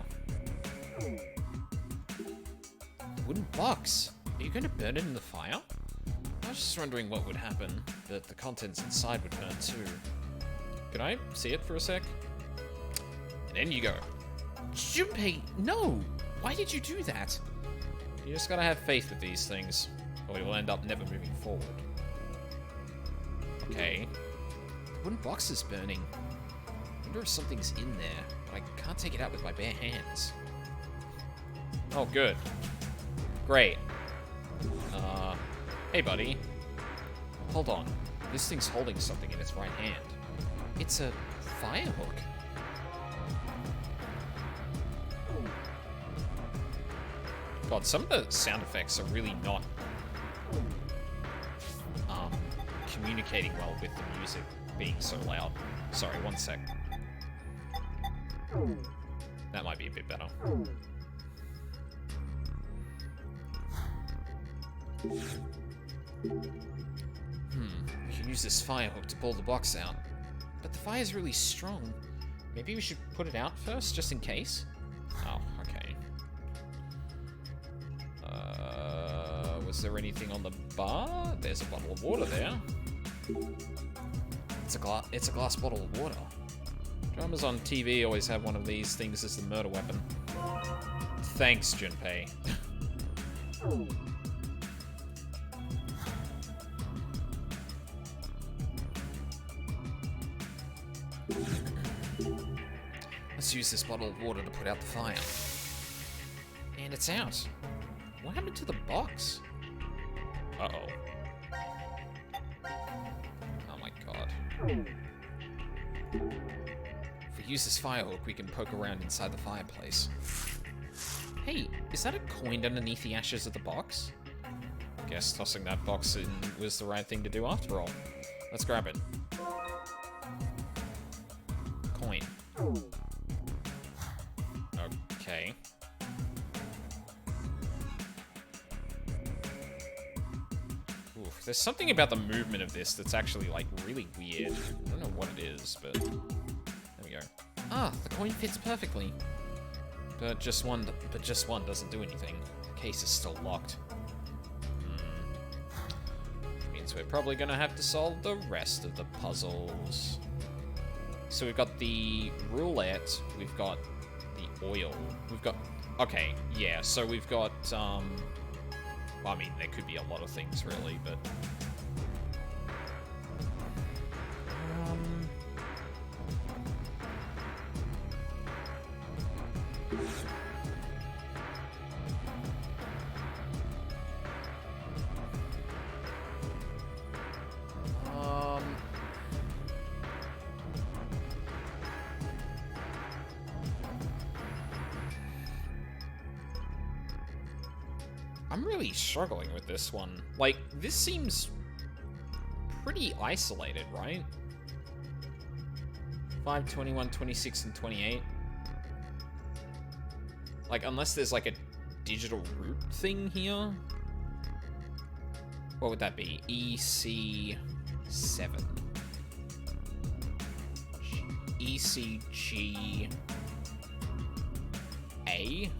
The wooden box. Are you going to burn it in the fire? I was just wondering what would happen, that the contents inside would burn too. Can I see it for a sec? And in you go. Junpei, no! Why did you do that? You just gotta have faith with these things, or we will end up never moving forward. Okay. The wooden box is burning. I wonder if something's in there, but I can't take it out with my bare hands. Oh, good. Great. Hey, buddy. Hold on. This thing's holding something in its right hand. It's a fire hook. God, some of the sound effects are really not communicating well with the music being so loud. Sorry, one sec. That might be a bit better. We can use this fire hook to pull the box out. But the fire's really strong. Maybe we should put it out first, just in case? Oh, okay. Was there anything on the bar? There's a bottle of water there. It's a glass bottle of water. Dramas on TV always have one of these things as the murder weapon. Thanks, Junpei. Let's use this bottle of water to put out the fire. And it's out. What happened to the box? Uh-oh. Oh my god. If we use this fire hook, we can poke around inside the fireplace. Hey, is that a coin underneath the ashes of the box? Guess tossing that box in was the right thing to do after all. Let's grab it. Coin. Okay. Oof, there's something about the movement of this that's actually, like, really weird. I don't know what it is, but... There we go. Ah, the coin fits perfectly. But just one doesn't do anything. The case is still locked. Means we're probably gonna have to solve the rest of the puzzles. So we've got the roulette, we've got the oil, we've got... Okay, yeah, so we've got, well, I mean, there could be a lot of things, really, but... I'm really struggling with this one. Like, this seems pretty isolated, right? 5, 21, 26, and 28. Like, unless there's like a digital root thing here. What would that be? EC7. ECG A?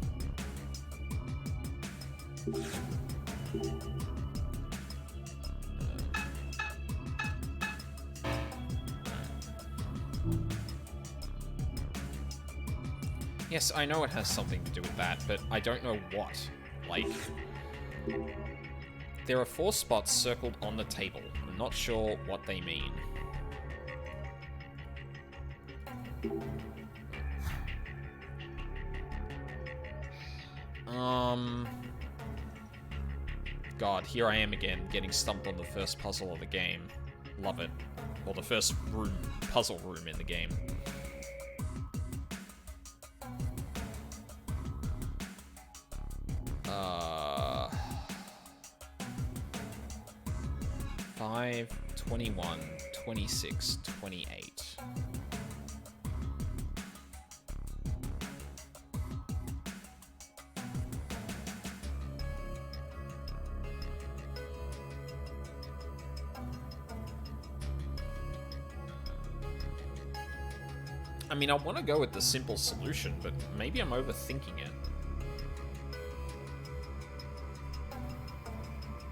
Yes, I know it has something to do with that, but I don't know what. Like, there are 4 spots circled on the table. I'm not sure what they mean. God, here I am again, getting stumped on the first puzzle of the game. Love it. Or the first room, puzzle room in the game. 5, 21, 26, 28. I mean, I want to go with the simple solution, but maybe I'm overthinking it.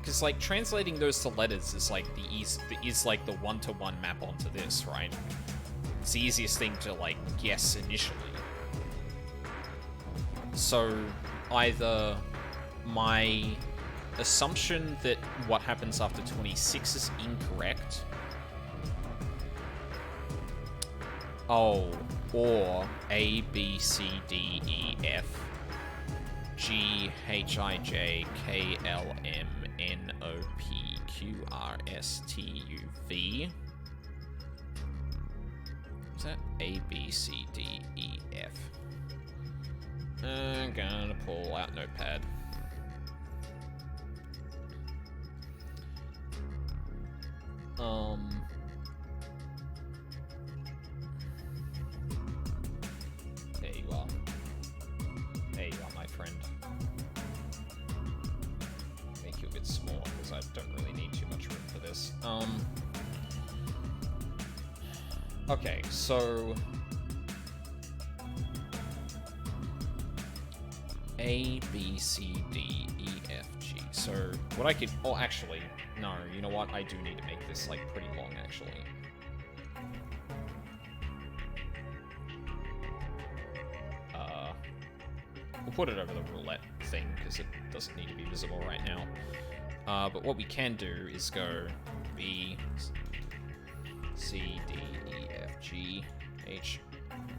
Because, like, translating those to letters is like the one-to-one map onto this, right? It's the easiest thing to, like, guess initially. So, either my assumption that what happens after 26 is incorrect. Oh, or A, B, C, D, E, F, G, H, I, J, K, L, M, N, O, P, Q, R, S, T, U, V. Is that A, B, C, D, E, F? I'm gonna pull out Notepad. There you are. There you are, my friend. Make you a bit small, because I don't really need too much room for this. Okay, so... A, B, C, D, E, F, G. So, what I could... Oh, actually, no, you know what? I do need to make this, like, pretty long, actually. We'll put it over the roulette thing, because it doesn't need to be visible right now. But what we can do is go B, C, D, E, F, G, H,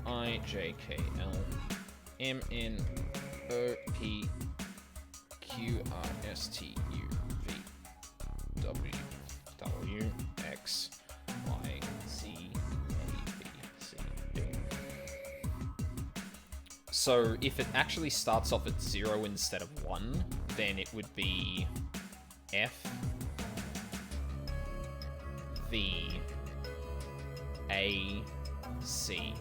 I, J, K, L, M, N, O, P, Q, R, S, T, U, V, W, W, X, Y, Z, A, B, C, D. So if it actually starts off at 0 instead of 1, then it would be F, V, A, C.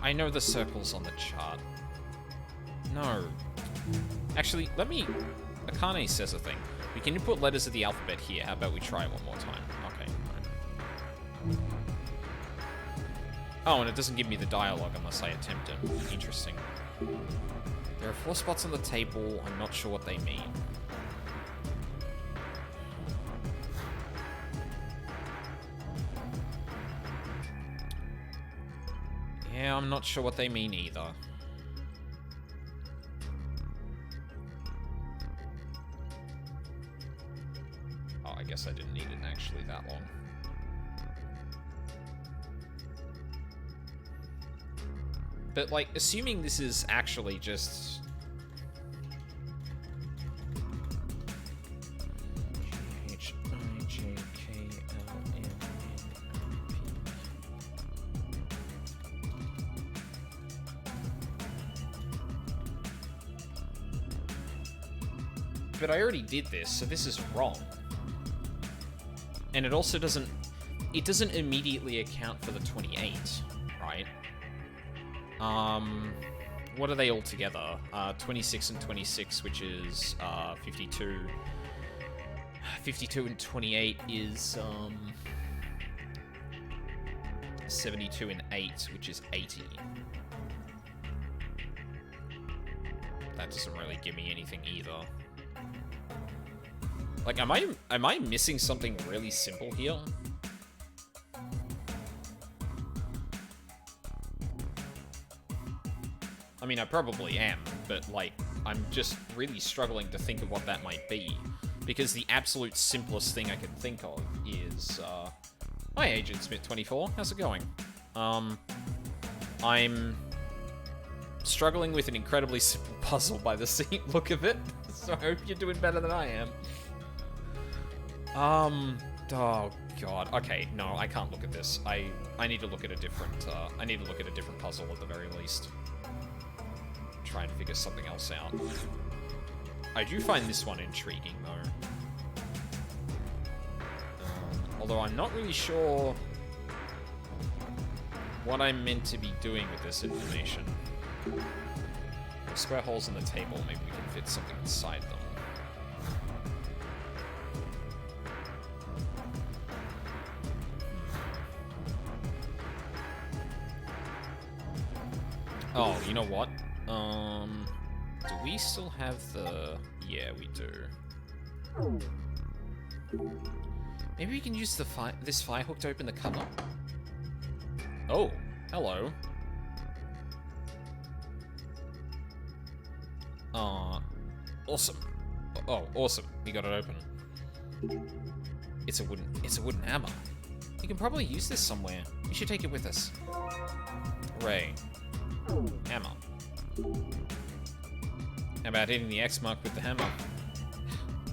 I know the circles on the chart. No. Actually, let me... Akane says a thing. We can input letters of the alphabet here. How about we try it one more time? Okay. Fine. Oh, and it doesn't give me the dialogue unless I attempt it. Interesting. There are 4 spots on the table. I'm not sure what they mean. Yeah, I'm not sure what they mean either. Oh, I guess I didn't need it actually that long. But, like, assuming this is actually just... But I already did this, so this is wrong. And it also doesn't... It doesn't immediately account for the 28, right? What are they all together? 26 and 26, which is 52. 52 and 28 is 72 and 8, which is 80. That doesn't really give me anything either. Like, am I missing something really simple here? I mean, I probably am, but, like, I'm just really struggling to think of what that might be. Because the absolute simplest thing I can think of is, Hi, Agent Smith 24. How's it going? I'm struggling with an incredibly simple puzzle by the look of it, so I hope you're doing better than I am. Oh god. Okay, no, I can't look at this. I need to look at a different. I need to look at a different puzzle at the very least. Try and figure something else out. I do find this one intriguing though. Although I'm not really sure what I'm meant to be doing with this information. Square holes in the table, maybe we can fit something inside them. Oh, you know what? Do we still have the... Yeah, we do. Maybe we can use the this fire hook to open the cover. Oh, hello. Awesome. Oh, awesome. We got it open. It's a wooden hammer. You can probably use this somewhere. We should take it with us. Hooray. Hammer. How about hitting the X mark with the hammer?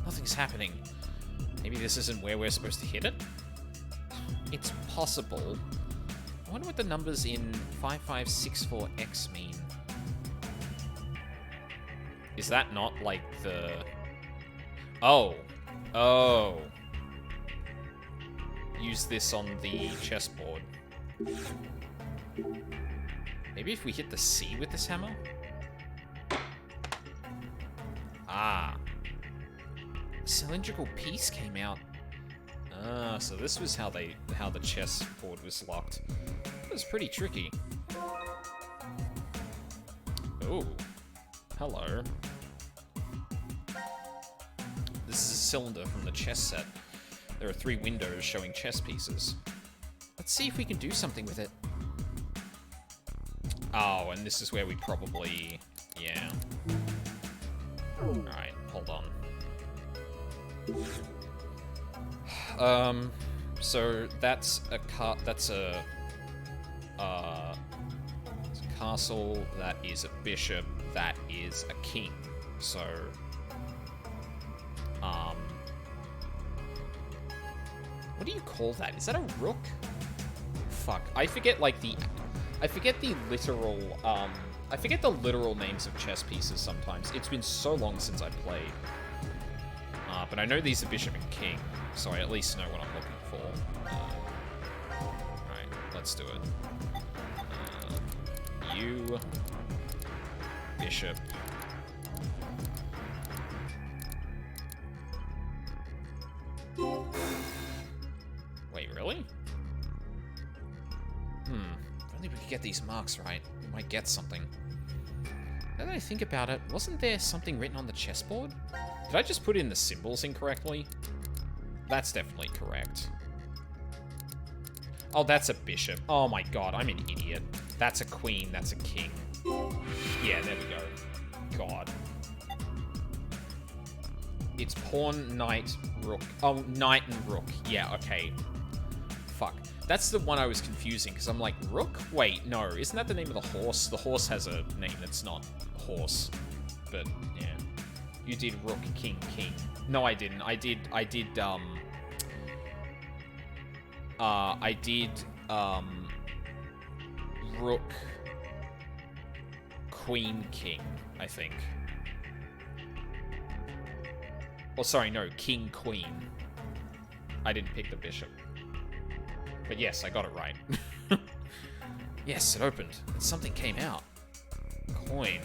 Nothing's happening. Maybe this isn't where we're supposed to hit it? It's possible. I wonder what the numbers in 5564X mean. Is that not like the... Oh. Oh. Use this on the chessboard. Maybe if we hit the C with this hammer? Ah. A cylindrical piece came out. Ah, so this was how the chessboard was locked. It was pretty tricky. Oh. Hello. This is a cylinder from the chess set. There are 3 windows showing chess pieces. Let's see if we can do something with it. Oh, and this is where we probably... Yeah. Alright, hold on. So that's a castle, that is a bishop, that is a king. So, what do you call that? Is that a rook? Fuck, I forget the literal, I forget the literal names of chess pieces sometimes. It's been so long since I played. But I know these are bishop and king, so I at least know what I'm looking for. Alright, let's do it. You... Bishop... Wait, really? If only we could get these marks right, we might get something. Now that I think about it, wasn't there something written on the chessboard? Did I just put in the symbols incorrectly? That's definitely correct. Oh, that's a bishop. Oh my god, I'm an idiot. That's a queen, that's a king. Yeah, there we go. God. It's pawn, knight, rook. Oh, knight and rook. Yeah, okay. Fuck. That's the one I was confusing, because I'm like, rook? Wait, no, isn't that the name of the horse? The horse has a name that's not horse. But, yeah. You did rook, king, king. No, I didn't. I did, rook, queen, king, I think. Oh, sorry, no, king, queen. I didn't pick the bishop. But yes, I got it right. Yes, it opened, and something came out. Coin,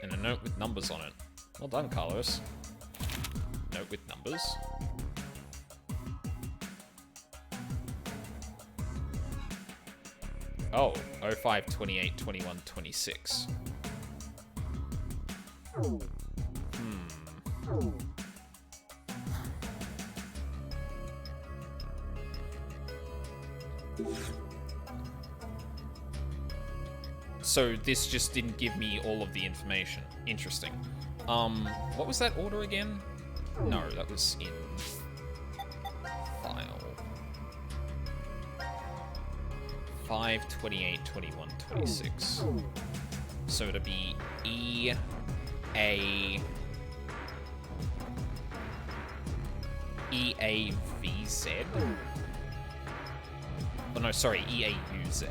and a note with numbers on it. Well done, Carlos. Note with numbers. Oh, 05, 28, 21, 26. So this just didn't give me all of the information. Interesting. What was that order again? No, that was in file. 5, 28, 21, 26. So it'd be E, A, V, EAVZ? Oh no, sorry, EAUZ.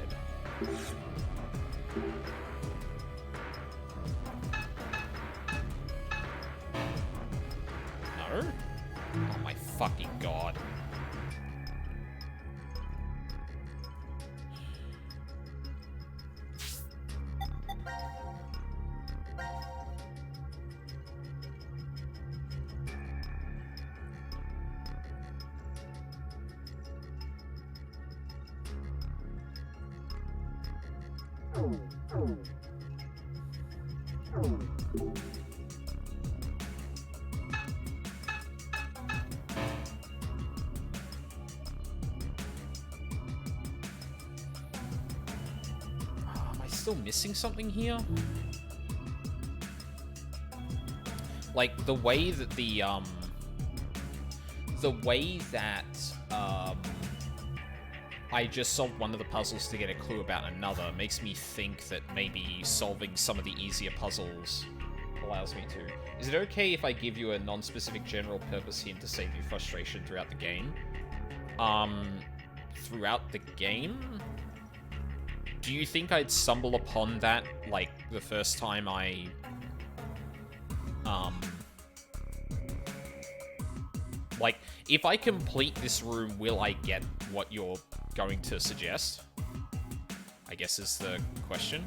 No? Oh my fucking god. Am I still missing something here? Like, the way that I just solved one of the puzzles to get a clue about another makes me think that maybe solving some of the easier puzzles allows me to. Is it okay if I give you a non-specific general purpose hint to save you frustration throughout the game? Throughout the game? Do you think I'd stumble upon that, like, the first time I, like, if I complete this room, will I get what you're going to suggest? I guess is the question.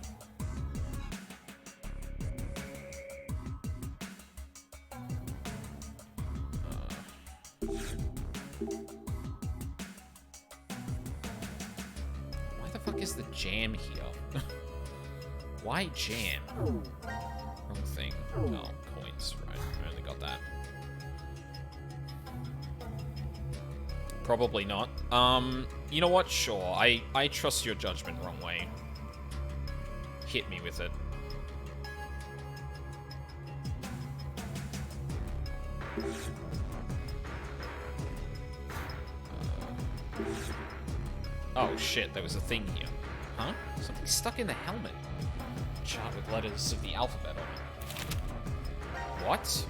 Why the fuck is the jam here? Why jam? Wrong thing. Oh, coins. Right, I only got that. Probably not. You know what? Sure. I trust your judgment wrong way. Hit me with it. Oh shit, there was a thing here. Huh? Something stuck in the helmet. Chart with letters of the alphabet on it. What?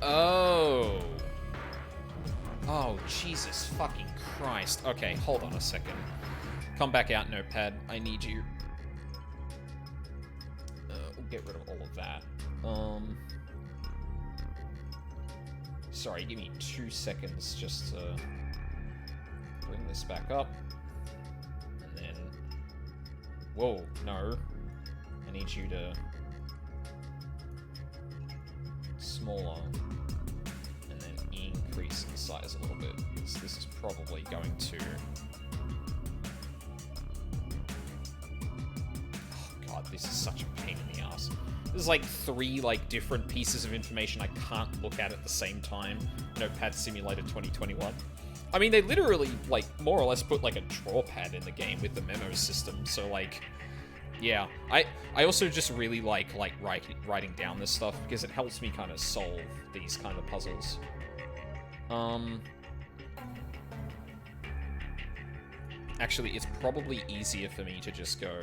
Oh. Oh, Jesus fucking Christ. Okay, hold on a second. Come back out, notepad. I need you. We'll get rid of all of that. Sorry, give me 2 seconds just to bring this back up. And then... Whoa, no. I need you to... Smaller. And then increase in size a little bit. Because this is probably going to... Oh god, this is such a pain in the ass. There's like 3 like different pieces of information I can't look at the same time. Notepad Simulator 2021. I mean, they literally, like, more or less put, like, a draw pad in the game with the memo system, so, like, yeah. I also just really like writing down this stuff, because it helps me kind of solve these kind of puzzles. Actually, it's probably easier for me to just go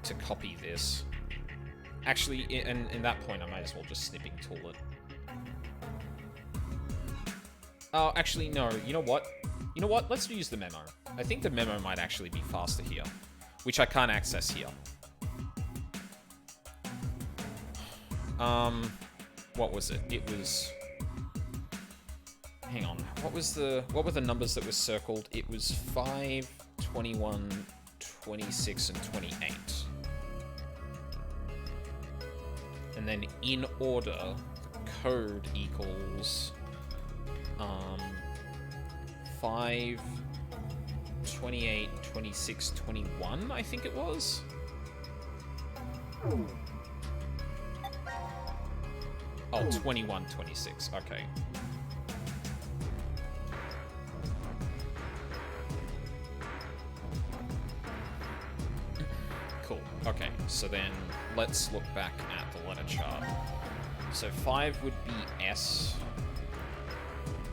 to copy this. Actually, in that point, I might as well just snipping tool it. Oh, actually, no. You know what? You know what? Let's use the memo. I think the memo might actually be faster here, which I can't access here. What was it? It was... Hang on. What were the numbers that were circled? It was 5, 21, 26, and 28. And then in order, the code equals 5, 28, 26, 21, I think it was. Oh, 21, 26, okay. Cool, okay, so then let's look back at the letter chart. So 5 would be S,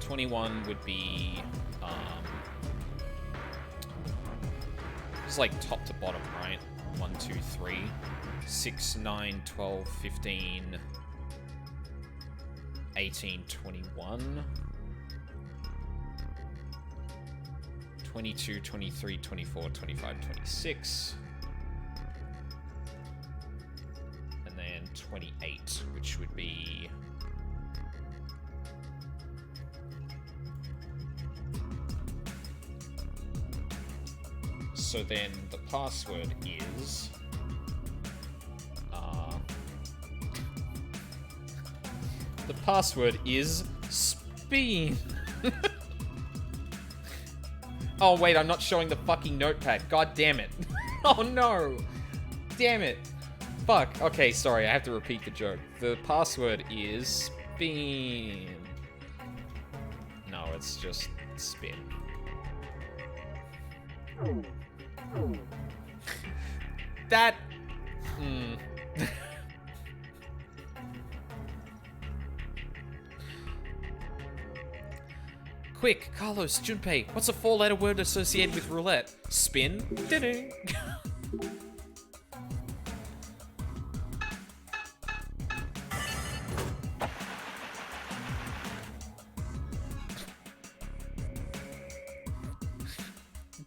21 would be, it's like top to bottom, right? 1, 2, 3, 6, 9, 12, 15, 18, 21. 22, 23, 24, 25, 26. And then 28, which would be... So then the password is... the password is spin. Oh wait, I'm not showing the fucking notepad. God damn it. Oh no. Damn it. Fuck. Okay, sorry, I have to repeat the joke. The password is spin. No, it's just spin. That... Quick, Carlos, Junpei, what's a 4-letter word associated with roulette? Spin? Ding.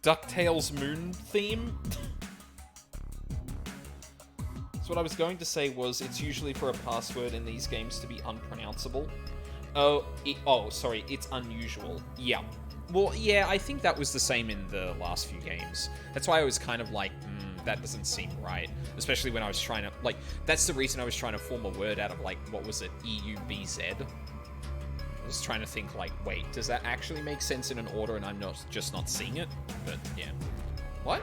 DuckTales moon theme? So what I was going to say was, it's usually for a password in these games to be unpronounceable. Sorry, it's unusual. Yeah. Well, yeah, I think that was the same in the last few games. That's why I was kind of like, that doesn't seem right. Especially when I was trying to, like, that's the reason I was trying to form a word out of, like, what was it, EUBZ? I was trying to think, like, wait, does that actually make sense in an order and I'm just not seeing it? But, yeah. What?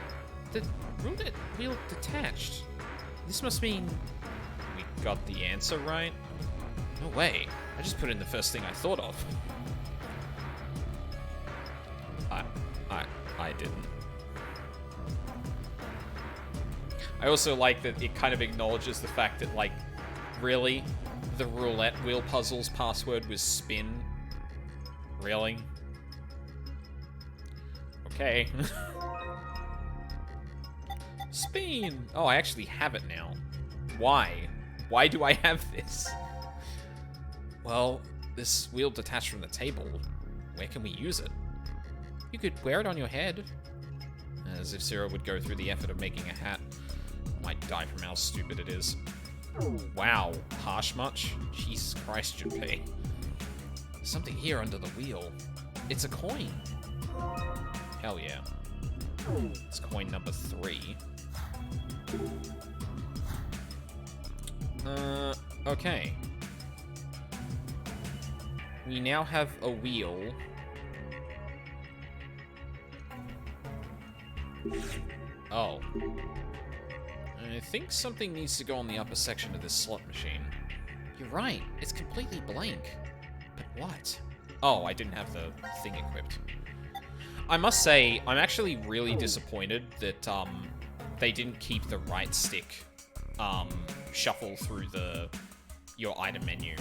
The roulette wheel detached. This must mean we got the answer right? No way. I just put in the first thing I thought of. I didn't. I also like that it kind of acknowledges the fact that, like, really? The roulette wheel puzzle's password was spin? Really? Okay. Spin! Oh, I actually have it now. Why? Why do I have this? Well, this wheel detached from the table. Where can we use it? You could wear it on your head. As if Zero would go through the effort of making a hat. I might die from how stupid it is. Wow, harsh much? Jesus Christ, Junpei. Something here under the wheel. It's a coin. Hell yeah. It's coin number 3. Okay. We now have a wheel. Oh. I think something needs to go on the upper section of this slot machine. You're right, it's completely blank. But what? Oh, I didn't have the thing equipped. I must say, I'm actually really disappointed that, they didn't keep the right stick, shuffle through your item menu.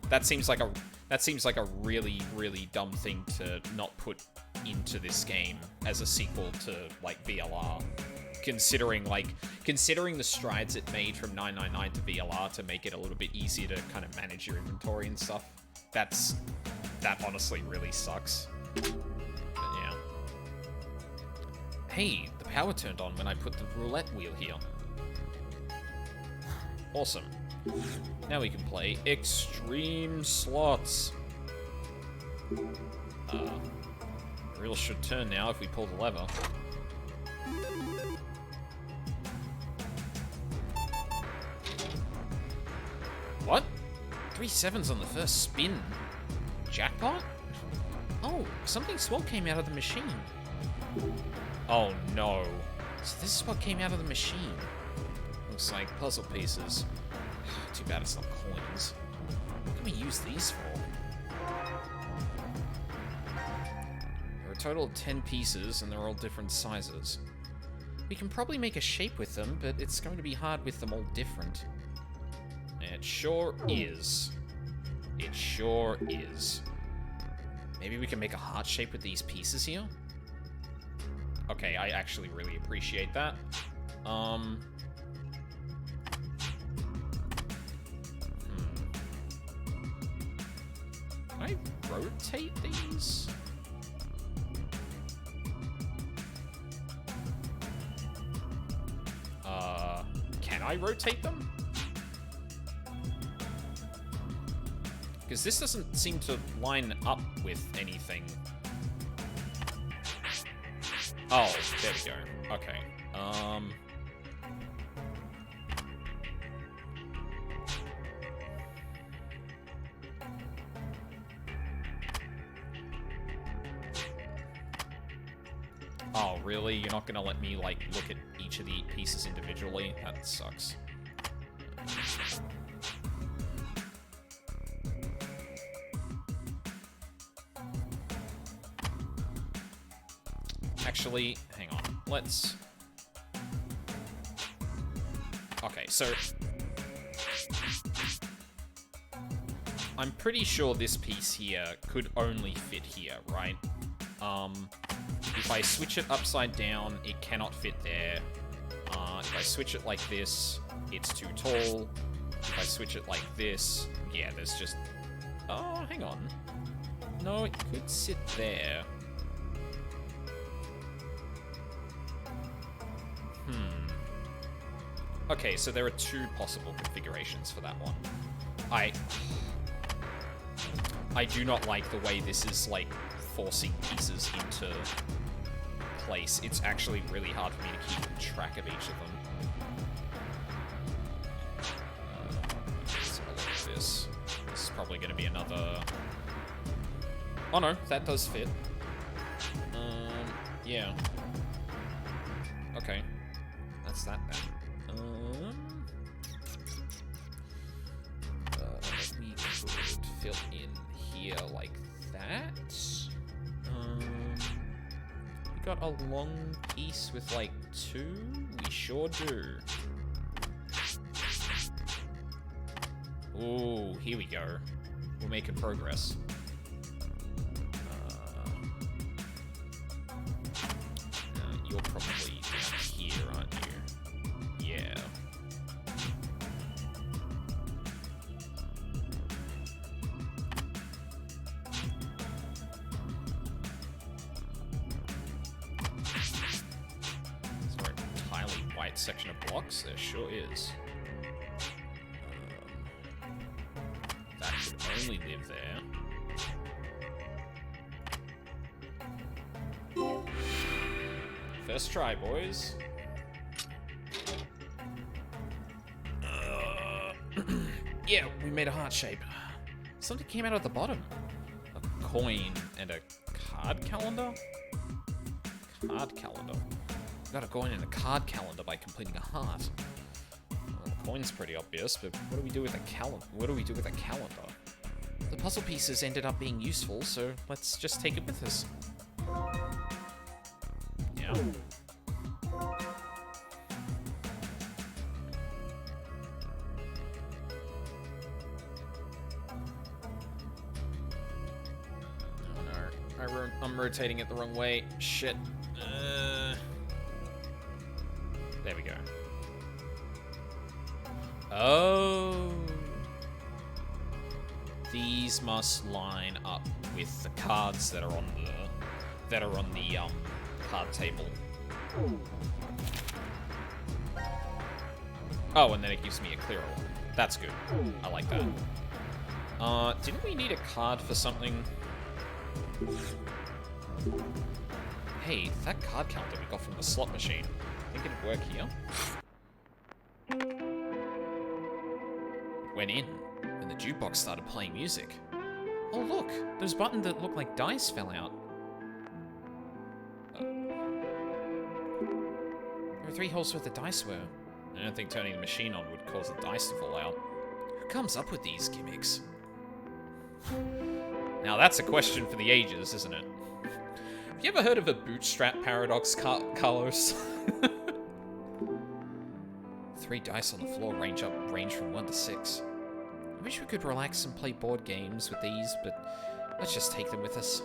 That seems like a really, really dumb thing to not put into this game as a sequel to, like, VLR. Considering the strides it made from 999 to VLR to make it a little bit easier to kind of manage your inventory and stuff. That honestly really sucks. But yeah. Hey, the power turned on when I put the roulette wheel here. Awesome. Now we can play extreme slots. The wheel should turn now if we pull the lever. What? 3 7s on the first spin. Jackpot? Oh, something small came out of the machine. Oh no. So this is what came out of the machine. Looks like puzzle pieces. Too bad it's not coins. What can we use these for? There are a total of 10 pieces, and they're all different sizes. We can probably make a shape with them, but it's going to be hard with them all different. It sure is. It sure is. Maybe we can make a heart shape with these pieces here? Okay, I actually really appreciate that. Can I rotate these? I rotate them? Because this doesn't seem to line up with anything. Oh, there we go. Okay. Oh, really? You're not gonna let me, like, look at each of the pieces individually? That sucks. Actually, hang on. Let's... Okay, so... I'm pretty sure this piece here could only fit here, right? If I switch it upside down, it cannot fit there. If I switch it like this, it's too tall. If I switch it like this, yeah, there's just... Oh, hang on. No, it could sit there. Okay, so there are two possible configurations for that one. I do not like the way this is, like, forcing pieces into place. It's actually really hard for me to keep track of each of them. Let's have a look at this. This is probably going to be another... Oh no, that does fit. Yeah. Okay. That's that then. We could fill in here like that. We got a long piece with like two? We sure do. Ooh, here we go. We're making progress. You're probably down here, aren't you? Yeah. Is there an entirely white section of blocks? There sure is. That could only live there. First try, boys. Yeah, we made a heart shape. Something came out at the bottom. A coin and a card calendar? Card calendar. Got a coin and a card calendar by completing a heart. Well, the coin's pretty obvious, but what do we do with a calendar? What do we do with a calendar? The puzzle pieces ended up being useful, so let's just take it with us. Yeah. I'm rotating it the wrong way. Shit. There we go. Oh. These must line up with the cards that are on the card table. Oh, and then it gives me a clearer one. That's good. I like that. Didn't we need a card for something? Hey, that card calendar we got from the slot machine. Think it'd work here? Went in, and the jukebox started playing music. Oh look, those buttons that look like dice fell out. There were 3 holes where the dice were. I don't think turning the machine on would cause the dice to fall out. Who comes up with these gimmicks? Now that's a question for the ages, isn't it? Have you ever heard of a bootstrap paradox, Carlos? 3 dice on the floor range from 1 to 6. I wish we could relax and play board games with these, but let's just take them with us.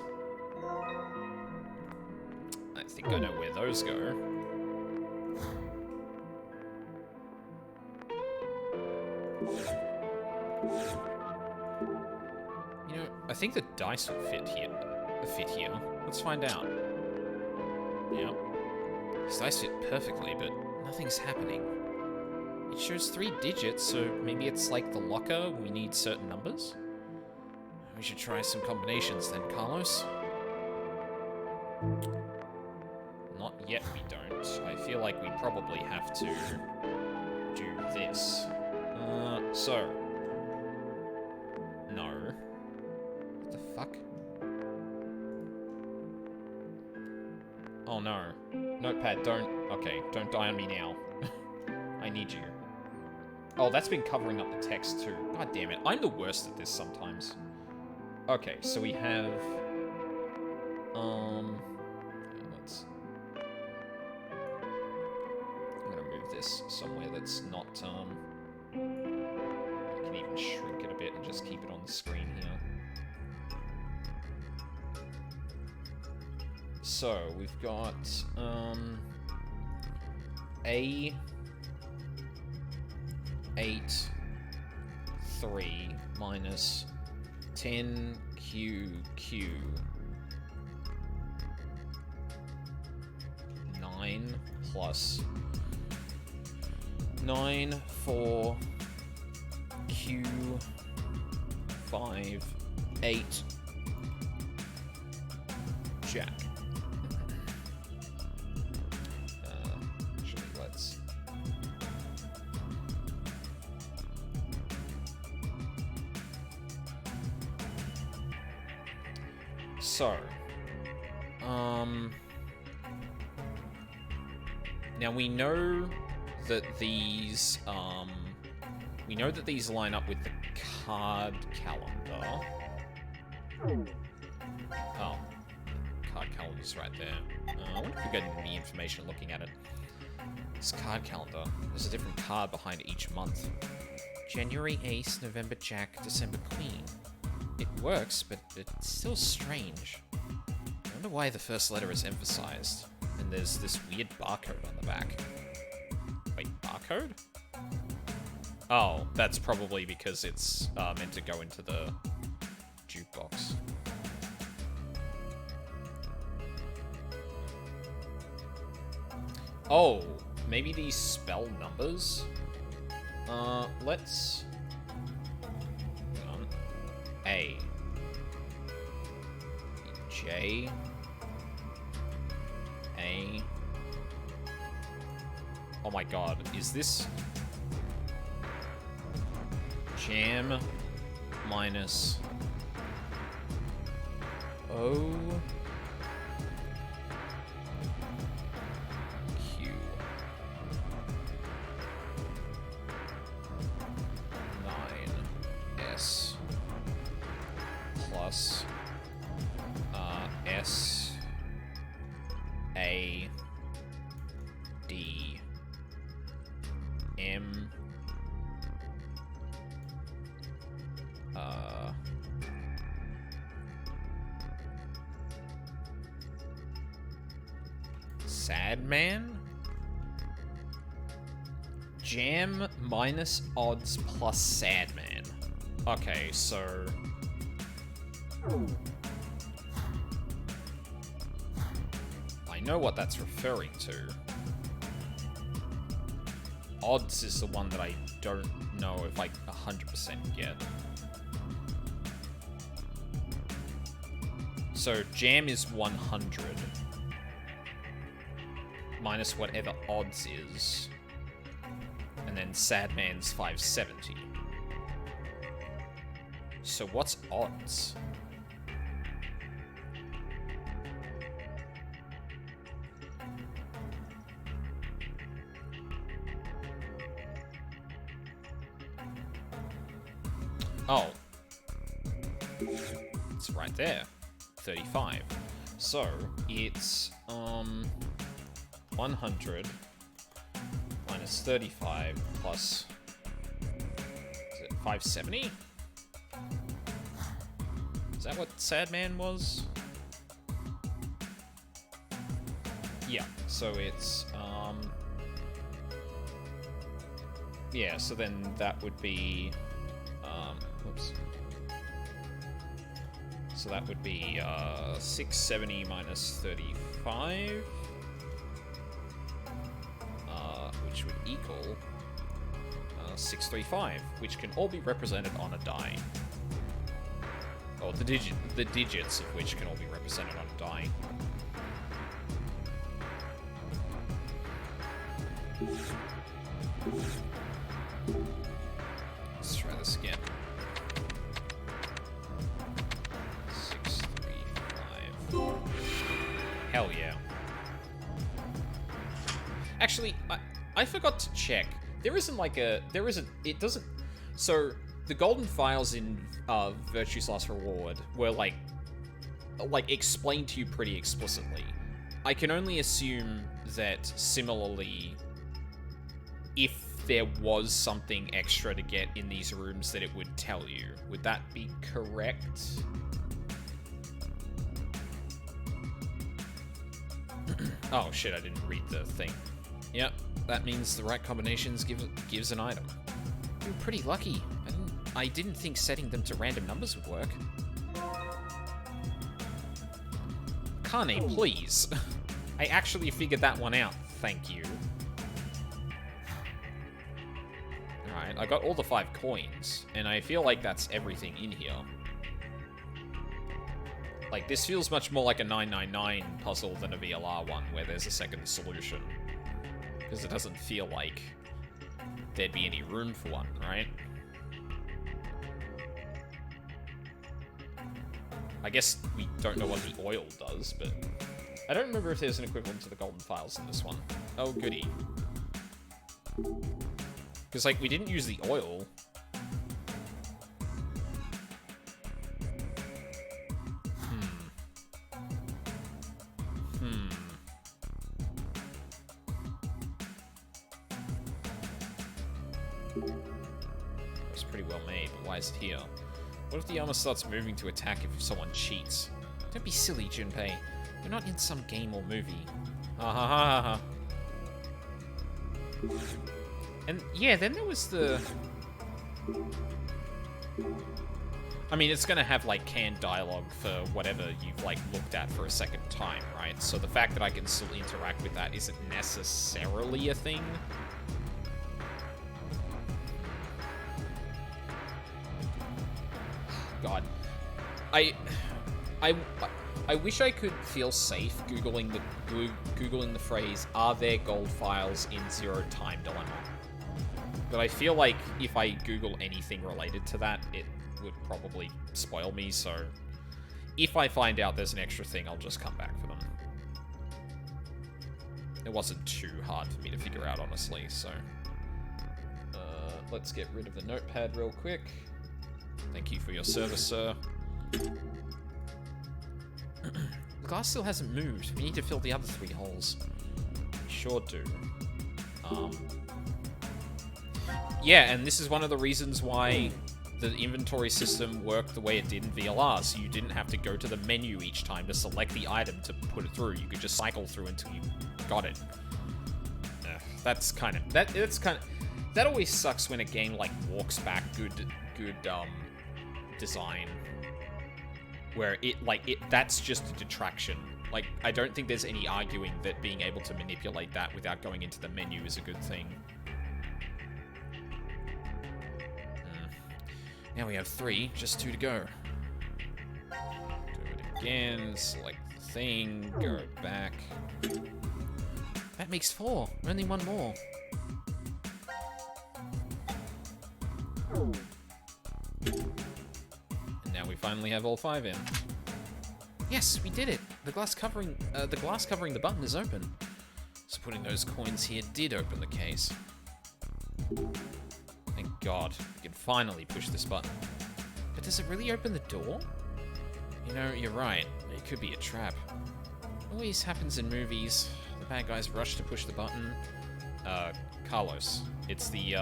I think I know where those go. You know, I think the dice will fit here. Let's find out. Yeah. These dice fit perfectly, but nothing's happening. It shows 3 digits, so maybe it's like the locker, we need certain numbers? We should try some combinations then, Carlos. Not yet, we don't. I feel like we probably have to do this. So. No. What the fuck? Oh no. Notepad, don't... Okay, don't die on me now. I need you. Oh, that's been covering up the text too. God damn it. I'm the worst at this sometimes. Okay, so we have... let's... I'm gonna move this somewhere that's not, I can even shrink it a bit and just keep it on the screen here. So, we've got, A... 8, 3 minus 10QQ 9 plus 9 4 Q 5 8 Jack. Actually, let's. So, now we know that these, line up with the card calendar. Oh, card calendar's right there. I wonder if we get any information looking at it. This card calendar, there's a different card behind each month. January Ace, November Jack, December Queen. It works, but it's still strange. I wonder why the first letter is emphasized. And there's this weird barcode on the back. Wait, barcode? Oh, that's probably because it's meant to go into the jukebox. Oh, maybe these spell numbers? Let's... A J A. Oh my god, is this jam minus O Q 9S plus S A D M Sad Man? Jam minus odds plus Sad Man. Okay, so... I know what that's referring to. Odds is the one that I don't know if I 100% get. So jam is 100 minus whatever odds is, and then Sad Man's 570. So what's odds? Oh. It's right there. 35. So, it's, 100 minus 35 plus, is it 570? Is that what Sad Man was? Yeah, so it's, yeah, so then that would be, whoops. So that would be 670 minus 35, which would equal 635, which can all be represented on a die. Or the digits of which can all be represented on a die. Let's try this again. 635. Hell yeah. Actually, I forgot to check. There isn't like a... There isn't... It doesn't... So, the golden files in Virtue's Last Reward were like explained to you pretty explicitly. I can only assume that similarly, if there was something extra to get in these rooms, that it would tell you. Would that be correct? Oh shit, I didn't read the thing. Yep, that means the right combinations gives an item. You're pretty lucky. I didn't think setting them to random numbers would work. Kane, please. I actually figured that one out, thank you. Alright, I got all the 5 coins, and I feel like that's everything in here. Like, this feels much more like a 999 puzzle than a VLR one, where there's a second solution. Because it doesn't feel like there'd be any room for one, right? I guess we don't know what the oil does, but... I don't remember if there's an equivalent to the golden files in this one. Oh, goody. Because, like, we didn't use the oil. It's pretty well made, but why is it here? What if the armor starts moving to attack if someone cheats? Don't be silly, Junpei. You're not in some game or movie. Ha ha ha ha ha. And yeah, then there was the... I mean, it's gonna have, like, canned dialogue for whatever you've, like, looked at for a second time, right? So the fact that I can still interact with that isn't necessarily a thing. God. I wish I could feel safe googling the phrase, "Are there gold files in Zero Time Dilemma?" But I feel like if I Google anything related to that, it would probably spoil me, so if I find out there's an extra thing, I'll just come back for them. It wasn't too hard for me to figure out, honestly, so... let's get rid of the notepad real quick. Thank you for your service, sir. The glass still hasn't moved. We need to fill the other 3 holes. We sure do. Yeah, and this is one of the reasons why the inventory system worked the way it did in VLR, so you didn't have to go to the menu each time to select the item to put it through. You could just cycle through until you got it. That's kind of... That always sucks when a game, like, walks back good design. Where that's just a detraction. Like, I don't think there's any arguing that being able to manipulate that without going into the menu is a good thing. Now we have 3, just 2 to go. Do it again, select the thing, go back. That makes 4, only 1 more. And now we finally have all 5 in. Yes, we did it! The glass covering the button is open. So putting those coins here did open the case. Thank God, we can finally push this button. But does it really open the door? You know, you're right. It could be a trap. Always happens in movies. The bad guys rush to push the button. Carlos. It's the,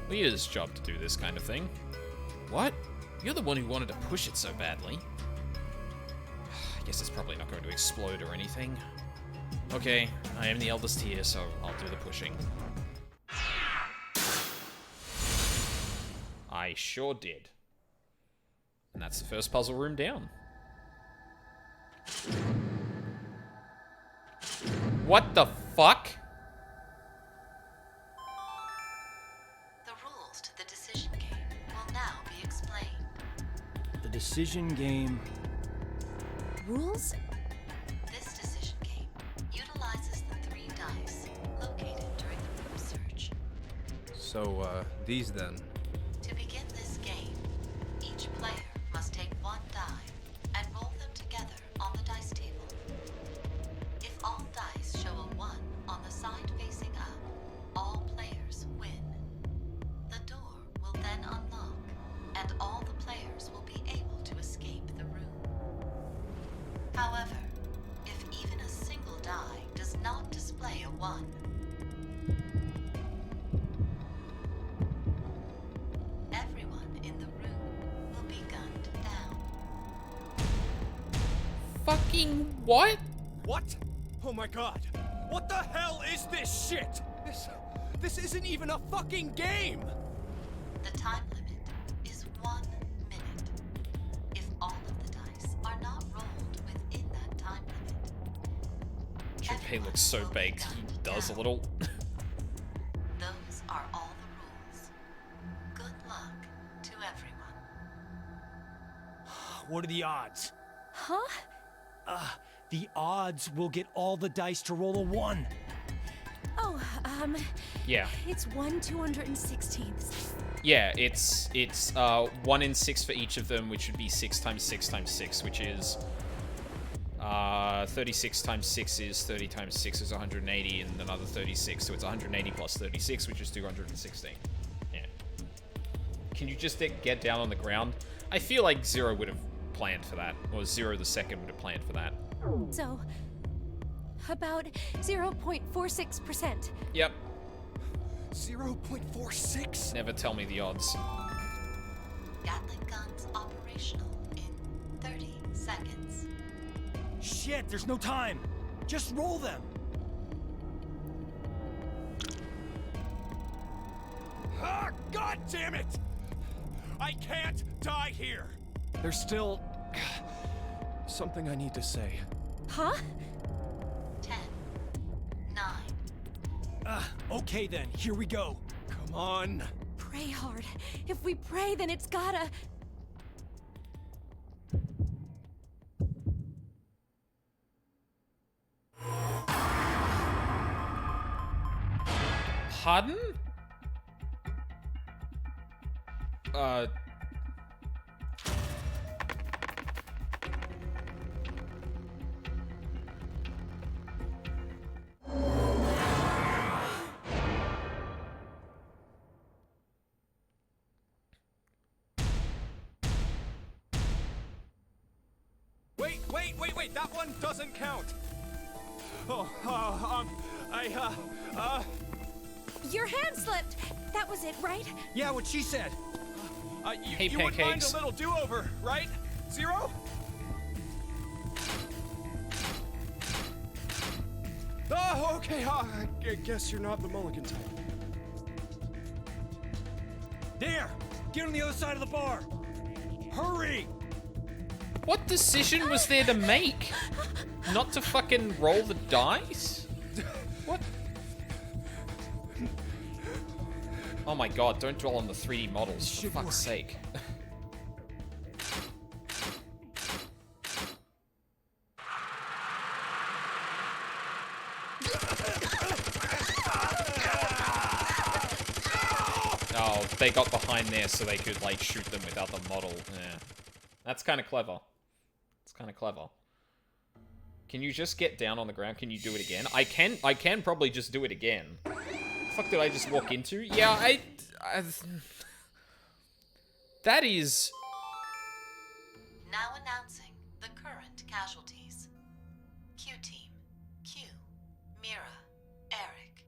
leader's job to do this kind of thing. What? You're the one who wanted to push it so badly. I guess it's probably not going to explode or anything. Okay, I am the eldest here, so I'll do the pushing. I sure did. And that's the first puzzle room down. What the fuck? The decision game. Rules? This decision game utilizes the 3 dice located during the room search. So, these then. To begin this game, each player must take 1 die and roll them together on the dice table. If all dice show a 1 on the side facing up, all players win. The door will then unlock, and all the players will be able to escape the room. However, if even a single die does not display a 1, everyone in the room will be gunned down. Fucking what? What? Oh my god. What the hell is this shit? This isn't even a fucking game! The time limit is 1 minute. If all of the dice are not rolled within that time limit, Junpei looks so baked. He does a little. those are all the rules. Good luck to everyone. What are the odds? Huh? The odds will get all the dice to roll a 1. Oh, Yeah. it's 1/216th. Yeah, it's 1 in 6 for each of them, which would be 6 times 6 times 6, which is 36 times 6 is 30 times 6 is 180, and another 36, so it's 180 plus 36, which is 216. Yeah. Can you just get down on the ground? I feel like Zero would have planned for that, or Zero the Second would have planned for that. So, about 0.46%. Yep. 0.46? Never tell me the odds. Gatling guns operational in 30 seconds. Shit, there's no time. Just roll them. Ah, god damn it! I can't die here! There's still something I need to say. Huh? 10, 9. Okay then, here we go. Come on. Pray hard. If we pray, then it's gotta. Pardon? Wait, that one doesn't count. Your hand slipped! That was it, right? Yeah, what she said. Hey, you wouldn't mind pancakes. a little do-over, right? Zero? Oh, okay, I guess you're not the mulligan type. There! Get on the other side of the bar! Hurry! What decision was there to make? Not to fucking roll the dice? What? Oh my god, don't dwell on the 3D models, for fuck's sake. Oh, they got behind there so they could, like, shoot them without the model. Yeah. That's kind of clever. It's kind of clever. Can you just get down on the ground? Can you do it again? I can probably just do it again. The fuck did I just walk into? Yeah, that is... Now announcing the current casualties. Q Team, Q, Mira, Eric.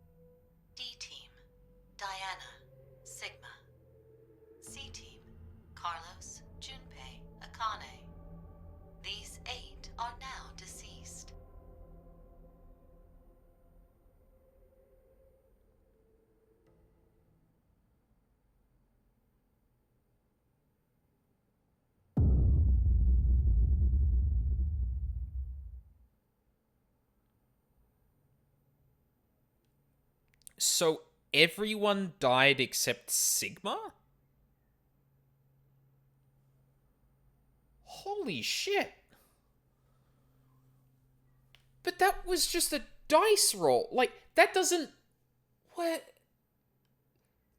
D Team, Diana, Sigma. C Team, Carlos, Junpei, Akane. These 8 are now deceased. So everyone died except Sigma? Holy shit. But that was just a dice roll. Like, that doesn't... What?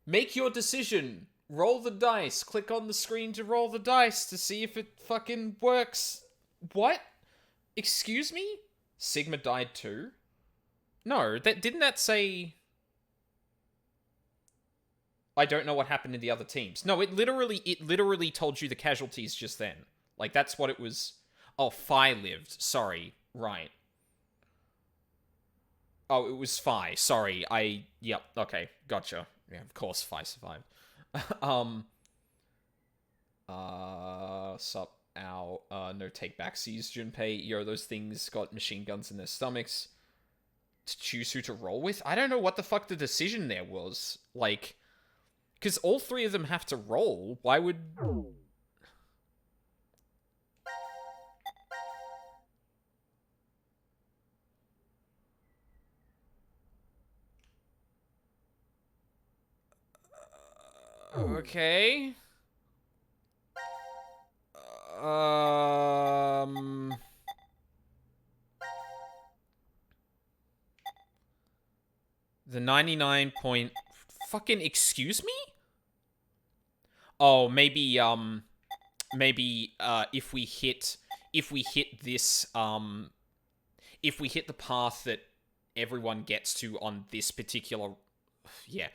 Make your decision. Roll the dice. Click on the screen to roll the dice to see if it fucking works. What? Excuse me? Sigma died too? No, didn't that say... I don't know what happened in the other teams. No, it literally told you the casualties just then. Like, that's what it was. Oh, Phi lived. Sorry. Right. Oh, it was Phi. Sorry. Yep. Okay. Gotcha. Yeah, of course Phi survived. Sup, ow. No take backsies, Junpei. Yo, those things got machine guns in their stomachs. To choose who to roll with? I don't know what the fuck the decision there was. Like... Because all three of them have to roll. Why would... Okay. The 99 point... Fucking excuse me? Oh, maybe if we hit this, if we hit the path that everyone gets to on this particular, yeah,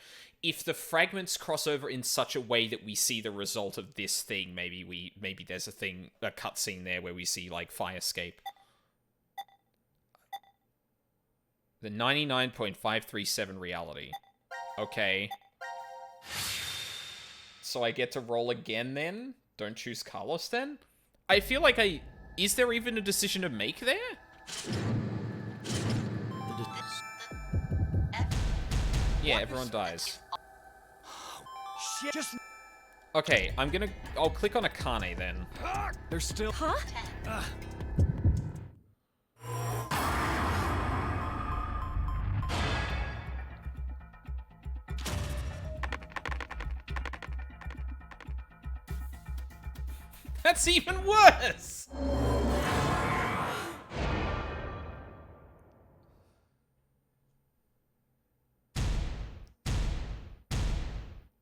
if the fragments cross over in such a way that we see the result of this thing, maybe there's a cutscene there where we see, like, Fire Escape. The 99.537 reality. Okay. So I get to roll again then? Don't choose Carlos then? I feel like is there even a decision to make there? Yeah, everyone dies. Shit, just... Okay, I'll click on Akane then. There's still... Huh? That's even worse!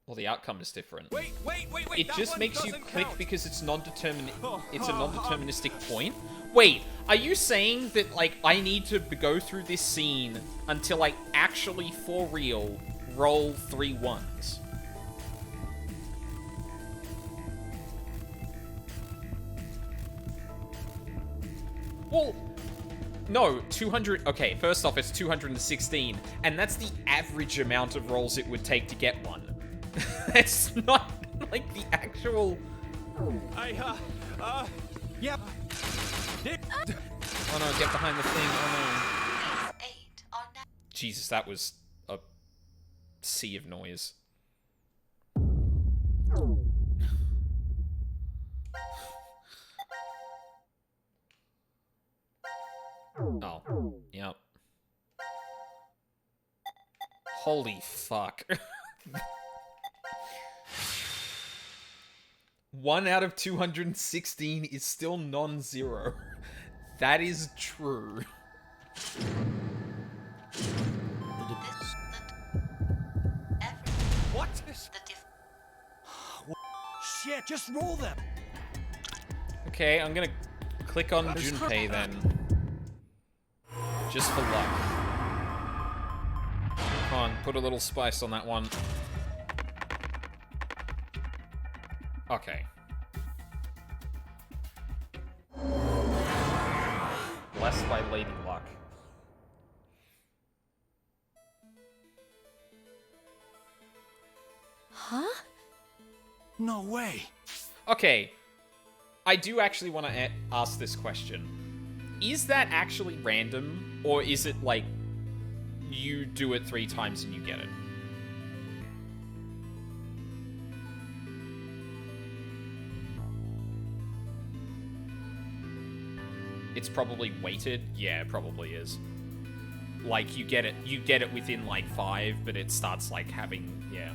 Well, the outcome is different. Wait! It just makes you click because it's non-determinate. It's a non-deterministic point. Wait, are you saying that, like, I need to go through this scene until I actually, for real, roll 3 ones? Well, no, 200... Okay, first off, it's 216, and that's the average amount of rolls it would take to get one. It's not, like, the actual... Yep. Oh no, get behind the thing, oh no. Jesus, that was a sea of noise. Oh, yep. Holy fuck. 1 out of 216 is still non-zero. That is true. What? Shit, just roll them. Okay, I'm gonna click on Junpei then. Just for luck. Come on, put a little spice on that one. Okay. Blessed by Lady Luck. Huh? No way. Okay. I do actually want to ask this question. Is that actually random, or is it like you do it 3 times and you get it? It's probably weighted. Yeah, it probably is. Like, you get it within like 5, but it starts like having, yeah.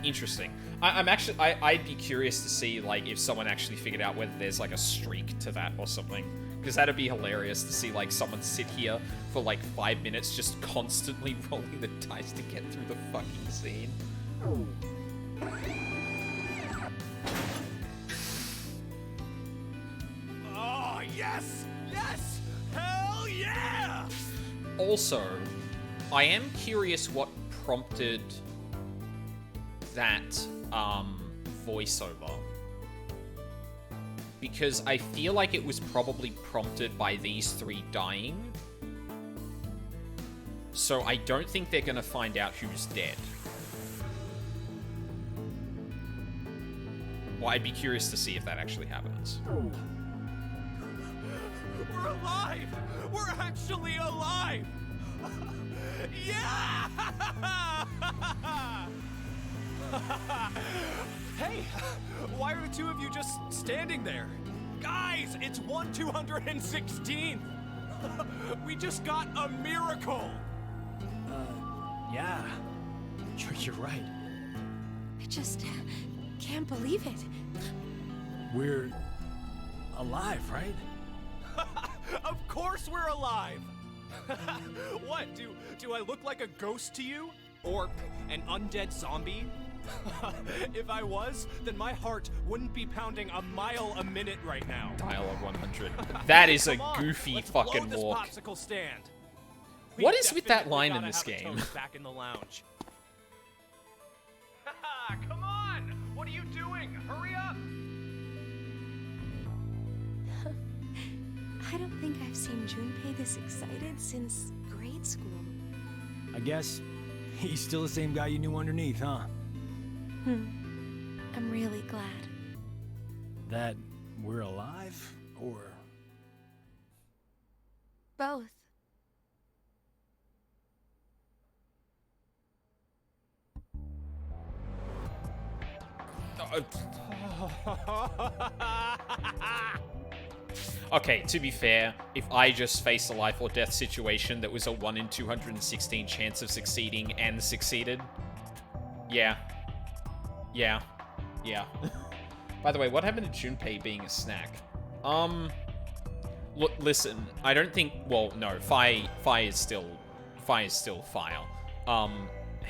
Interesting. I'd be curious to see, like, if someone actually figured out whether there's, like, a streak to that or something. Because that'd be hilarious to see, like, someone sit here for, like, 5 minutes just constantly rolling the dice to get through the fucking scene. Oh, yes! Yes! Hell yeah! Also, I am curious what prompted that voiceover, because I feel like it was probably prompted by these three dying, so I don't think they're gonna find out who's dead. Well, I'd be curious to see if that actually happens. We're alive! We're actually alive! Yeah! Hey, why are the two of you just standing there? Guys, it's 1/216! We just got a miracle! Yeah. You're right. I just can't believe it. We're alive, right? Of course we're alive! What, do I look like a ghost to you? Or an undead zombie? If I was, then my heart wouldn't be pounding a mile a minute right now. Dialogue 100. That is a Come on, goofy let's fucking blow this walk. popsicle stand. What We is with that definitely line in gotta this have a game? toast back in the lounge. Come on! What are you doing? Hurry up! I don't think I've seen Junpei this excited since grade school. I guess he's still the same guy you knew underneath, huh? I'm really glad. That we're alive, or... Both. Okay, to be fair, if I just faced a life or death situation that was a 1 in 216 chance of succeeding and succeeded, yeah. Yeah. By the way, what happened to Junpei being a snack? Look, listen, I don't think, well, no, Fi is still fire.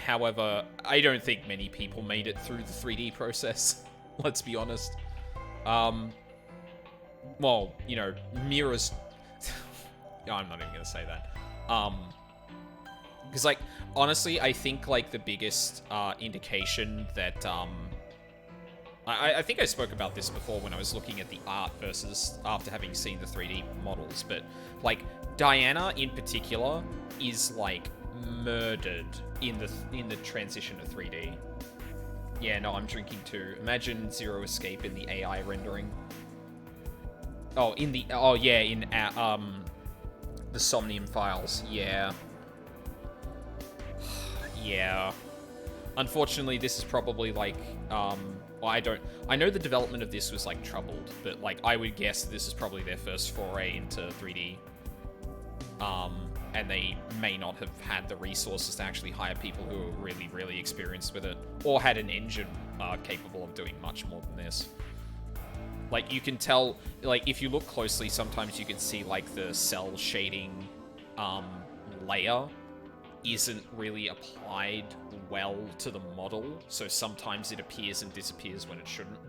However, I don't think many people made it through the 3D process, let's be honest. Well, you know, Mira's... I'm not even gonna say that. Because, like, honestly, I think, like, the biggest indication that, I think I spoke about this before when I was looking at the art versus after having seen the 3D models, but, like, Diana in particular is, like, murdered in the transition to 3D. Yeah, no, I'm drinking too. Imagine Zero Escape in the AI rendering. Oh, in the the Somnium files. Yeah. Yeah. Unfortunately, this is probably like well, I know the development of this was like troubled, but like I would guess this is probably their first foray into 3D. And they may not have had the resources to actually hire people who are really, really experienced with it, or had an engine capable of doing much more than this. Like, you can tell, like, if you look closely, sometimes you can see, like, the cell shading layer isn't really applied well to the model, so sometimes it appears and disappears when it shouldn't.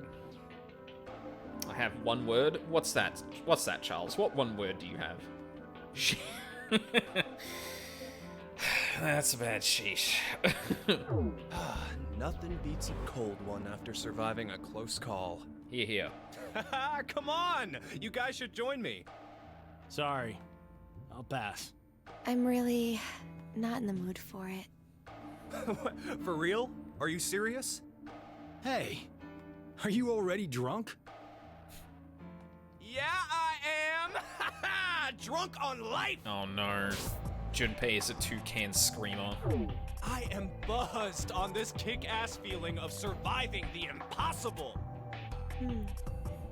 I have one word. What's that? What's that, Charles? What one word do you have? That's a bad sheesh. Nothing beats a cold one after surviving a close call. Here. Come on! You guys should join me. Sorry. I'll pass. I'm really not in the mood for it. For real? Are you serious? Hey, are you already drunk? Yeah, I am! Drunk on life! Oh no. Junpei is a toucan screamer. I am buzzed on this kick-ass feeling of surviving the impossible.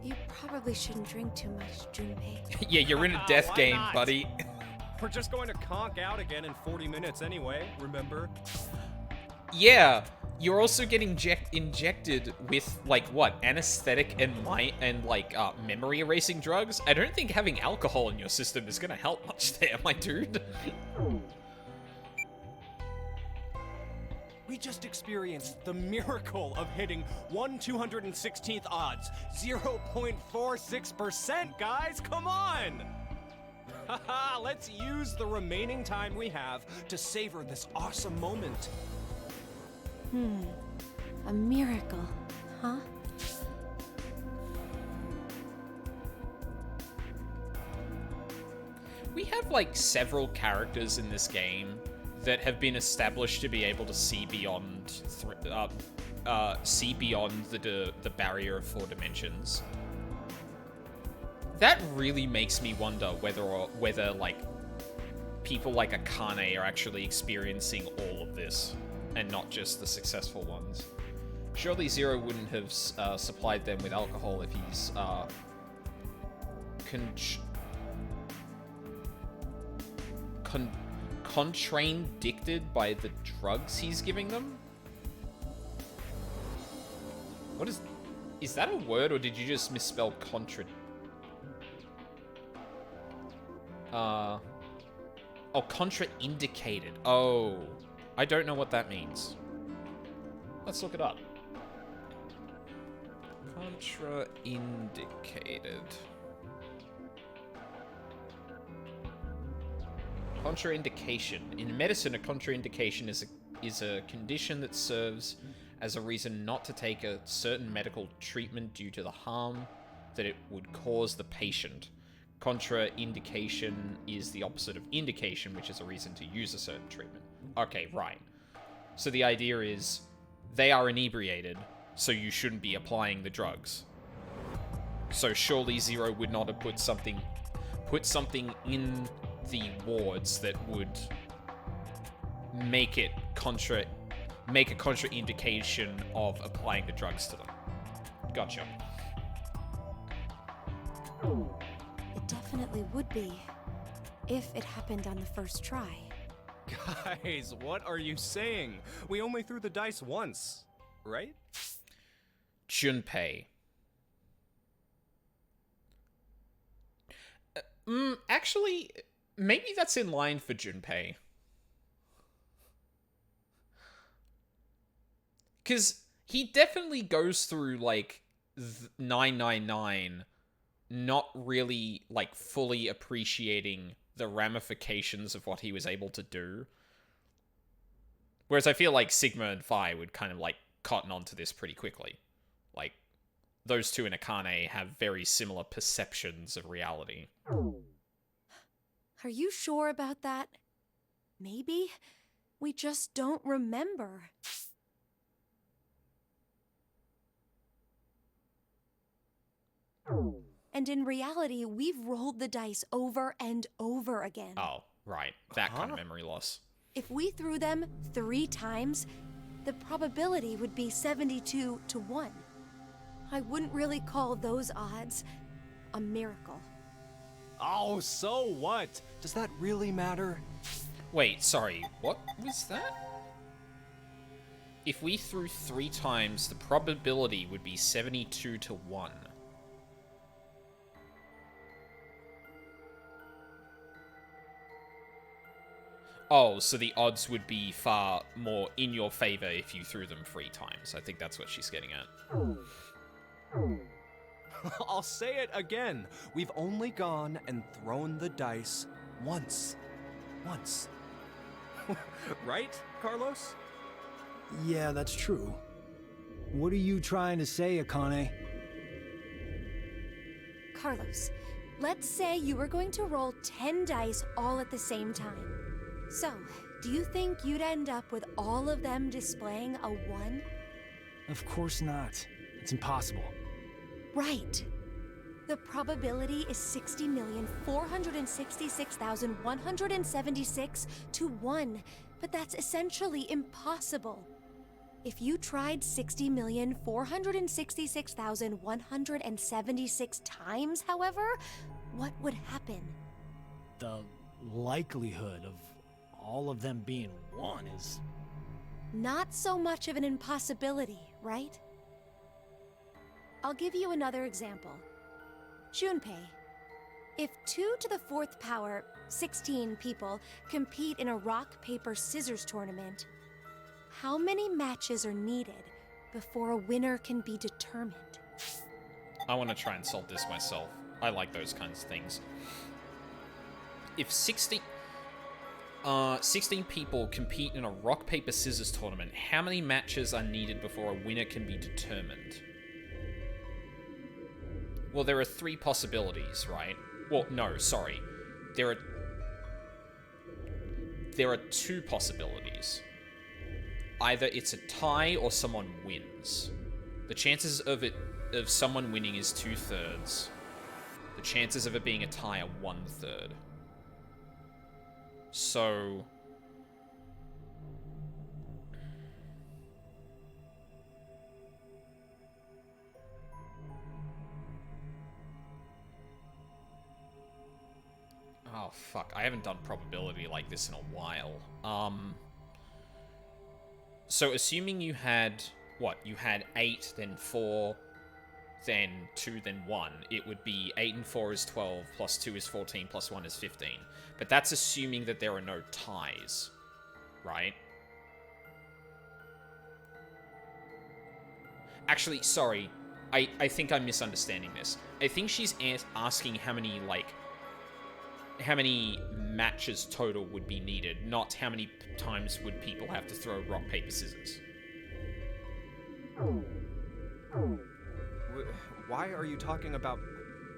You probably shouldn't drink too much, Junpei. Yeah, you're in a death Why game, not? buddy. We're just going to conk out again in 40 minutes anyway, remember? Yeah, you're also getting injected with, like, what, anesthetic and memory erasing drugs? I don't think having alcohol in your system is gonna help much there, my dude. We just experienced the miracle of hitting 1/216th odds. 0.46%, guys, come on! Haha, let's use the remaining time we have to savor this awesome moment. A miracle, huh? We have, like, several characters in this game that have been established to be able to see beyond the barrier of 4 dimensions. That really makes me wonder whether like people like Akane are actually experiencing all of this and not just the successful ones. Surely Zero wouldn't have supplied them with alcohol if he's contraindicted by the drugs he's giving them? What is that a word, or did you just misspell contra? Oh, contraindicated. Oh, I don't know what that means. Let's look it up. Contraindicated. Contraindication. In medicine, a contraindication is a condition that serves as a reason not to take a certain medical treatment due to the harm that it would cause the patient. Contraindication is the opposite of indication, which is a reason to use a certain treatment. Okay, right. So the idea is they are inebriated, so you shouldn't be applying the drugs. So surely Zero would not have put something in the wards that would make a contraindication of applying the drugs to them. Gotcha. It definitely would be, if it happened on the first try. Guys, what are you saying? We only threw the dice once, right? Junpei. Actually, maybe that's in line for Junpei. Because he definitely goes through, like, 999, not really, like, fully appreciating the ramifications of what he was able to do. Whereas I feel like Sigma and Phi would kind of, like, cotton onto this pretty quickly. Like, those two in Akane have very similar perceptions of reality. Are you sure about that? Maybe? We just don't remember. And in reality, we've rolled the dice over and over again. Oh, right. That kind of memory loss. If we threw them 3 times, the probability would be 72 to 1. I wouldn't really call those odds a miracle. Oh, so what? Does that really matter? Wait, sorry. What was that? If we threw 3 times, the probability would be 72 to 1. Oh, so the odds would be far more in your favor if you threw them 3 times. I think that's what she's getting at. I'll say it again. We've only gone and thrown the dice once. Once. Right, Carlos? Yeah, that's true. What are you trying to say, Akane? Carlos, let's say you were going to roll 10 dice all at the same time. So, do you think you'd end up with all of them displaying a 1? Of course not. It's impossible. Right. The probability is 60,466,176 to 1, but that's essentially impossible. If you tried 60,466,176 times, however, what would happen? The likelihood of all of them being 1 is not so much of an impossibility, right? I'll give you another example. Junpei. If 2 to the 4th power, 16 people, compete in a rock, paper, scissors tournament, how many matches are needed before a winner can be determined? I want to try and solve this myself. I like those kinds of things. If 16 people compete in a rock, paper, scissors tournament, how many matches are needed before a winner can be determined? Well, there are 3 possibilities, right? Well, no, sorry. There are 2 possibilities. Either it's a tie or someone wins. The chances of someone winning is 2/3. The chances of it being a tie are 1/3. So... Oh, fuck. I haven't done probability like this in a while. So assuming you had... What? You had 8, then 4, then 2, then 1. It would be 8 and 4 is 12, plus 2 is 14, plus 1 is 15. But that's assuming that there are no ties, right? Actually, sorry. I think I'm misunderstanding this. I think she's asking how many, like... How many matches total would be needed, not how many times would people have to throw rock, paper, scissors. Why are you talking about...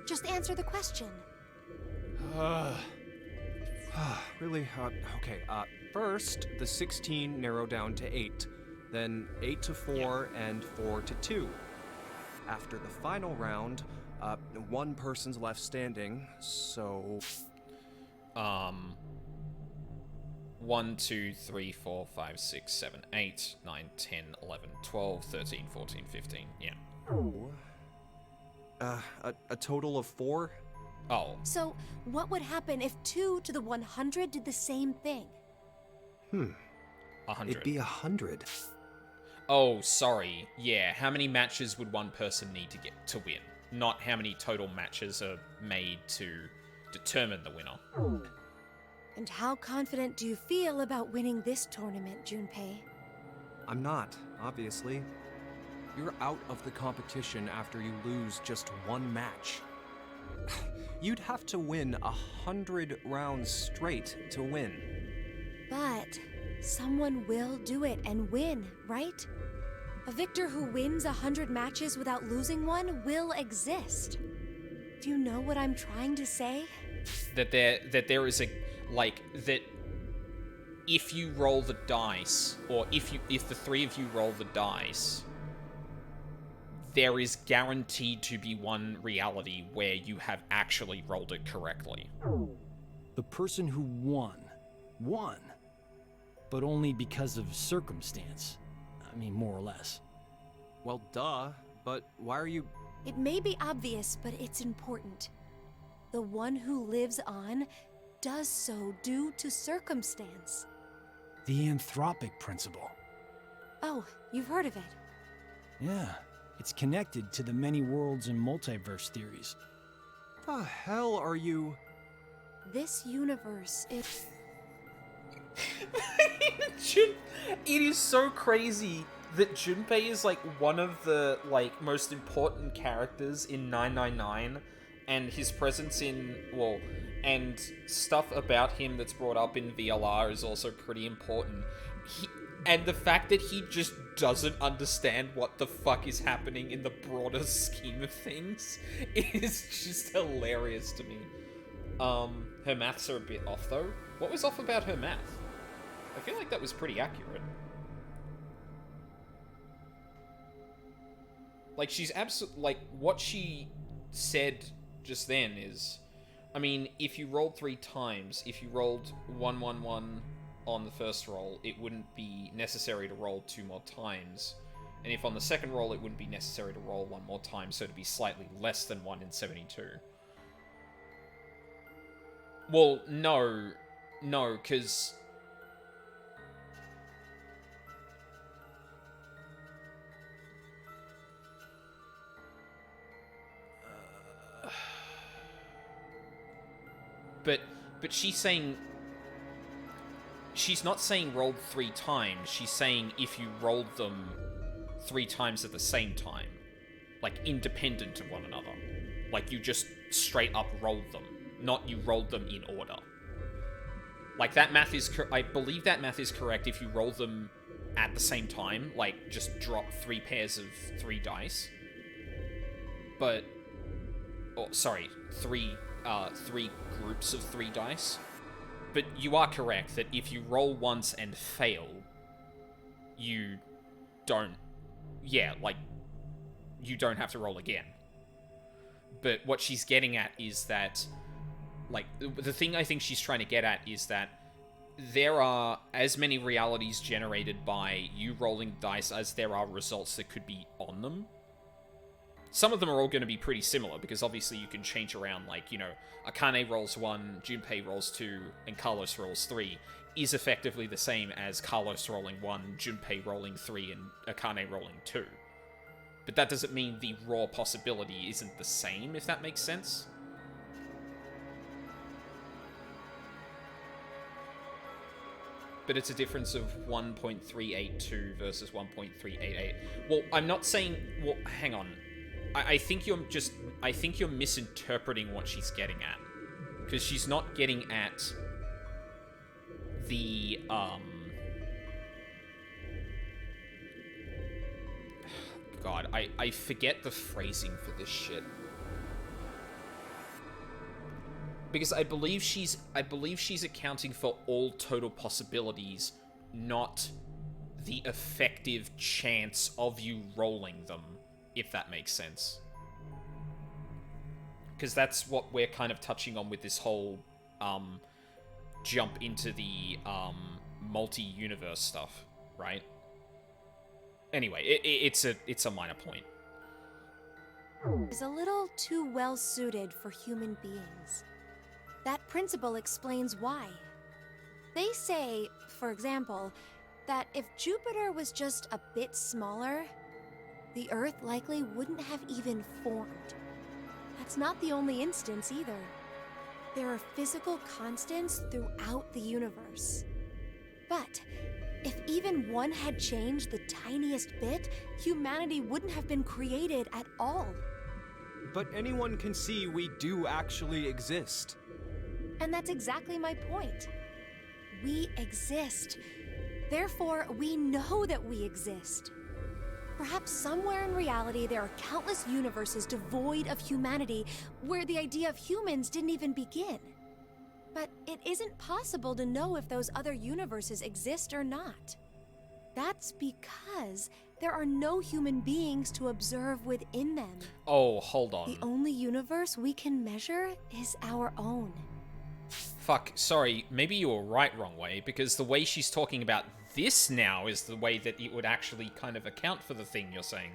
Just answer the question. Really? Okay, first, the 16 narrow down to 8. Then 8 to 4 and 4 to 2. After the final round, 1 person's left standing, so... 1, 2, 3, 4, 5, 6, 7, 8, 9, 10, 11, 12, 13, 14, 15. Yeah. A total of 4? Oh. So, what would happen if 2 to the 100 did the same thing? 100. It'd be 100. Oh, sorry. Yeah, how many matches would one person need to get to win? Not how many total matches are made to determine the winner. And how confident do you feel about winning this tournament, Junpei? I'm not, obviously. You're out of the competition after you lose just 1 match. You'd have to win 100 rounds straight to win. But someone will do it and win, right? A victor who wins 100 matches without losing one will exist. Do you know what I'm trying to say? That there is a, like, that if you roll the dice, or if the 3 of you roll the dice, there is guaranteed to be one reality where you have actually rolled it correctly. The person who won, but only because of circumstance. I mean, more or less. Well, duh, but why are you... It may be obvious, but it's important. The one who lives on does so due to circumstance. The anthropic principle. Oh, you've heard of it. Yeah, it's connected to the many worlds and multiverse theories. The hell are you... This universe is... It is so crazy that Junpei is, like, one of the, like, most important characters in 999, and his presence in, well, and stuff about him that's brought up in VLR is also pretty important. And the fact that he just doesn't understand what the fuck is happening in the broader scheme of things is just hilarious to me. Her maths are a bit off, though. What was off about her math? I feel like that was pretty accurate. Like, she's absolutely... Like, what she said just then is... I mean, if you rolled 3 times, if you rolled 1, 1, 1 on the first roll, it wouldn't be necessary to roll 2 more times. And if on the second roll, it wouldn't be necessary to roll 1 more time, so it'd be slightly less than 1 in 72. Well, no, because... But she's saying... She's not saying rolled 3 times. She's saying if you rolled them 3 times at the same time. Like, independent of one another. Like, you just straight up rolled them. Not you rolled them in order. Like, that math is... I believe that math is correct if you roll them at the same time. Like, just drop 3 pairs of 3 dice. But... Oh, sorry. 3 groups of 3 dice. But you are correct that if you roll once and fail, you don't... Yeah, like, you don't have to roll again. But what she's getting at is that... Like, the thing I think she's trying to get at is that there are as many realities generated by you rolling dice as there are results that could be on them. Some of them are all going to be pretty similar, because obviously you can change around, like, you know, Akane rolls 1, Junpei rolls 2, and Carlos rolls 3, is effectively the same as Carlos rolling 1, Junpei rolling 3, and Akane rolling 2. But that doesn't mean the raw possibility isn't the same, if that makes sense. But it's a difference of 1.382 versus 1.388. Well, I'm not saying... Well, hang on. I think you're misinterpreting what she's getting at. Because she's not getting at the, God, I forget the phrasing for this shit. Because I believe she's accounting for all total possibilities, not the effective chance of you rolling them, if that makes sense. Because that's what we're kind of touching on with this whole jump into the multi-universe stuff, right? Anyway, it's a minor point. Is a little too well suited for human beings. That principle explains why. They say, for example, that if Jupiter was just a bit smaller, the Earth likely wouldn't have even formed. That's not the only instance either. There are physical constants throughout the universe. But if even one had changed the tiniest bit, humanity wouldn't have been created at all. But anyone can see we do actually exist. And that's exactly my point. We exist. Therefore, we know that we exist. Perhaps somewhere in reality there are countless universes devoid of humanity where the idea of humans didn't even begin. But it isn't possible to know if those other universes exist or not. That's because there are no human beings to observe within them. Oh, hold on. The only universe we can measure is our own. Fuck, sorry, maybe you were right wrong way, because the way she's talking about this now is the way that it would actually kind of account for the thing you're saying.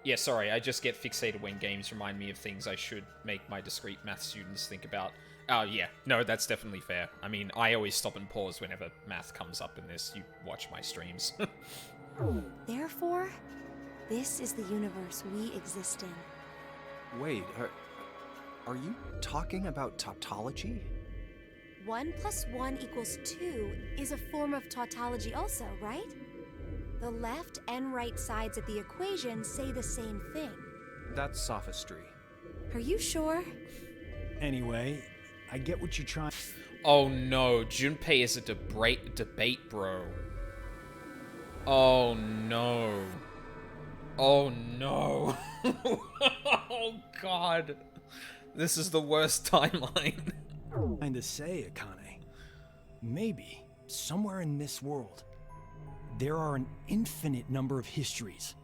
Yeah, sorry, I just get fixated when games remind me of things I should make my discrete math students think about. Oh, yeah, no, that's definitely fair. I mean, I always stop and pause whenever math comes up in this. You watch my streams. Therefore, this is the universe we exist in. Wait, are you talking about tautology? 1 + 1 = 2 is a form of tautology also, right? The left and right sides of the equation say the same thing. That's sophistry. Are you sure? Anyway, I get what you're trying... Oh no, Junpei is a debate bro. Oh no. Oh no. Oh god. This is the worst timeline. Trying to say, Akane. Maybe, somewhere in this world, there are an infinite number of histories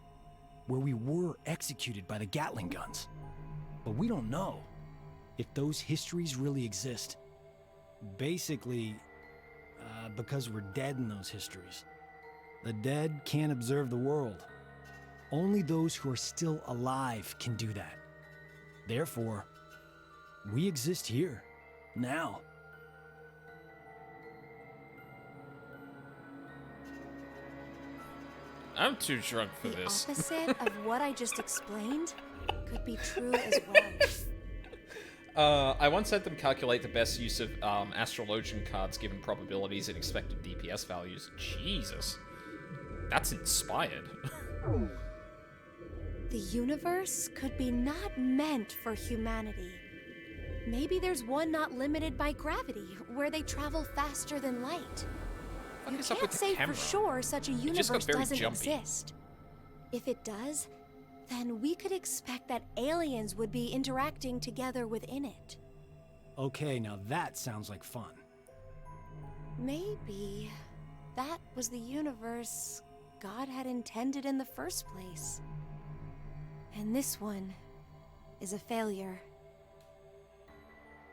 where we were executed by the Gatling guns. But we don't know if those histories really exist. Basically, because we're dead in those histories. The dead can't observe the world. Only those who are still alive can do that. Therefore, we exist here, now. I'm too drunk for this. The opposite of what I just explained could be true as well. I once had them calculate the best use of astrologian cards given probabilities and expected DPS values. Jesus. That's inspired. The universe could be not meant for humanity. Maybe there's one not limited by gravity, where they travel faster than light. You is up can't with the say camera? for sure such a It just universe got very doesn't jumpy. exist. If it does, then we could expect that aliens would be interacting together within it. Okay, now that sounds like fun. Maybe that was the universe God had intended in the first place. And this one is a failure.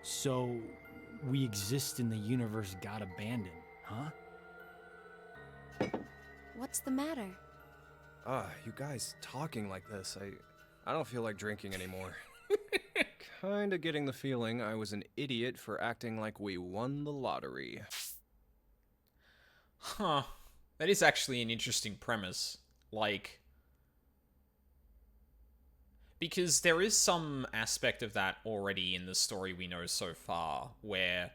So, we exist in the universe God abandoned, huh? What's the matter? You guys talking like this, I don't feel like drinking anymore. Kinda getting the feeling I was an idiot for acting like we won the lottery. Huh. That is actually an interesting premise. Like, because there is some aspect of that already in the story we know so far, where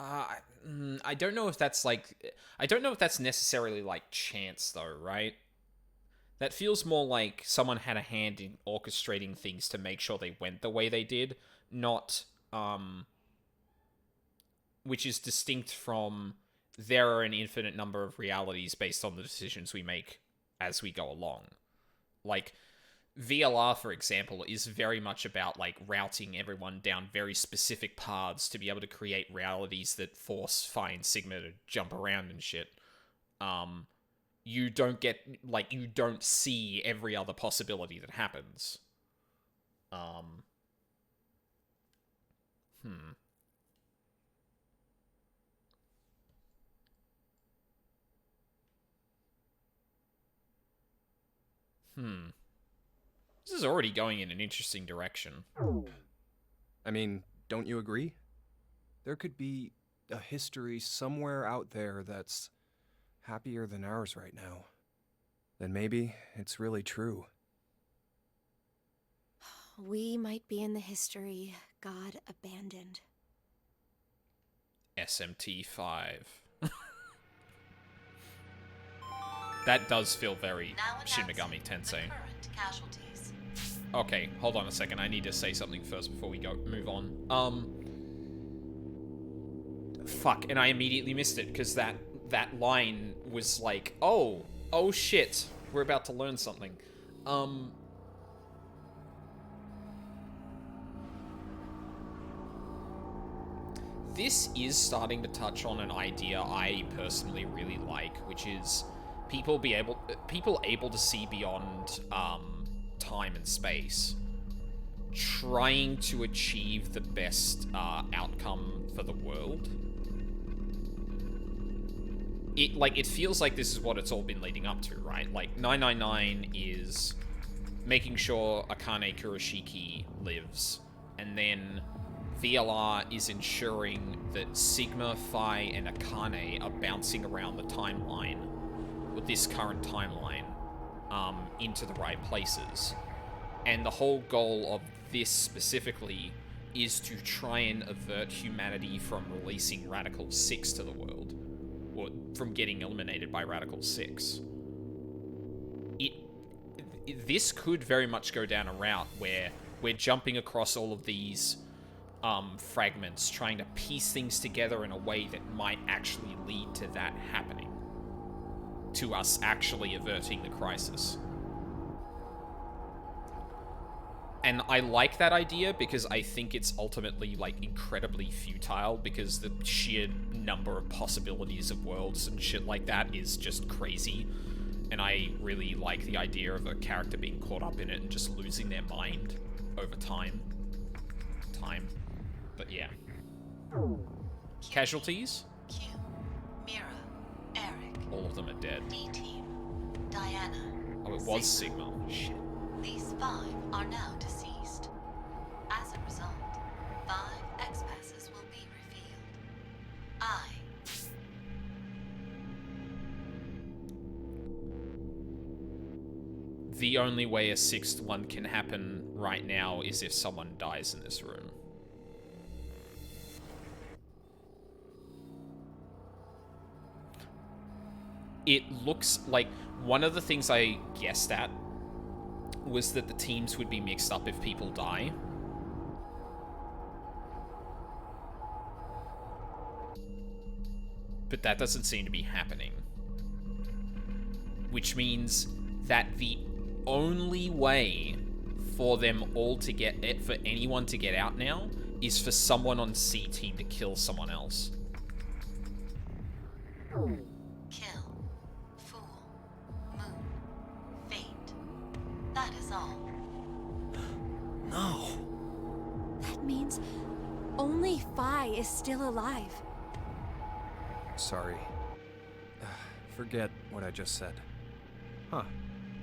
I don't know if that's like, I don't know if that's necessarily like chance though, right? That feels more like someone had a hand in orchestrating things to make sure they went the way they did, not which is distinct from there are an infinite number of realities based on the decisions we make as we go along. Like, VLR, for example, is very much about, like, routing everyone down very specific paths to be able to create realities that force Phi and Sigma to jump around and shit. You don't get, like, you don't see every other possibility that happens. This is already going in an interesting direction. I mean, don't you agree? There could be a history somewhere out there that's happier than ours right now. Then maybe it's really true. We might be in the history God abandoned. SMT5. That does feel very Shin Megami Tensei. Current casualties. Okay, hold on a second. I need to say something first before we move on. Fuck, and I immediately missed it because that line was like, oh shit, we're about to learn something. This is starting to touch on an idea I personally really like, which is people able to see beyond time and space, trying to achieve the best outcome for the world. It feels like this is what it's all been leading up to, right? Like 999 is making sure Akane Kurashiki lives, and then VLR is ensuring that Sigma, Phi, and Akane are bouncing around the timeline, with this current timeline, into the right places. And the whole goal of this specifically is to try and avert humanity from releasing Radical 6 to the world, or from getting eliminated by Radical 6. This could very much go down a route where we're jumping across all of these fragments, trying to piece things together in a way that might actually lead to that happening. To us actually averting the crisis. And I like that idea because I think it's ultimately, like, incredibly futile because the sheer number of possibilities of worlds and shit like that is just crazy. And I really like the idea of a character being caught up in it and just losing their mind over time. But yeah. Casualties? Q, Mira, Eric. All of them are dead. D-Team, Diana. Oh, it was Sigma. Shit. These 5 are now deceased. As a result, 5 X-Passes will be revealed. the only way a sixth one can happen right now is if someone dies in this room. It looks like one of the things I guessed at was that the teams would be mixed up if people die. But that doesn't seem to be happening. Which means that the only way for them all to get it, for anyone to get out now, is for someone on C team to kill someone else. Kill, fool, moon, fate. That is all. No. That means only Phi is still alive. Sorry. Forget what I just said. Huh.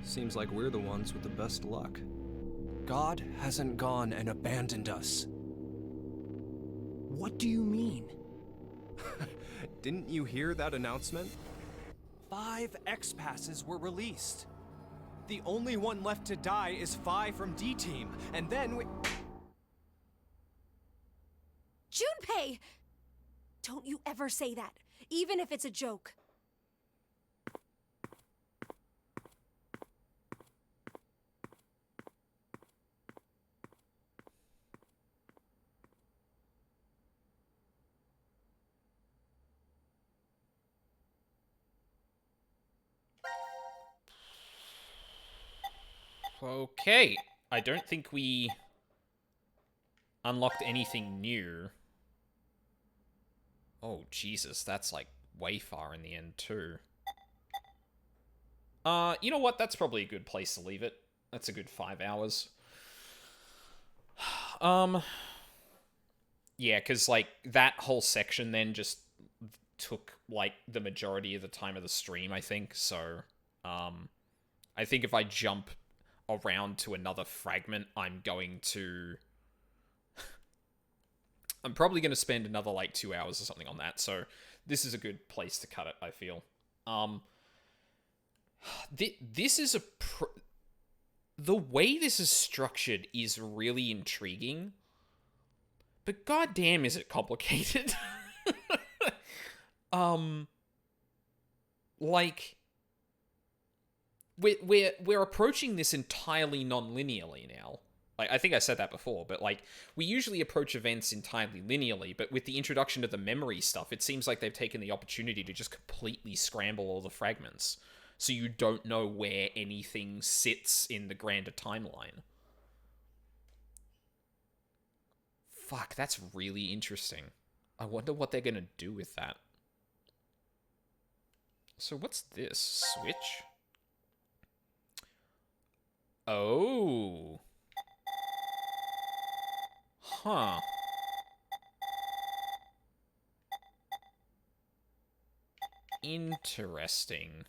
Seems like we're the ones with the best luck. God hasn't gone and abandoned us. What do you mean? Didn't you hear that announcement? 5 X-Passes were released. The only one left to die is Phi from D-Team, and then we... Junpei! Don't you ever say that, even if it's a joke. Okay. I don't think we unlocked anything new. Oh, Jesus, that's like way far in the end too. You know what? That's probably a good place to leave it. That's a good 5 hours. Yeah, because, like, that whole section then just took, like, the majority of the time of the stream, I think. So, I think if I jump around to another fragment, I'm probably going to spend another, like, 2 hours or something on that. So, this is a good place to cut it, I feel. This is the way this is structured is really intriguing, but goddamn is it complicated. Like, we're approaching this entirely non-linearly now. Like, I think I said that before, but, like, we usually approach events entirely linearly, but with the introduction of the memory stuff, it seems like they've taken the opportunity to just completely scramble all the fragments, so you don't know where anything sits in the grander timeline. Fuck, that's really interesting. I wonder what they're gonna do with that. So what's this? Switch? Oh. Huh. Interesting.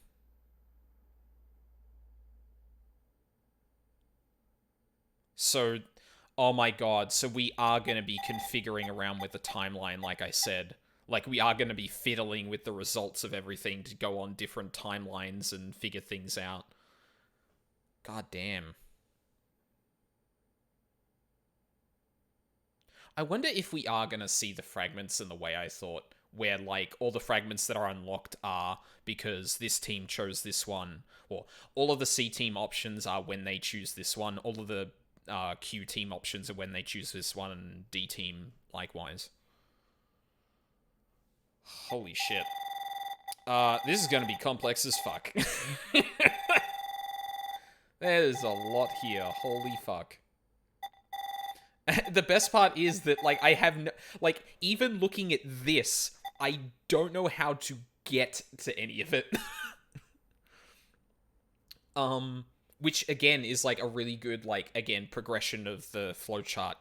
So, oh my god, so we are going to be configuring around with the timeline, like I said. Like, we are going to be fiddling with the results of everything to go on different timelines and figure things out. God damn. I wonder if we are going to see the fragments in the way I thought, where, like, all the fragments that are unlocked are because this team chose this one, or all of the C team options are when they choose this one, all of the Q team options are when they choose this one, and D team likewise. Holy shit. This is going to be complex as fuck. There's a lot here. Holy fuck. The best part is that, like, I have no... Like, even looking at this, I don't know how to get to any of it. Which, again, is, like, a really good, like, again, progression of the flowchart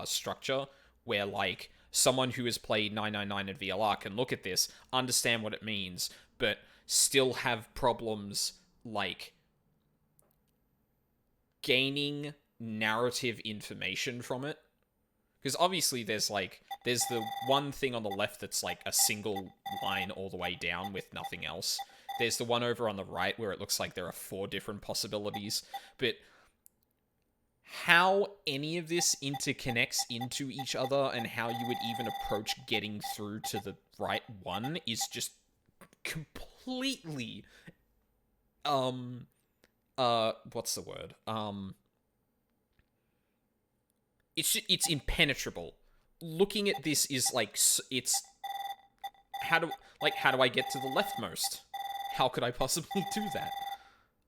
structure, where, like, someone who has played 999 and VLR can look at this, understand what it means, but still have problems, like, gaining narrative information from it. Because obviously there's the one thing on the left that's, like, a single line all the way down with nothing else. there's the one over on the right where it looks like there are 4 different possibilities, but how any of this interconnects into each other and how you would even approach getting through to the right one is just completely, what's the word? It's impenetrable. Looking at this is like, it's, how do I get to the leftmost? How could I possibly do that?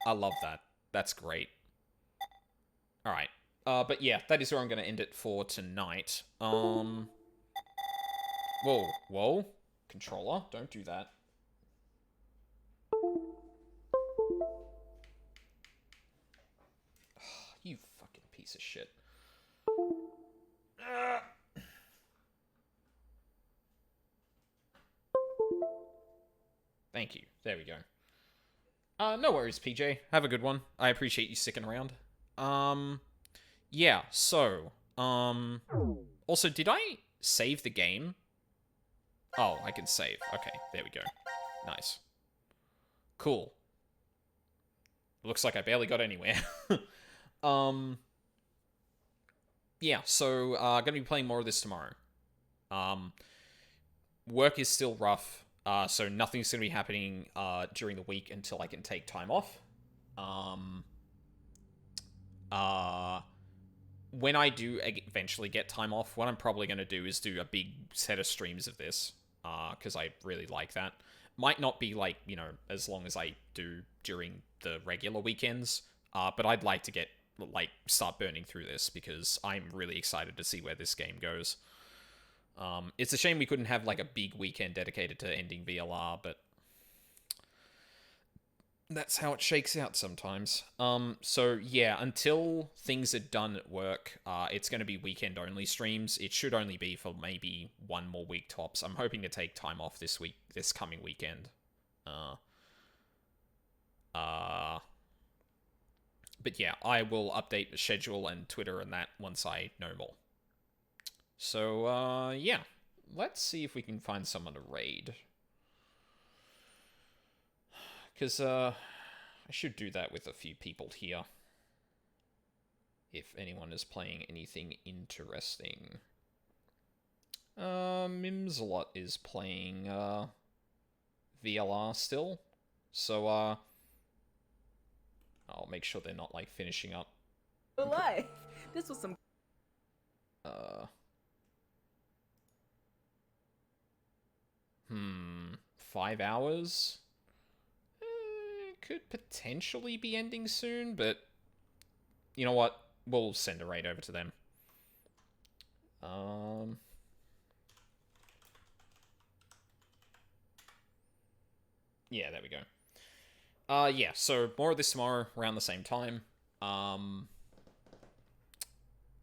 I love that. That's great. Alright. But yeah, that is where I'm going to end it for tonight. Whoa. Controller, don't do that. You fucking piece of shit. Thank you. There we go. No worries, PJ. Have a good one. I appreciate you sticking around. Yeah, so, also, did I save the game? Oh, I can save. Okay, there we go. Nice. Cool. Looks like I barely got anywhere. Yeah, so, gonna be playing more of this tomorrow. Work is still rough, so nothing's gonna be happening, during the week until I can take time off. When I do eventually get time off, what I'm probably going to do is do a big set of streams of this, because I really like that. Might not be, like, you know, as long as I do during the regular weekends, but I'd like to get, like, start burning through this, because I'm really excited to see where this game goes. It's a shame we couldn't have, like, a big weekend dedicated to ending VLR, but that's how it shakes out sometimes. So yeah, until things are done at work, it's going to be weekend-only streams. It should only be for maybe 1 more week tops. I'm hoping to take time off this coming weekend. But yeah, I will update the schedule and Twitter and that once I know more. So, yeah. Let's see if we can find someone to raid. Because, I should do that with a few people here. If anyone is playing anything interesting. Mimsalot is playing, VLR still. So, I'll make sure they're not, like, finishing up. Life. This was some... 5 hours? Could potentially be ending soon, but you know what? We'll send a raid over to them. Yeah, there we go. Yeah, so more of this tomorrow around the same time.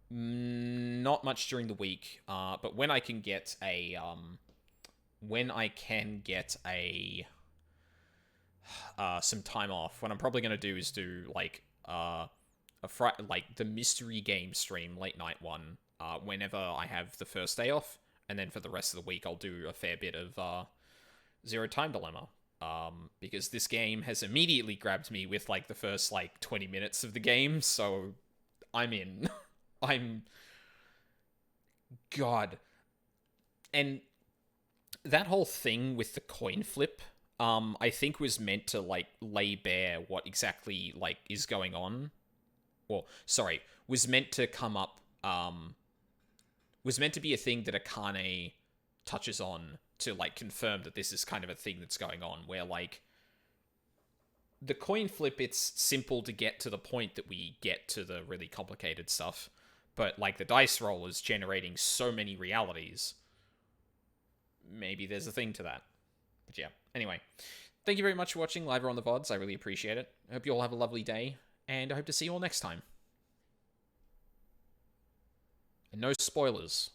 Not much during the week, but when I can get a some time off, what I'm probably going to do is do, like, like, the mystery game stream, late night one, whenever I have the first day off, and then for the rest of the week, I'll do a fair bit of, Zero Time Dilemma, because this game has immediately grabbed me with, like, the first, like, 20 minutes of the game, so I'm in. God. And that whole thing with the coin flip, I think was meant to, like, lay bare what exactly, like, is going on. Well, sorry, was meant to come up, was meant to be a thing that Akane touches on to, like, confirm that this is kind of a thing that's going on, where, like, the coin flip, it's simple to get to the point that we get to the really complicated stuff, but, like, the dice roll is generating so many realities. Maybe there's a thing to that. But yeah, anyway. Thank you very much for watching live or on the VODs. I really appreciate it. I hope you all have a lovely day, and I hope to see you all next time. And no spoilers.